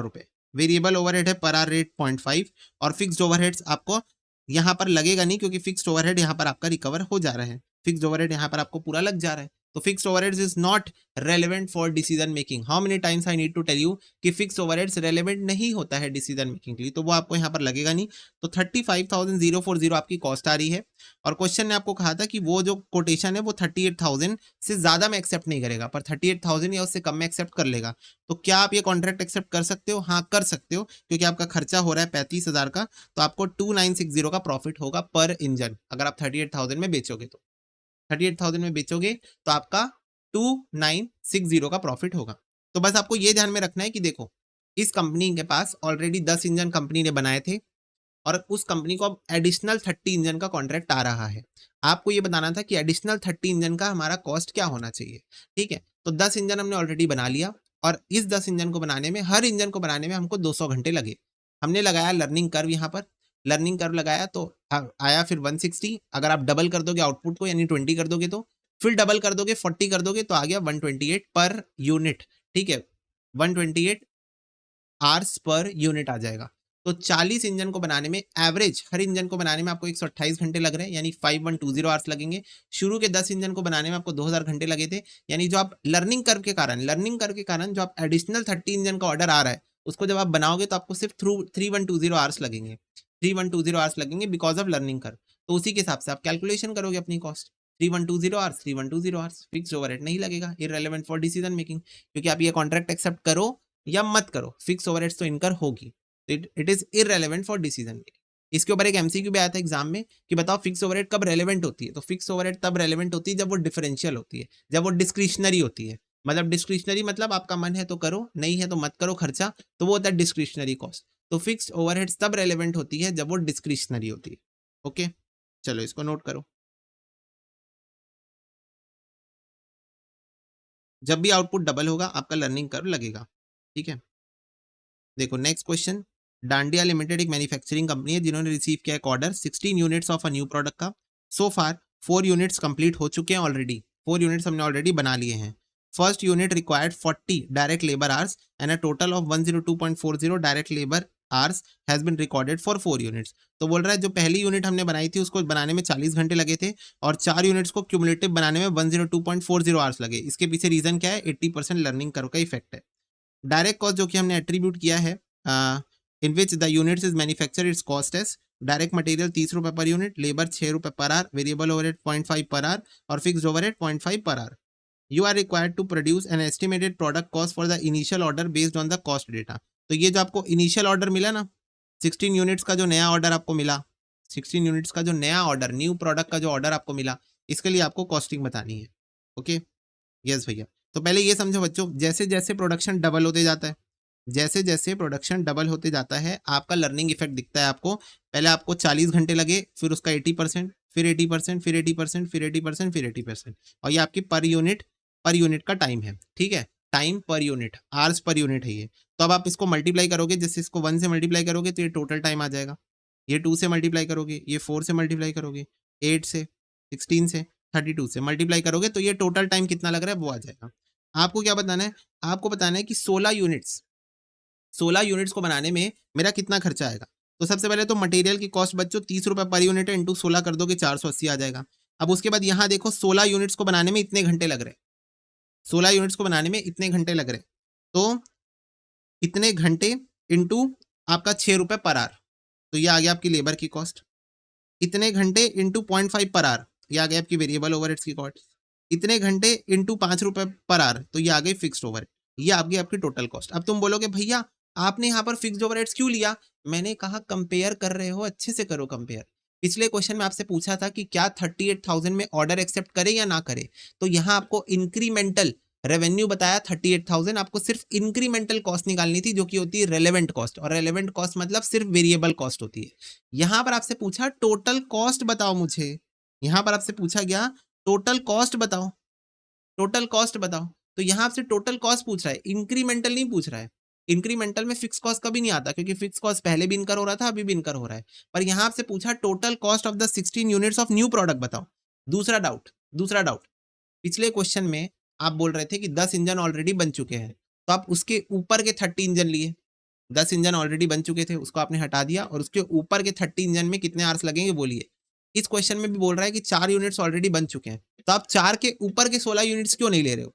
A: रुपये, वेरिएबल ओवरहेड है पर आवर रेट 0.5 और फिक्स्ड ओवरहेड्स आपको यहाँ पर लगेगा नहीं क्योंकि फिक्स्ड ओवरहेड यहाँ पर आपका रिकवर हो जा रहा है, फिक्स्ड ओवरहेड यहाँ पर आपको पूरा लग जा रहा है। तो fixed overheads is not relevant for decision making. How many times I need to tell you कि फिक्स्ड ओवरहेड्स रेलेवेंट नहीं होता है डिसीजन मेकिंग के लिए, तो वो आपको यहाँ पर लगेगा नहीं। तो 35,040 आपकी कॉस्ट आ रही है और क्वेश्चन ने आपको कहा था कि वो जो कोटेशन है वो 38,000 से ज्यादा में एक्सेप्ट नहीं करेगा, पर 38,000 या उससे कम में एक्सेप्ट कर लेगा। तो क्या आप ये कॉन्ट्रैक्ट एक्सेप्ट कर सकते हो? हाँ कर सकते हो, क्योंकि आपका खर्चा हो रहा है 35,000 का, तो आपको 2960 का प्रॉफिट होगा पर इंजन अगर आप 38,000 में बेचोगे। तो 38,000 में बेचोगे तो आपका 2960 का प्रॉफिट होगा। तो बस आपको ये ध्यान में रखना है कि देखो, इस कंपनी के पास ऑलरेडी 10 इंजन कंपनी ने बनाए थे, और उस कंपनी को अब एडिशनल 30 इंजन का कॉन्ट्रैक्ट आ रहा है। आपको ये बताना था कि एडिशनल 30 इंजन का हमारा कॉस्ट क्या होना चाहिए, ठीक है। तो 10 इंजन हमने ऑलरेडी बना लिया और इस 10 इंजन को बनाने में, हर इंजन को बनाने में हमको 200 घंटे लगे। हमने लगाया लर्निंग कर्व यहाँ पर, लर्निंग कर्व लगाया तो आया फिर 160। अगर आप डबल कर दोगे आउटपुट को यानी 20 कर दोगे तो फिर डबल कर दोगे 40 कर दोगे तो आ गया 128 पर यूनिट, ठीक है। 128 आवर्स पर यूनिट आ जाएगा। तो 40 इंजन को बनाने में एवरेज, हर इंजन को बनाने में आपको 128 घंटे लग रहे हैं यानी 5120 आवर्स लगेंगे। शुरू के 10 इंजन को बनाने में आपको 2000 घंटे लगे थे, यानी जो आप लर्निंग कर्व के कारण जो आप एडिशनल 30 इंजन का ऑर्डर आ रहा है उसको जब आप बनाओगे तो आपको सिर्फ 3120 आवर्स लगेंगे, 3120 आवर्स लगेंगे बिकॉज ऑफ लर्निंग कर्व। तो उसी के हिसाब से आप कैलकुलेशन करोगे अपनी cost. 3120 hours, 3120 hours, fix overhead नहीं लगेगा, इररिलेवेंट फॉर डिसीजन मेकिंग, क्योंकि आप ये कॉन्ट्रैक्ट एक्सेप्ट करो या मत करो, फिक्स ओवरहेड्स तो इनकर होगी। It is irrelevant for decision making. इसके ऊपर एक एमसीक्यू भी आया था एग्जाम में कि बताओ फिक्स ओवरहेड कब रेलेवेंट होती है। तो फिक्स ओवरहेड तब रेलेवेंट होती है जब वो डिफरेंशियल होती है, जब वो डिस्क्रिशनरी होती है। मतलब डिस्क्रिशनरी मतलब आपका मन है तो करो, नहीं है तो मत करो खर्चा, तो वो होता है डिस्क्रिशनरी कॉस्ट। तो फिक्स्ड ओवरहेड्स तब रेलेवेंट होती है जब वो डिस्क्रिशनरी होती है। ओके, चलो इसको नोट करो। जब भी आउटपुट डबल होगा आपका लर्निंग कर्व लगेगा, ठीक है। देखो नेक्स्ट क्वेश्चन, डांडिया लिमिटेड एक मैन्युफैक्चरिंग कंपनी है जिन्होंने रिसीव किया एक order 16 units of a new product का। सो फार 4 यूनिट्स कंप्लीट हो चुके हैं ऑलरेडी, 4 यूनिट्स हमने ऑलरेडी बना लिए हैं। First unit required 40 direct labour hours and a total of 102.40 direct labour hours has been recorded for 4 units. तो बोल रहा है जो पहली यूनिट हमने बनाई थी उसको बनाने में 40 घंटे लगे थे और 4 यूनिट्स को क्यूमुलेटिव बनाने में 102.40 आवर्स लगे। इसके पीछे रीजन क्या है, 80% लर्निंग कर्व का इफेक्ट है। डायरेक्ट कॉस्ट जो कि हमने एट्रीब्यूट किया है, in which the units is manufacture it's cost as direct material 30 रुपए पर यूनिट, लेबर 6 रुपए per hour, variable overhead 0.5 per our और fixed overhead 0.5 per hour. You are required to produce an estimated product cost for the initial order based on the cost data. तो ये जो आपको initial order मिला ना, 16 units का जो नया ऑर्डर आपको मिला, 16 यूनिट्स का जो नया ऑर्डर, न्यू प्रोडक्ट का जो ऑर्डर आपको मिला, इसके लिए आपको कॉस्टिंग बतानी है। ओके, यस भैया। तो पहले ये समझो बच्चों, जैसे जैसे प्रोडक्शन डबल होते जाता है, जैसे जैसे प्रोडक्शन डबल होते जाता है आपका लर्निंग इफेक्ट दिखता है आपको। पहले आपको 40 घंटे लगे, फिर उसका 80%, फिर 80%, फिर 80%, फिर 80%, फिर 80%, और ये आपकी पर यूनिट का टाइम है, ठीक है। Time per unit, hours per unit है ये। तो अब आप इसको मल्टीप्लाई करोगे, जैसे इसको 1 से मल्टीप्लाई करोगे तो ये टोटल टाइम आ जाएगा। ये 2 से मल्टीप्लाई करोगे, ये 4 से मल्टीप्लाई करोगे, 8 से, 16 से, 32 से मल्टीप्लाई करोगे तो ये टोटल टाइम कितना लग रहा है वो आ जाएगा। आपको क्या बताना है, आपको बताना है कि 16 यूनिट्स को बनाने में मेरा कितना खर्चा आएगा। तो सबसे पहले तो मटेरियल की कॉस्ट बच्चों 30 रुपए पर यूनिट है, इंटू 16 कर दोगे 480 आ जाएगा। अब उसके बाद यहाँ देखो 16 यूनिट्स को बनाने में इतने घंटे लग रहे हैं, 16 यूनिट्स को बनाने में इतने घंटे लग रहे हैं, तो इतने घंटे इंटू आपका 6 रुपए पर आवर, तो ये आ गया आपकी लेबर की कॉस्ट। इतने घंटे इंटू 0.5 पर आवर, ये आ गया आपकी वेरिएबल ओवरहेड्स की कॉस्ट। इतने घंटे इंटू 5 रुपए पर आवर, तो ये आ गई फिक्स्ड ओवरहेड। ये आ गई आपकी टोटल कॉस्ट। अब तुम बोलोगे भैया आपने यहाँ पर फिक्स्ड ओवरहेड्स क्यों लिया। मैंने कहा कंपेयर कर रहे हो, अच्छे से करो कंपेयर। पिछले क्वेश्चन में आपसे पूछा था कि क्या 38,000 में ऑर्डर एक्सेप्ट करे या ना करे, तो यहाँ आपको इंक्रीमेंटल रेवेन्यू बताया 38,000, आपको सिर्फ इंक्रीमेंटल कॉस्ट निकालनी थी जो कि होती है रेलेवेंट कॉस्ट, और रेलेवेंट कॉस्ट मतलब सिर्फ वेरिएबल कॉस्ट होती है। यहां पर आपसे पूछा टोटल कॉस्ट बताओ मुझे, यहां पर आपसे पूछा गया टोटल कॉस्ट बताओ, टोटल कॉस्ट बताओ। तो यहां आपसे टोटल कॉस्ट पूछ रहा है, इंक्रीमेंटल नहीं पूछ रहा है। इंक्रीमेंटल में फिक्स कॉस्ट कभी नहीं आता क्योंकि फिक्स कॉस्ट पहले भी इनकर हो रहा था, अभी भी इनकर हो रहा है। पर यहां आपसे पूछा total cost of the 16 units of new product बताओ। दूसरा डाउट, पिछले क्वेश्चन में आप बोल रहे थे कि 10 इंजन ऑलरेडी बन चुके हैं, तो आप उसके ऊपर के 30 इंजन लिए। 10 इंजन ऑलरेडी बन चुके थे, उसको आपने हटा दिया, और उसके ऊपर के 30 इंजन में कितने आवर्स लगेंगे बोलिए। इस क्वेश्चन में भी बोल रहा है कि 4 यूनिट्स ऑलरेडी बन चुके हैं, तो आप 4 के ऊपर के 16 यूनिट्स क्यों नहीं ले रहे हो।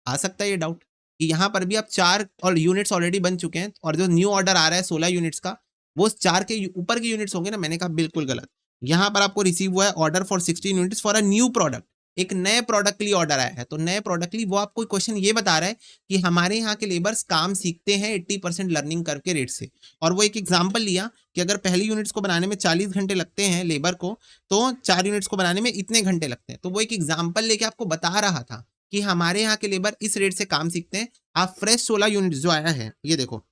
A: आ सकता है ये डाउट कि यहाँ पर भी आप 4 और यूनिट्स ऑलरेडी बन चुके हैं और जो न्यू ऑर्डर आ रहा है 16 यूनिट्स का वो 4 के ऊपर के यूनिट्स होंगे ना। मैंने कहा बिल्कुल गलत। यहाँ पर आपको रिसीव हुआ है order for 16 units for a new product, एक नए प्रोडक्ट के लिए ऑर्डर आया है। तो नए प्रोडक्ट के लिए वो आपको क्वेश्चन ये बता रहा है कि हमारे यहाँ के लेबर्स काम सीखते हैं 80% लर्निंग कर्व के रेट से। और वो एक एग्जांपल लिया कि अगर पहली यूनिट्स को बनाने में 40 घंटे लगते हैं लेबर को, तो 4 यूनिट्स को बनाने में इतने घंटे लगते हैं। तो वो एक एग्जाम्पल लेके आपको बता रहा था कि हमारे यहाँ के लेबर इस रेट से काम सीखते हैं। आप फ्रेश 16 यूनिट्स जो आया है, ये देखो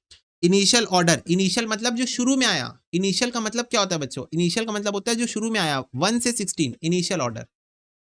A: इनिशियल ऑर्डर, इनिशियल मतलब जो शुरू में आया, इनिशियल का मतलब क्या होता है बच्चों? इनिशियल का मतलब होता है जो शुरू में आया 1 से 16 इनिशियल ऑर्डर।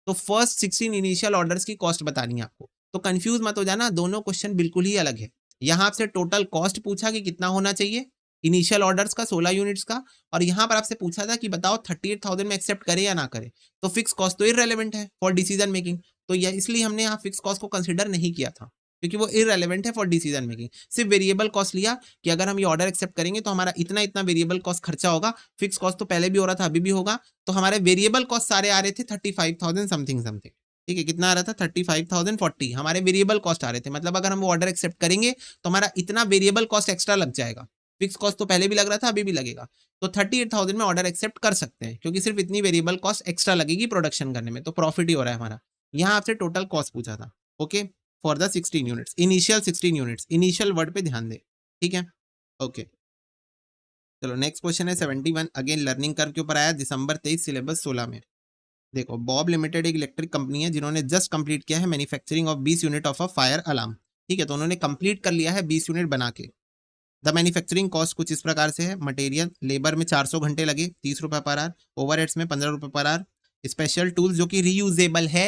A: तो फर्स्ट 16 इनिशियल ऑर्डर्स की कॉस्ट बतानी है आपको। तो कंफ्यूज मत हो जाना, दोनों क्वेश्चन बिल्कुल ही अलग है। यहाँ आपसे टोटल कॉस्ट पूछा कि कितना होना चाहिए इनिशियल ऑर्डर्स का 16 यूनिट्स का, और यहाँ पर आपसे पूछा था कि बताओ 38,000 में एक्सेप्ट करे या ना करे। तो फिक्स कॉस्ट तो इररेलेवेंट है फॉर डिसीजन मेकिंग, तो यह इसलिए हमने यहाँ फिक्स कॉस्ट को कंसिडर नहीं किया था, क्योंकि वो इररेलेवेंट है फॉर डिसीजन मेकिंग। सिर्फ वेरिएबल कॉस्ट लिया कि अगर हम ये ऑर्डर एक्सेप्ट करेंगे तो हमारा इतना इतना वेरिएबल कॉस्ट खर्चा होगा। फिक्स कॉस्ट तो पहले भी हो रहा था, अभी भी होगा। तो हमारे वेरिएबल कॉस्ट सारे आ रहे थे 35,000 समथिंग समथिंग। ठीक है, कितना आ रहा था? 35,040 हमारे वेरिएबल कॉस्ट आ रहे थे। मतलब अगर हम वो ऑर्डर एक्सेप्ट करेंगे तो हमारा इतना वेरिएबल कॉस्ट एक्स्ट्रा लग जाएगा। फिक्स कॉस्ट तो पहले भी लग रहा था, अभी भी लगेगा। तो 38,000 में ऑर्डर एक्सेप्ट कर सकते हैं, क्योंकि सिर्फ इतनी वेरिएबल कॉस्ट एक्स्ट्रा लगेगी प्रोडक्शन करने में, तो प्रॉफिट ही हो रहा है हमारा। यहाँ आपसे टोटल कॉस्ट पूछा था। Okay, for the 16 units, initial 16 units, initial word पे ध्यान दे। ठीक है, ओके। चलो नेक्स्ट क्वेश्चन है 71, अगेन लर्निंग कर्व के ऊपर आया, दिसंबर 23 सिलेबस 16 में। देखो, बॉब लिमिटेड एक इलेक्ट्रिक कंपनी है जिन्होंने जस्ट कंप्लीट किया है manufacturing of 20 unit of a fire alarm. ठीक है, तो उन्होंने कंप्लीट कर लिया है 20 यूनिट बना के। द मैन्युफैक्चरिंग कॉस्ट कुछ इस प्रकार से है। मटेरियल लेबर में 400 घंटे लगे, 30 रुपये पर आवर। ओवरहेड्स में 15 रुपये पर आवर। स्पेशल टूल जो कि रीयूजेबल है,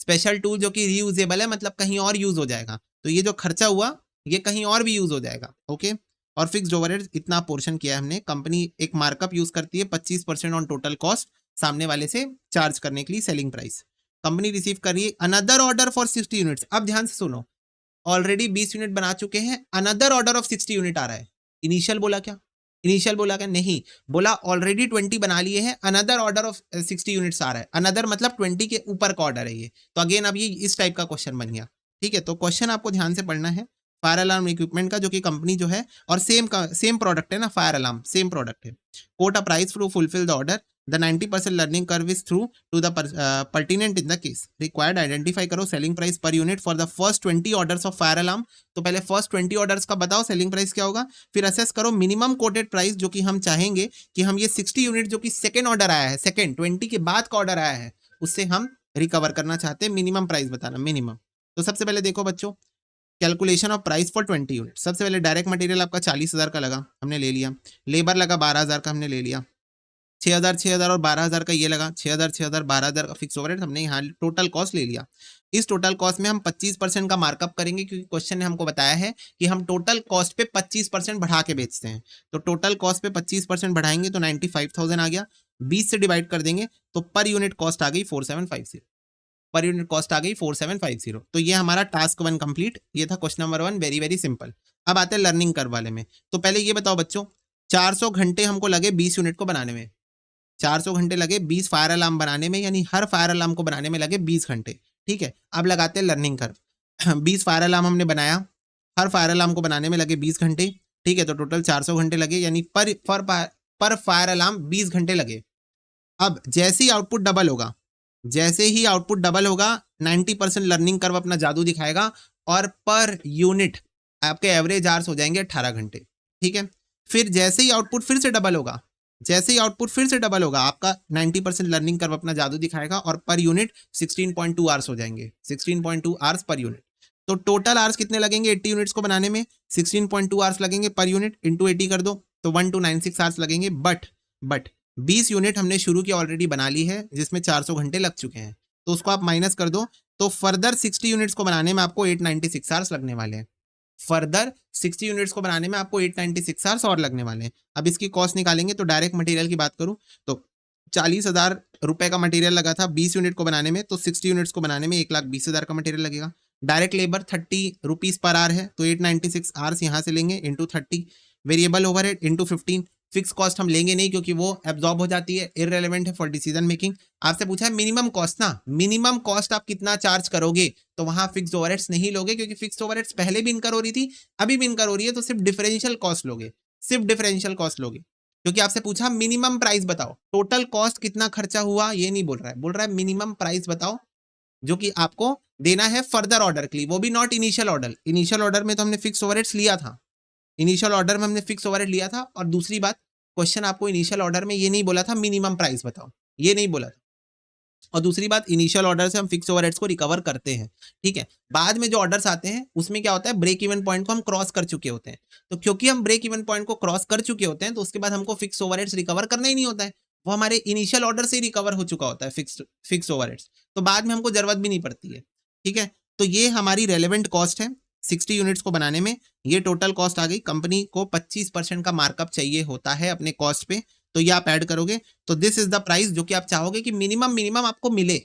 A: स्पेशल टूल जो कि रीयूजेबल है मतलब कहीं और यूज हो जाएगा, तो ये जो खर्चा हुआ ये कहीं और भी यूज हो जाएगा। ओके, और फिक्स्ड ओवरहेड्स इतना पोर्शन किया है हमने। कंपनी एक मार्कअप यूज करती है 25% ऑन टोटल कॉस्ट सामने वाले से चार्ज करने के लिए सेलिंग प्राइस। कंपनी रिसीव कर रही है अनदर ऑर्डर फॉर 60 यूनिट्स। अब ध्यान से सुनो, ऑलरेडी 20 यूनिट बना चुके हैं, अनदर ऑर्डर ऑफ 60 यूनिट आ रहा है। इनिशियल बोला क्या? इनिशियल बोला क्या? नहीं बोला, ऑलरेडी 20 बना लिए हैं, अनदर ऑर्डर ऑफ 60 यूनिट्स आ रहा है। अनदर मतलब 20 के ऊपर का ऑर्डर है ये। तो अगेन अब ये इस टाइप का क्वेश्चन बन गया। ठीक है, तो क्वेश्चन आपको ध्यान से पढ़ना है। फायर अलार्म इक्विपमेंट का, जो कि कंपनी जो है, और सेम प्रोडक्ट है ना, फायर अलार्म सेम प्रोडक्ट है। Quote a price to fulfil the order, the 90% learning curve is through to the pertinent in the case required. Identify करो selling price per unit for the first 20 orders of fire alarm. तो पहले first 20 orders का बताओ selling price क्या होगा, फिर assess करो minimum coated price, जो कि हम चाहेंगे कि हम ये 60 यूनिट जो कि सेकेंड ऑर्डर आया है, सेकेंड 20 के बाद का ऑर्डर आया है, उससे हम रिकवर करना चाहते हैं। मिनिमम प्राइस बताना, मिनिमम। तो सबसे पहले देखो बच्चों, calculation of price for 20 unit. सबसे पहले डायरेक्ट मटेरियल आपका 40,000 का लगा, हमने ले लिया। लेबर लगा 12,000 का, हमने ले लिया। 6,000 और 12,000 का ये लगा, 6,000 12,000 का फिक्स ओवरहेड हमने यहाँ टोटल कॉस्ट ले लिया। इस टोटल कॉस्ट में हम 25% का मार्कअप करेंगे, क्योंकि क्वेश्चन ने हमको बताया है कि हम टोटल कॉस्ट पे 25% बढ़ा के बेचते हैं। तो टोटल कॉस्ट पे 25% बढ़ाएंगे तो 95,000 आ गया। 20 से डिवाइड कर देंगे तो पर यूनिट कॉस्ट आ गई 4750। पर यूनिट कॉस्ट आ गई 4750। तो ये हमारा टास्क 1 कंप्लीट। ये था question number 1, very very simple. अब आते हैं लर्निंग कर्व वाले में। तो पहले ये बताओ बच्चों, 400 घंटे हमको लगे 20 यूनिट को बनाने में। 400 घंटे लगे 20 फायर अलार्म बनाने में, यानी हर फायर अलार्म को बनाने में लगे 20 घंटे। ठीक है, अब लगाते हैं लर्निंग कर्व। 20 फायर अलार्म हमने बनाया, हर फायर अलार्म को बनाने में लगे 20 घंटे। ठीक है, तो टोटल 400 घंटे लगे, यानी पर फायर अलार्म 20 घंटे लगे। अब जैसे ही आउटपुट डबल होगा, जैसे ही आउटपुट डबल होगा 90% लर्निंग कर्व अपना जादू दिखाएगा, और पर यूनिट आपके एवरेज आवर्स हो जाएंगे 18 घंटे। ठीक है, फिर जैसे ही आउटपुट फिर से डबल होगा, जैसे ही आउटपुट फिर से डबल होगा, आपका 90% लर्निंग कर्व अपना जादू दिखाएगा, और पर यूनिट 16.2 आवर्स हो जाएंगे, 16.2 आवर्स पर यूनिट। तो टोटल आवर्स कितने लगेंगे 80 यूनिट्स को बनाने में? 16.2 आवर्स लगेंगे पर यूनिट, इंटू 80 कर दो तो 1296 आवर्स लगेंगे। बट 20 यूनिट हमने शुरू की ऑलरेडी बना ली है, जिसमें 400 घंटे लग चुके हैं, तो उसको आप माइनस कर दो, तो फर्दर 60 यूनिट्स को बनाने में आपको 896 आवर्स लगने वाले हैं। फर्दर 60 यूनिट्स को बनाने में आपको 896 आवर्स और लगने वाले हैं। अब इसकी कॉस्ट निकालेंगे, तो डायरेक्ट मटेरियल की बात करूं तो 40,000 रुपए का मटेरियल लगा था 20 यूनिट को बनाने में, तो 60 यूनिट्स को बनाने में 1,20,000 का मटेरियल लगेगा। Direct labour 30 rupees per hour है, तो 896 आवर्स यहाँ से लेंगे into 30। Variable overhead into 15। Fix cost हम लेंगे नहीं, क्योंकि वो एब्जॉर्ब हो जाती है, इररेलेवेंट है फॉर डिसीजन मेकिंग। आपसे पूछा है मिनिमम कॉस्ट ना, मिनिमम कॉस्ट आप कितना चार्ज करोगे, तो वहां फिक्स ओवरहेड्स नहीं लोगे, क्योंकि फिक्स ओवरहेड्स पहले भी इनकर हो रही थी, अभी भी इनकर हो रही है, तो सिर्फ डिफरेंशियल कॉस्ट लोगे, सिर्फ डिफरेंशियल कॉस्ट लोगे। क्योंकि आपसे पूछा मिनिमम प्राइस बताओ, टोटल कॉस्ट कितना खर्चा हुआ ये नहीं बोल रहा है, बोल रहा है मिनिमम प्राइस बताओ, जो कि आपको देना है फर्दर ऑर्डर के लिए, वो भी not initial order. Initial order में तो हमने फिक्स ओवरहेड्स लिया था, इनिशियल ऑर्डर में हमने फिक्स ओवरहेड लिया था। और दूसरी बात, क्वेश्चन आपको इनिशियल ऑर्डर में ये नहीं बोला था मिनिमम प्राइस बताओ, ये नहीं बोला था। और दूसरी बात, इनिशियल ऑर्डर से हम फिक्स ओवरहेड्स को रिकवर करते हैं, ठीक है। बाद में जो ऑर्डर्स आते हैं उसमें क्या होता है, ब्रेक इवन पॉइंट को हम क्रॉस कर चुके होते हैं। तो क्योंकि हम ब्रेक इवन पॉइंट को क्रॉस कर चुके होते हैं तो उसके बाद हमको फिक्स ओवरहेड्स रिकवर करना ही नहीं होता है, वो हमारे इनिशियल ऑर्डर से ही रिकवर हो चुका होता है फिक्स ओवरहेड्स, तो बाद में हमको जरूरत भी नहीं पड़ती है, ठीक है। तो ये हमारी रेलेवेंट कॉस्ट है 60 यूनिट्स को बनाने में। ये टोटल कॉस्ट आ गई। कंपनी को 25% का मार्कअप चाहिए होता है अपने कॉस्ट पे, तो ये आप ऐड करोगे तो दिस इज द प्राइस जो कि आप चाहोगे कि मिनिमम आपको मिले,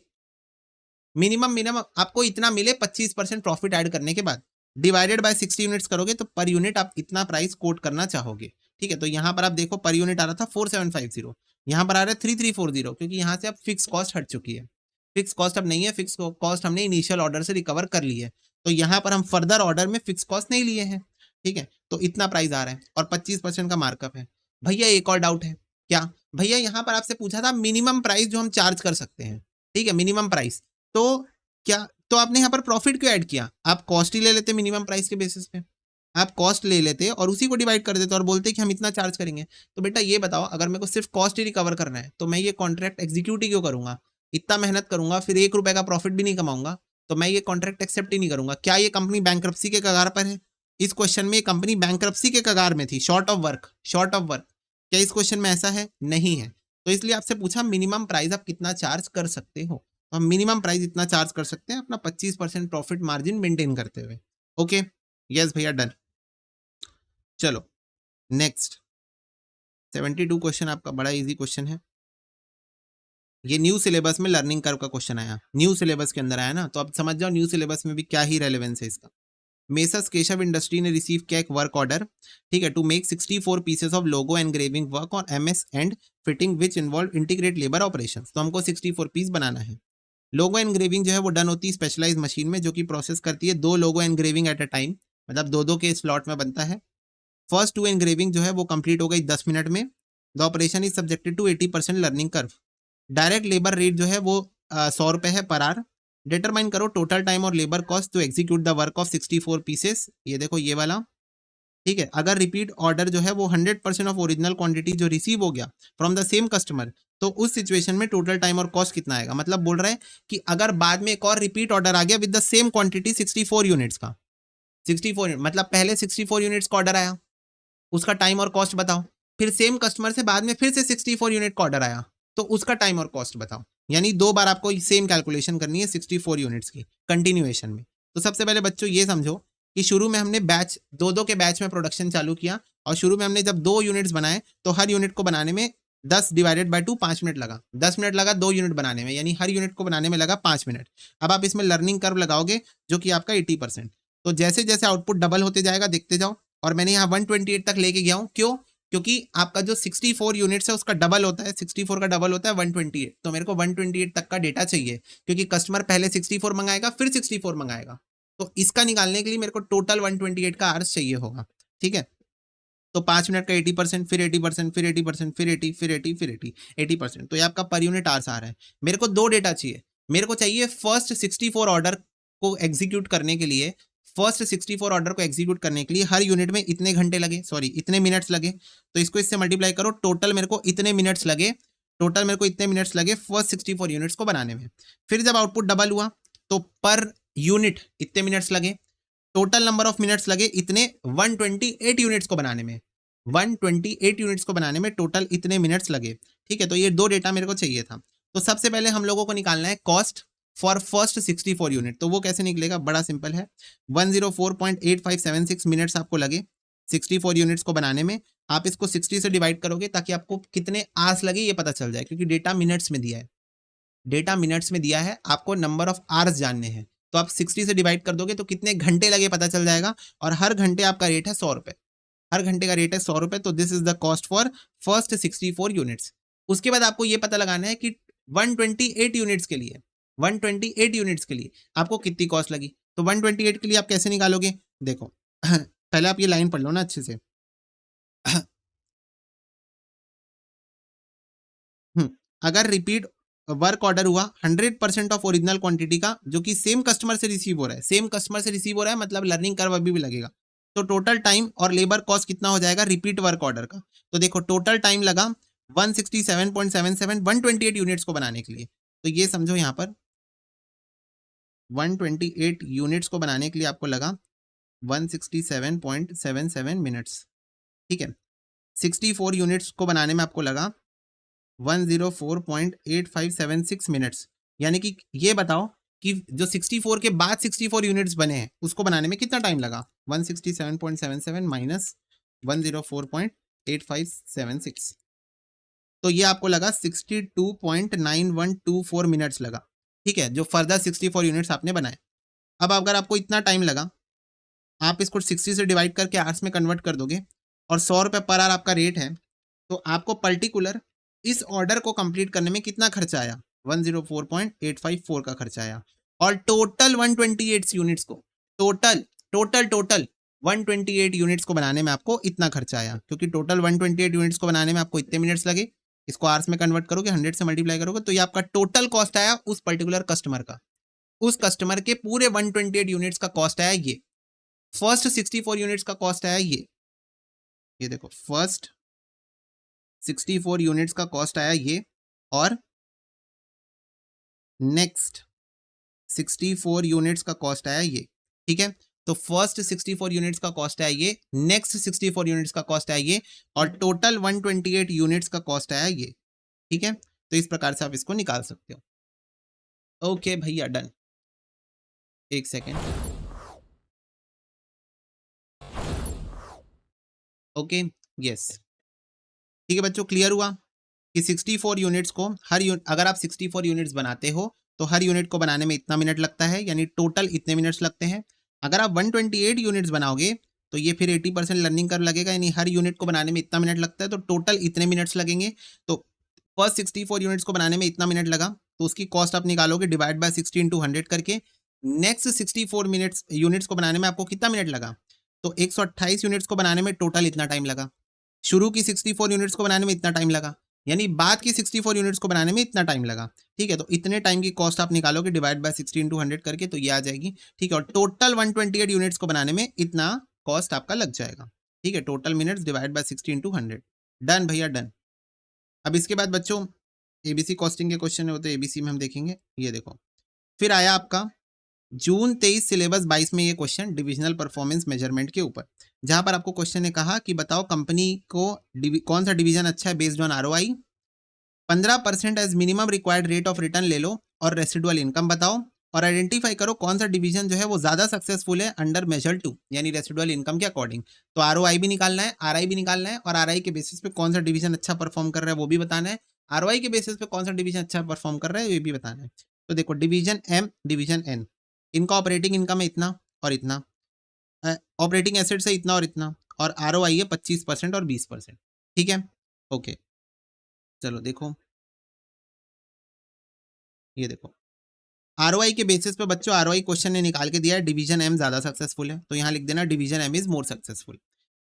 A: मिनिमम आपको इतना मिले 25% प्रॉफिट ऐड करने के बाद, डिवाइडेड बाय 60 यूनिट्स करोगे तो पर यूनिट आप इतना प्राइस कोट करना चाहोगे, ठीक है। तो यहाँ पर आप देखो पर यूनिट आ रहा था 4750, यहाँ पर आ रहा है 3340, क्योंकि यहाँ से अब फिक्स कॉस्ट हट चुकी है, फिक्स कॉस्ट अब नहीं है, फिक्स कॉस्ट हमने इनिशियल ऑर्डर से रिकवर कर ली है, तो यहाँ पर हम फर्दर ऑर्डर में फिक्स कॉस्ट नहीं लिए हैं, ठीक है। तो इतना प्राइस आ रहा है और 25% का मार्कअप है। भैया एक और डाउट है, क्या भैया यहाँ पर आपसे पूछा था मिनिमम प्राइस जो हम चार्ज कर सकते हैं, ठीक है, मिनिमम प्राइस, तो क्या, तो आपने यहाँ पर प्रॉफिट क्यों ऐड किया? आप कॉस्ट ही ले लेते मिनिमम प्राइस के बेसिस पे, आप कॉस्ट ले लेते और उसी को डिवाइड कर देते और बोलते कि हम इतना चार्ज करेंगे। तो बेटा ये बताओ, अगर मेरे को सिर्फ कॉस्ट ही रिकवर करना है तो मैं ये कॉन्ट्रैक्ट एग्जीक्यूट ही क्यों करूंगा? इतना मेहनत करूंगा फिर 1 रुपए का प्रॉफिट भी नहीं कमाऊंगा, तो मैं ये कॉन्ट्रैक्ट एक्सेप्ट ही नहीं करूंगा। क्या ये कंपनी बैंक्रप्सी के कगार पर है? इस क्वेश्चन में कंपनी बैंक्रप्सी के कगार में थी, short of work, short of work. क्या इस क्वेश्चन में ऐसा है? नहीं है। तो इसलिए आपसे पूछा मिनिमम प्राइस आप कितना चार्ज कर सकते हो, तो हम मिनिमम प्राइस इतना चार्ज कर सकते हैं अपना 25% प्रॉफिट मार्जिन मेंटेन करते हुए। ओके, यस भैया, डन। चलो नेक्स्ट 72 क्वेश्चन आपका बड़ा इजी क्वेश्चन है। ये न्यू सिलेबस में लर्निंग कर्व का क्वेश्चन आया, न्यू सिलेबस के अंदर आया ना, तो आप समझ जाओ न्यू सिलेबस में भी क्या ही रेलेवेंस है इसका। मेसर्स केशव इंडस्ट्री ने रिसीव किया एक वर्क ऑर्डर, ठीक है, to make 64 pieces of logo engraving work और MS end fitting which involve integrate labour operation. तो हमको 64 पीस बनाना है। लोगो एनग्रेविंग जो है वो डन होती है स्पेशलाइज मशीन में, जो कि प्रोसेस करती है 2 लोगो एनग्रेविंग एट अ टाइम, मतलब 2-2 के स्लॉट में बनता है। फर्स्ट 2 एनग्रेविंग जो है वो कंप्लीट हो गई 10 मिनट में। The operation is subjected to 80% learning curve. Direct labour rate जो है वो 100 रुपए है पर आवर। डिटरमाइन करो टोटल टाइम और labour cost to execute the work of 64 pieces. ये देखो ये वाला, ठीक है। अगर रिपीट ऑर्डर जो है वो 100% ऑफ ओरिजिनल क्वांटिटी जो रिसीव हो गया फ्रॉम द सेम कस्टमर, तो उस सिचुएशन में टोटल टाइम और कॉस्ट कितना आएगा? मतलब बोल रहा है कि अगर बाद में एक और रिपीट ऑर्डर आ गया with the same quantity 64 units का, 64 यूनिट मतलब पहले 64 यूनिट्स का ऑर्डर आया, उसका टाइम और कॉस्ट बताओ। फिर सेम कस्टमर से बाद में फिर से 64 यूनिट का ऑर्डर आया, तो उसका टाइम और कॉस्ट बताओ। यानी 2 बार आपको सेम कैलकुलेशन करनी है 64 यूनिट्स की कंटिन्यूएशन में। तो सबसे पहले बच्चों ये समझो कि शुरू में हमने बैच 2-2 के बैच में प्रोडक्शन चालू किया, और शुरू में हमने जब 2 यूनिट्स बनाए तो हर यूनिट को बनाने में 10 डिवाइडेड बाय 2 5 मिनट लगा, 10 मिनट लगा 2 यूनिट बनाने में, यानी हर यूनिट को बनाने में लगा 5 मिनट। अब आप इसमें लर्निंग कर्व लगाओगे जो कि आपका 80%, तो जैसे जैसे आउटपुट डबल होते जाएगा देखते जाओ। और मैंने यहाँ 128 तक लेके गया हूँ, क्यों? क्योंकि आपका जो 64 यूनिट्स है उसका डबल होता है, 64 का डबल होता है 128, तो मेरे को 128 तक का डेटा चाहिए, क्योंकि कस्टमर पहले 64 मंगाएगा फिर 64 मंगाएगा, तो इसका निकालने के लिए मेरे को टोटल 128 का आवर्स चाहिए होगा, ठीक है। तो 5 मिनट का 80%, फिर 80%, फिर 80%, फिर 80, फिर 80, फिर 80, 80%, तो ये आपका पर यूनिट आवर्स आ रहा है। मेरे को 2 डेटा चाहिए, मेरे को चाहिए फर्स्ट 64 ऑर्डर को एग्जीक्यूट करने के लिए, फर्स्ट 64 ऑर्डर को एग्जीक्यूट करने के लिए हर यूनिट में इतने घंटे लगे, सॉरी इतने मिनट्स लगे, तो इसको इससे मल्टीप्लाई करो, टोटल मेरे को इतने मिनट्स लगे, टोटल मेरे को इतने मिनट्स लगे फर्स्ट 64 यूनिट्स को बनाने में। फिर जब आउटपुट डबल हुआ तो पर यूनिट इतने मिनट्स लगे, टोटल नंबर ऑफ मिनट्स लगे इतने 128 यूनिट्स को बनाने में, 128 यूनिट्स को बनाने में टोटल इतने मिनट्स लगे, ठीक है। तो ये 2 डेटा मेरे को चाहिए था। तो सबसे पहले हम लोगों को निकालना है कॉस्ट फॉर फर्स्ट 64 यूनिट, तो वो कैसे निकलेगा? बड़ा सिंपल है, 104.8576 मिनट्स आपको लगे 64 यूनिट्स को बनाने में। आप इसको 60 से डिवाइड करोगे ताकि आपको कितने आवर्स लगे ये पता चल जाए, क्योंकि डेटा मिनट्स में दिया है, डेटा मिनट्स में दिया है, आपको नंबर ऑफ आवर्स जानने हैं, तो आप 60 से डिवाइड कर दोगे तो कितने घंटे लगे पता चल जाएगा। और हर घंटे आपका रेट है 100 रुपए, हर घंटे का रेट है 100 रुपए, तो this is the cost for first 64 units. उसके बाद आपको ये पता लगाना है कि 128 यूनिट्स के लिए, 128 यूनिट्स के लिए आपको कितनी कॉस्ट लगी। तो 128 के लिए आप कैसे निकालोगे? देखो पहले आप ये लाइन पढ़ लो ना अच्छे से। अगर रिपीट वर्क ऑर्डर हुआ 100% ऑफ ओरिजिनल क्वांटिटी का, जो कि सेम कस्टमर से रिसीव हो रहा है, सेम कस्टमर से रिसीव हो रहा है, मतलब लर्निंग कर्व अभी भी लगेगा, तो टोटल टाइम और लेबर कॉस्ट कितना हो जाएगा रिपीट वर्क ऑर्डर का? तो देखो टोटल टाइम लगा 167.77 128 यूनिट्स को बनाने के लिए, तो ये समझो यहाँ पर 128 यूनिट्स को बनाने के लिए आपको लगा 167.77 मिनट्स, ठीक है। 64 यूनिट्स को बनाने में आपको लगा 104.8576 मिनट्स। यानी कि ये बताओ कि जो 64 के बाद 64 यूनिट्स बने हैं उसको बनाने में कितना टाइम लगा। 167.77 माइनस 104.8576, तो ये आपको लगा 62.9124 मिनट्स लगा, ठीक है, जो फर्दर 64 यूनिट्स आपने बनाए। अब अगर आपको इतना टाइम लगा, आप इसको 60 से डिवाइड करके आवर्स में कन्वर्ट कर दोगे और 100 रुपये पर आवर आपका रेट है, तो आपको पर्टिकुलर इस ऑर्डर को कंप्लीट करने में कितना खर्चा आया, 104.854 का खर्चा आया। और टोटल 128 यूनिट्स को टोटल 128 यूनिट्स को बनाने में आपको इतना खर्चा आया, क्योंकि टोटल 128 यूनिट्स को बनाने में आपको इतने मिनट्स लगे। इसको आवर्स में कन्वर्ट करोगे, 100 से मल्टीप्लाई करोगे, तो ये आपका टोटल कॉस्ट आया उस पर्टिकुलर कस्टमर का। उस कस्टमर के पूरे 128 यूनिट्स का कॉस्ट आया ये। फर्स्ट 64 यूनिट्स का कॉस्ट आया ये देखो, फर्स्ट 64 यूनिट्स का कॉस्ट आया ये, और नेक्स्ट 64 यूनिट्स का कॉस्ट आया ये, ठीक है। तो फर्स्ट 64 यूनिट्स का कॉस्ट आया ये, नेक्स्ट 64 यूनिट्स का कॉस्ट आया ये, और टोटल 128 यूनिट्स का कॉस्ट आया ये, ठीक है। तो इस प्रकार से आप इसको निकाल सकते हो। ओके भैया, डन। एक सेकेंड, ओके, यस, ठीक है बच्चों, क्लियर हुआ कि 64 यूनिट्स को अगर आप 64 यूनिट्स बनाते हो तो हर यूनिट को बनाने में इतना मिनट लगता है, यानी टोटल इतने मिनट्स लगते हैं। अगर आप 128 यूनिट्स बनाओगे तो ये फिर 80% लर्निंग कर्व लगेगा, यानी हर यूनिट को बनाने में इतना मिनट लगता है, तो टोटल इतने मिनट्स लगेंगे। तो फर्स्ट 64 यूनिट्स को बनाने में इतना मिनट लगा, तो उसकी कॉस्ट आप निकालोगे डिवाइड बाय 60 × 100 करके। नेक्स्ट 64 यूनिट्स को बनाने में आपको कितना मिनट लगा, तो 128 यूनिट्स को बनाने में टोटल इतना टाइम लगा। शुरू की 64 यूनिट्स को बनाने में इतना टाइम लगा, यानी बाद की 64 यूनिट्स को बनाने में इतना टाइम लगा, ठीक है। तो इतने टाइम की कॉस्ट आप निकालोगे डिवाइड बाय 60 × 100 करके, तो ये आ जाएगी, ठीक है। और टोटल 128 यूनिट्स को बनाने में इतना कॉस्ट आपका लग जाएगा, ठीक है। Total minutes divide by 60 × 100, done भैया, डन। अब इसके बाद बच्चों एबीसी कॉस्टिंग के क्वेश्चन होते हैं, एबीसी में हम देखेंगे। ये देखो, फिर आया आपका जून 23 सिलेबस 22 में ये क्वेश्चन डिविजनल परफॉर्मेंस मेजरमेंट के ऊपर, जहां पर आपको क्वेश्चन ने कहा कि बताओ कंपनी को कौन सा डिवीजन अच्छा है based on ROI. 15% as minimum required rate of return ले लो और रेसिडुअल इनकम बताओ, और आइडेंटिफाई करो कौन सा डिवीजन जो है वो ज्यादा सक्सेसफुल है अंडर मेजर 2, यानी रेसिडुअल इनकम के अकॉर्डिंग। तो आरओआई भी निकालना है, आरआई भी निकालना है, और आरआई के बेसिस पे कौन सा डिवीजन अच्छा परफॉर्म कर रहा है वो भी बताना है, आरओआई के बेसिस पे कौन सा डिवीजन अच्छा परफॉर्म कर रहा है ये भी बताना है। तो देखो, डिवीजन एम, डिवीजन एन, इनका ऑपरेटिंग इनकम है इतना और इतना, ऑपरेटिंग एसेट्स है इतना और इतना, और आरओआई है 25% और 20%, ठीक है। ओके, चलो देखो, ये देखो, आरओआई के बेसिस पे बच्चों आरओआई क्वेश्चन ने निकाल के दिया है डिवीजन एम ज्यादा सक्सेसफुल है, तो यहाँ लिख देना division M is more successful.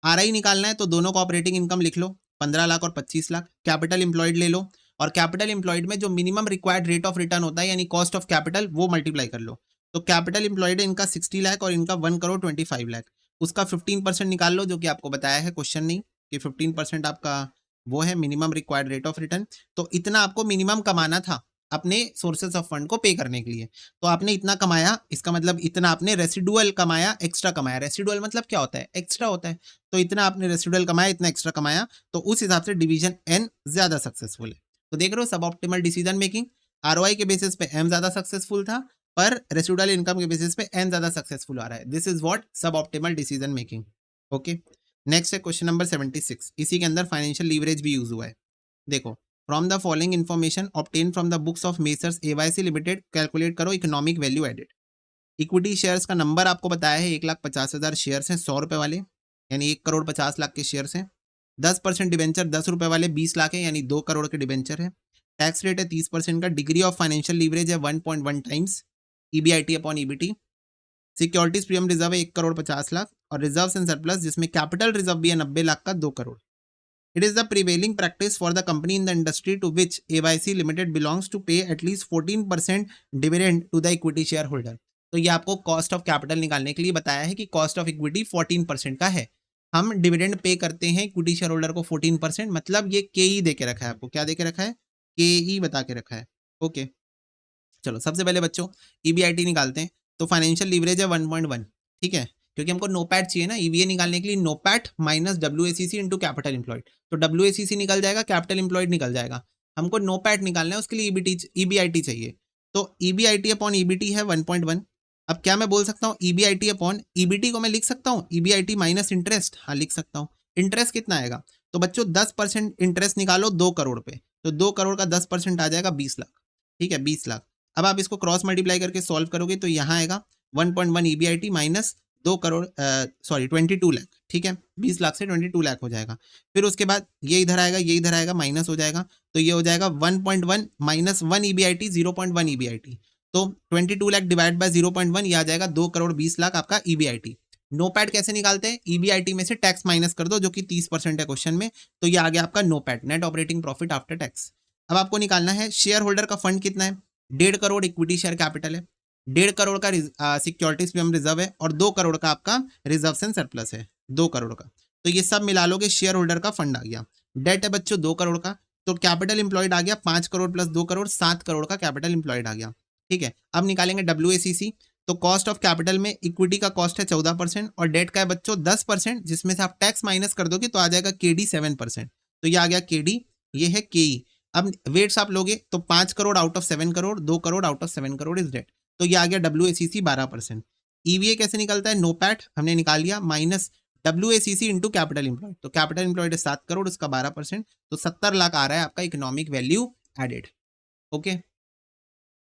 A: RI निकालना है तो दोनों का ऑपरेटिंग इनकम लिख लो, 15 लाख और 25 लाख। कैपिटल इंप्लॉयड ले लो, और कैपिटल इंप्लॉयड में जो minimum required rate of return होता है यानी कॉस्ट ऑफ कैपिटल, वो मल्टीप्लाई कर लो। तो कैपिटल इंप्लॉयड है इनका 60 लाख और इनका 1,25 लाख, उसका 15% निकाल लो, जो कि आपको बताया है क्वेश्चन नहीं कि 15% आपका वो है minimum required rate of return. तो इतना आपको मिनिमम कमाना था अपने सोर्सेस ऑफ फंड को पे करने के लिए, तो आपने इतना कमाया, इसका मतलब इतना आपने रेसिडुअल कमाया, एक्स्ट्रा कमाया। रेसिडुअल मतलब क्या होता है, एक्स्ट्रा होता है, तो इतना आपने रेसिडुअल कमाया, इतना एक्स्ट्रा कमाया, तो उस हिसाब से डिवीजन एन ज्यादा सक्सेसफुल है। तो देख रहे हो, सब ऑप्टिमल डिसीजन मेकिंग, आरओआई के बेसिस पे एम ज्यादा सक्सेसफुल था, पर रेसिडुअल इनकम के बेसिस पे एन ज्यादा सक्सेसफुल आ रहा है। दिस इज व्हाट सब optimal decision making. Okay, next है क्वेश्चन नंबर 76, इसी के अंदर फाइनेंशियल लीवरेज भी यूज हुआ है। देखो, from the following information obtain from the books of Messrs AYC limited calculate करो economic value added. Equity shares का नंबर आपको बताया है, 1,50,000 शेयर्स हैं 100 रुपए वाले, यानी 1,50,00,000 के शेयर्स हैं। 10% डिवेंचर 10 रुपए वाले 20 लाख है, यानी 2 करोड़ के डिवेंचर है। टैक्स रेट है 30% का। डिग्री ऑफ फाइनेंशियल लीवरेज है 1.1 times EBIT upon EBT. Securities premium reserve है 1,50,00,000, और रिजर्व एंड सरप्लस जिसमें कैपिटल रिजर्व भी है 90 लाख का 2 crore. It is the prevailing practice for the company in the industry to which AYC Limited belongs to pay at least 14% dividend to the equity shareholder. तो ये आपको cost of capital निकालने के लिए बताया है कि कॉस्ट ऑफ इक्विटी 14% का है, हम डिविडेंड पे करते हैं इक्विटी शेयर होल्डर को 14%, मतलब ये के ई दे के रखा है आपको, क्या दे के रखा है, के ई बता के रखा है। ओके, चलो सबसे पहले बच्चों ईबीआईटी निकालते हैं। तो फाइनेंशियल लीवरेज है 1.1, ठीक है, क्योंकि हमको नोपैट चाहिए ना ईवीए निकालने के लिए, NOPAT minus WACC into capital employed. तो डब्ल्यूएसीसी निकल जाएगा, कैपिटल एम्प्लॉयड निकल जाएगा, हमको नोपैट निकालना है, उसके लिए ईबीआईटी चाहिए। तो ईबीआईटी अपॉन ईबीटी है 1.1। अब क्या मैं बोल सकता हूँ, ईबीआईटी अपॉन ईबीटी को मैं लिख सकता हूँ ईबीआईटी माइनस इंटरेस्ट, हाँ लिख सकता हूँ। इंटरेस्ट कितना आएगा, तो बच्चों 10% इंटरेस्ट निकालो 2 करोड़ पे, तो 2 करोड़ का 10% आ जाएगा 20 लाख, ठीक है 20 लाख। अब आप इसको क्रॉस मल्टीप्लाई करके सॉल्व करोगे तो यहाँ आएगा 1.1 EBIT minus 2 crore, sorry 22 lakh, ठीक है 20 लाख से 22 लाख हो जाएगा। फिर उसके बाद ये इधर आएगा, ये इधर आएगा, माइनस हो जाएगा, तो ये हो जाएगा 1.1 माइनस 1 ईबीआईटी 0.1 ईबीआईटी। तो 22 लाख डिवाइड बाय 0.1, ये आ जाएगा 2 करोड़ 20 लाख आपका ईबीआईटी। नोपैट कैसे निकालते हैं, ईबीआईटी में से टैक्स माइनस कर दो जो कि 30% है क्वेश्चन में, तो ये आ गया आपका NOPAT, net operating profit after tax. अब आपको निकालना है शेयर होल्डर का फंड कितना है, 1.5 करोड़ इक्विटी शेयर कैपिटल है, 1.5 करोड़ का सिक्योरिटीज पे हम रिजर्व है, और 2 करोड़ का आपका रिजर्व एंड सरप्लस है, 2 करोड़ का। तो ये सब मिला लोगे, शेयर होल्डर का फंड आ गया। डेट है बच्चों 2 करोड़ का, तो कैपिटल इंप्लॉयड आ गया 5 करोड़ प्लस 2 करोड़, 7 करोड़ का कैपिटल इंप्लॉयड आ गया, ठीक है। अब निकालेंगे डब्ल्यूएसीसी। तो कॉस्ट ऑफ कैपिटल में इक्विटी का कॉस्ट है 14% और डेट का है बच्चों 10%, जिसमें से आप टैक्स माइनस कर दोगे तो आ जाएगा केडी 7%। तो ये आ गया केडी, ये है केई। अब वेट्स आप लोगे तो 5 crore out of 7 crore, 2 crore out of 7 crore is debt, तो ये आ गया डब्ल्यूएसीसी 12%। ईवीए कैसे निकलता है, नोपैट हमने निकाल लिया माइनस डब्ल्यूएसीसी इंटू कैपिटल इंप्लॉयड, तो कैपिटल इंप्लॉयड है 7 करोड़, उसका 12%, तो 70 लाख आ रहा है आपका इकोनॉमिक वैल्यू एडेड। ओके,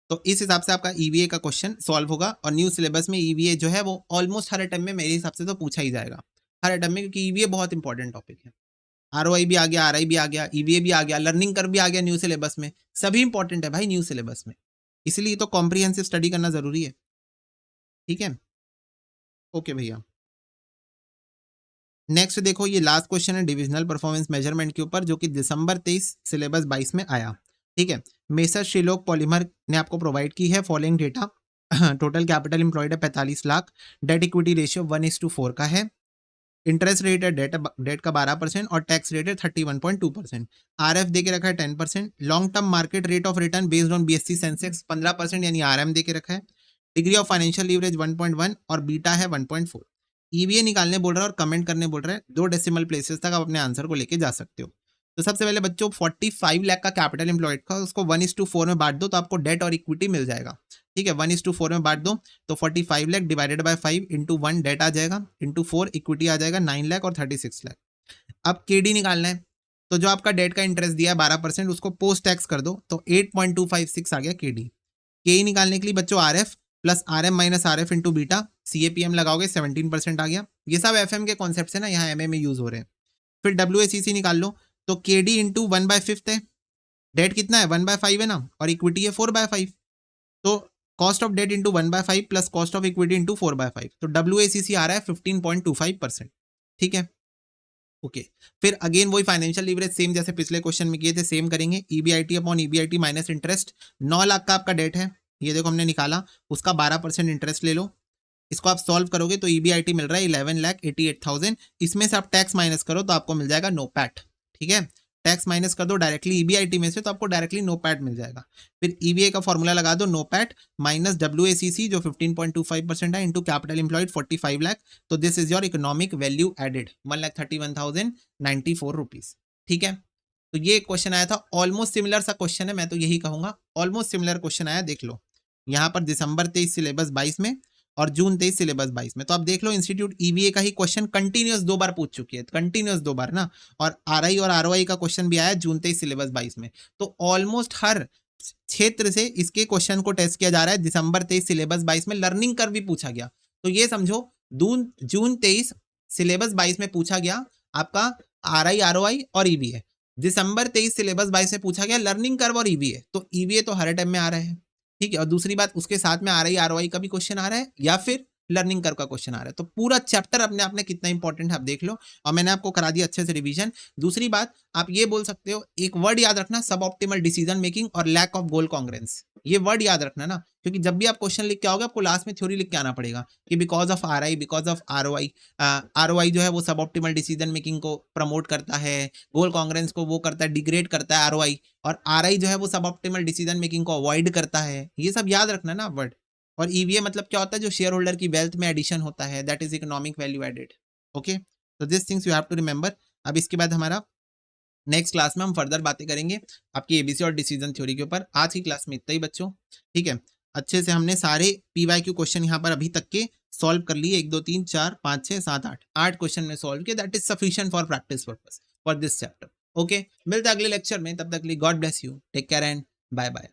A: तो इस हिसाब से आपका ईवीए का क्वेश्चन सॉल्व होगा। और न्यू सिलेबस में ईवीए जो है वो ऑलमोस्ट हर अटेम्प्ट में मेरे हिसाब से तो पूछा ही जाएगा, हर अटेम्प्ट में, क्योंकि ईवीए बहुत इंपॉर्टेंट टॉपिक है। आरओआई भी आ गया, आरआई भी आ गया, ईवीए भी आ गया, लर्निंग कर्व भी आ गया न्यू सिलेबस में, सभी इंपॉर्टेंट है भाई न्यू सिलेबस में, इसलिए तो कॉम्प्रिहेंसिव स्टडी करना जरूरी है, ठीक है। ओके भैया, नेक्स्ट देखो ये लास्ट क्वेश्चन है डिविजनल परफॉर्मेंस मेजरमेंट के ऊपर, जो कि दिसंबर 23 सिलेबस 22 में आया, ठीक है। मेसर श्रीलोक पॉलीमर ने आपको प्रोवाइड की है following data. Total capital employed है 45 लाख, डेट इक्विटी रेशियो 1:4 का है, इंटरेस्ट रेट है डेट का 12% और टैक्स रेट है 31.2%। आरएफ दे के रखा है 10%, long term market rate of return based on BSc Sensex 15% यानी आरएम दे के रखा है, डिग्री ऑफ फाइनेंशियल लीवरेज 1.1 और बीटा है 1.4। ईवीए निकालने बोल रहा है और कमेंट करने बोल रहा है, 2 डेसिमल प्लेसेस तक आप अपने आंसर को लेके जा सकते हो। तो सबसे पहले बच्चों 45 लाख का कैपिटल एम्प्लॉयड का, उसको 1:4 में बांट दो तो आपको डेट और इक्विटी मिल जाएगा, ठीक है। 1:4 में बांट दो तो 45 lakh divided by 5 into 1 debt आ जाएगा, इंटू 4 इक्विटी आ जाएगा 9 लाख और 36 लाख। अब केडी निकालना है, तो जो आपका डेट का इंटरेस्ट दिया है 12%, उसको पोस्ट टैक्स कर दो तो 8.256 आ गया केडी। के निकालने के लिए बच्चों RF plus RM minus RF into beta, CAPM लगाओगे 17% आ गया। ये सब एफएम के कॉन्सेप्ट है ना, यहाँ एमए में यूज हो रहे हैं। फिर डब्ल्यूएसीसी निकाल लो, तो केडी इंटू 1/5 है, डेट कितना है 1/5 है ना, और इक्विटी है 4/5, तो cost of debt into 1/5 plus cost of equity into 4/5, तो डब्ल्यूएसीसी आ रहा है 15.25%, ठीक है। ओके, फिर अगेन वही फाइनेंशियल लीवरेज सेम जैसे पिछले क्वेश्चन में किए थे सेम करेंगे, EBIT upon EBIT minus interest. 9 lakh का आपका डेट है, ये देखो हमने निकाला, उसका 12% इंटरेस्ट ले लो, इसको आप सॉल्व करोगे तो ईबीआईटी मिल रहा है 11,88,000, इसमें से आप टैक्स माइनस करो तो आपको मिल जाएगा नोपैट, ठीक है। टैक्स माइनस कर दो डायरेक्टली ईबीआईटी में से तो आपको डायरेक्टली नोपैट मिल जाएगा। फिर ईवीए का फॉर्मूला लगा दो, नोपैट माइनस डब्ल्यूएसीसी जो 15.25% है इंटू कैपिटल इंप्लॉयड 45 लाख, तो this is your economic value added 1,31,094 rupees, ठीक है। तो ये क्वेश्चन आया था, ऑलमोस्ट सिमिलर सा क्वेश्चन है, मैं तो यही कहूंगा ऑलमोस्ट सिमिलर क्वेश्चन आया, देख लो यहाँ पर दिसंबर 23 सिलेबस 22 में और जून 23 सिलेबस 22 में। तो आप देख लो इंस्टीट्यूट ईवीए का ही क्वेश्चन कंटिन्यूअस 2 बार पूछ चुकी है, कंटिन्यूअस 2 बार ना, और आरआई और आरओआई का क्वेश्चन भी आया जून 23 सिलेबस 22 में। तो ऑलमोस्ट हर क्षेत्र से इसके क्वेश्चन को टेस्ट किया जा रहा है। दिसंबर 23 सिलेबस 22 में लर्निंग कर्व भी पूछा गया, तो ये समझो जून 23 सिलेबस 22 में पूछा गया आपका आरआई आरओआई और ईवीए, दिसंबर 23 सिलेबस 22 में पूछा गया लर्निंग कर्व और ईवीए, तो ईवीए तो हर टाइम में आ रहा है, ठीक है। और दूसरी बात उसके साथ में आरआई आरओआई का भी क्वेश्चन आ रहा है, या फिर लर्निंग कर्व का क्वेश्चन आ रहा है। तो पूरा चैप्टर अपने आप में कितना इंपॉर्टेंट है आप देख लो, और मैंने आपको करा दिया अच्छे से रिवीजन। दूसरी बात, आप ये बोल सकते हो, एक वर्ड याद रखना, सब ऑप्टिमल डिसीजन मेकिंग और लैक ऑफ गोल कॉन्ग्रेंस। ये वर्ड याद रखना ना, क्योंकि जब भी आप क्वेश्चन लिख के आओगे आपको लास्ट में थ्योरी लिख के आना पड़ेगा कि because of are I, because of ROI। ROI जो है वो सब ऑप्टिमल डिसीजन मेकिंग को प्रमोट करता है, गोल कॉन्ग्रेंस को वो करता है, डिग्रेड करता है ROI, और RI जो है वो सब ऑप्टिमल डिसीजन मेकिंग को अवॉइड करता है। ये सब याद रखना ना वर्ड। और EVA मतलब क्या होता है, जो शेयर होल्डर की वेल्थ में एडिशन होता है, that is economic value added. Okay, तो this things you have to remember. अब इसके बाद हमारा नेक्स्ट क्लास में हम फर्दर बातें करेंगे आपकी ABC और डिसीजन थ्योरी के ऊपर। आज की क्लास में इतना ही बच्चों, ठीक है। अच्छे से हमने सारे PYQ क्वेश्चन यहाँ पर अभी तक के सॉल्व कर लिए, 1 2 3 4 5 6 7 8 क्वेश्चन में सॉल्व किए। That is sufficient for practice purpose for this chapter. Okay, मिलते हैं अगले लेक्चर में, तब तक के लिए God bless you, take care and bye bye.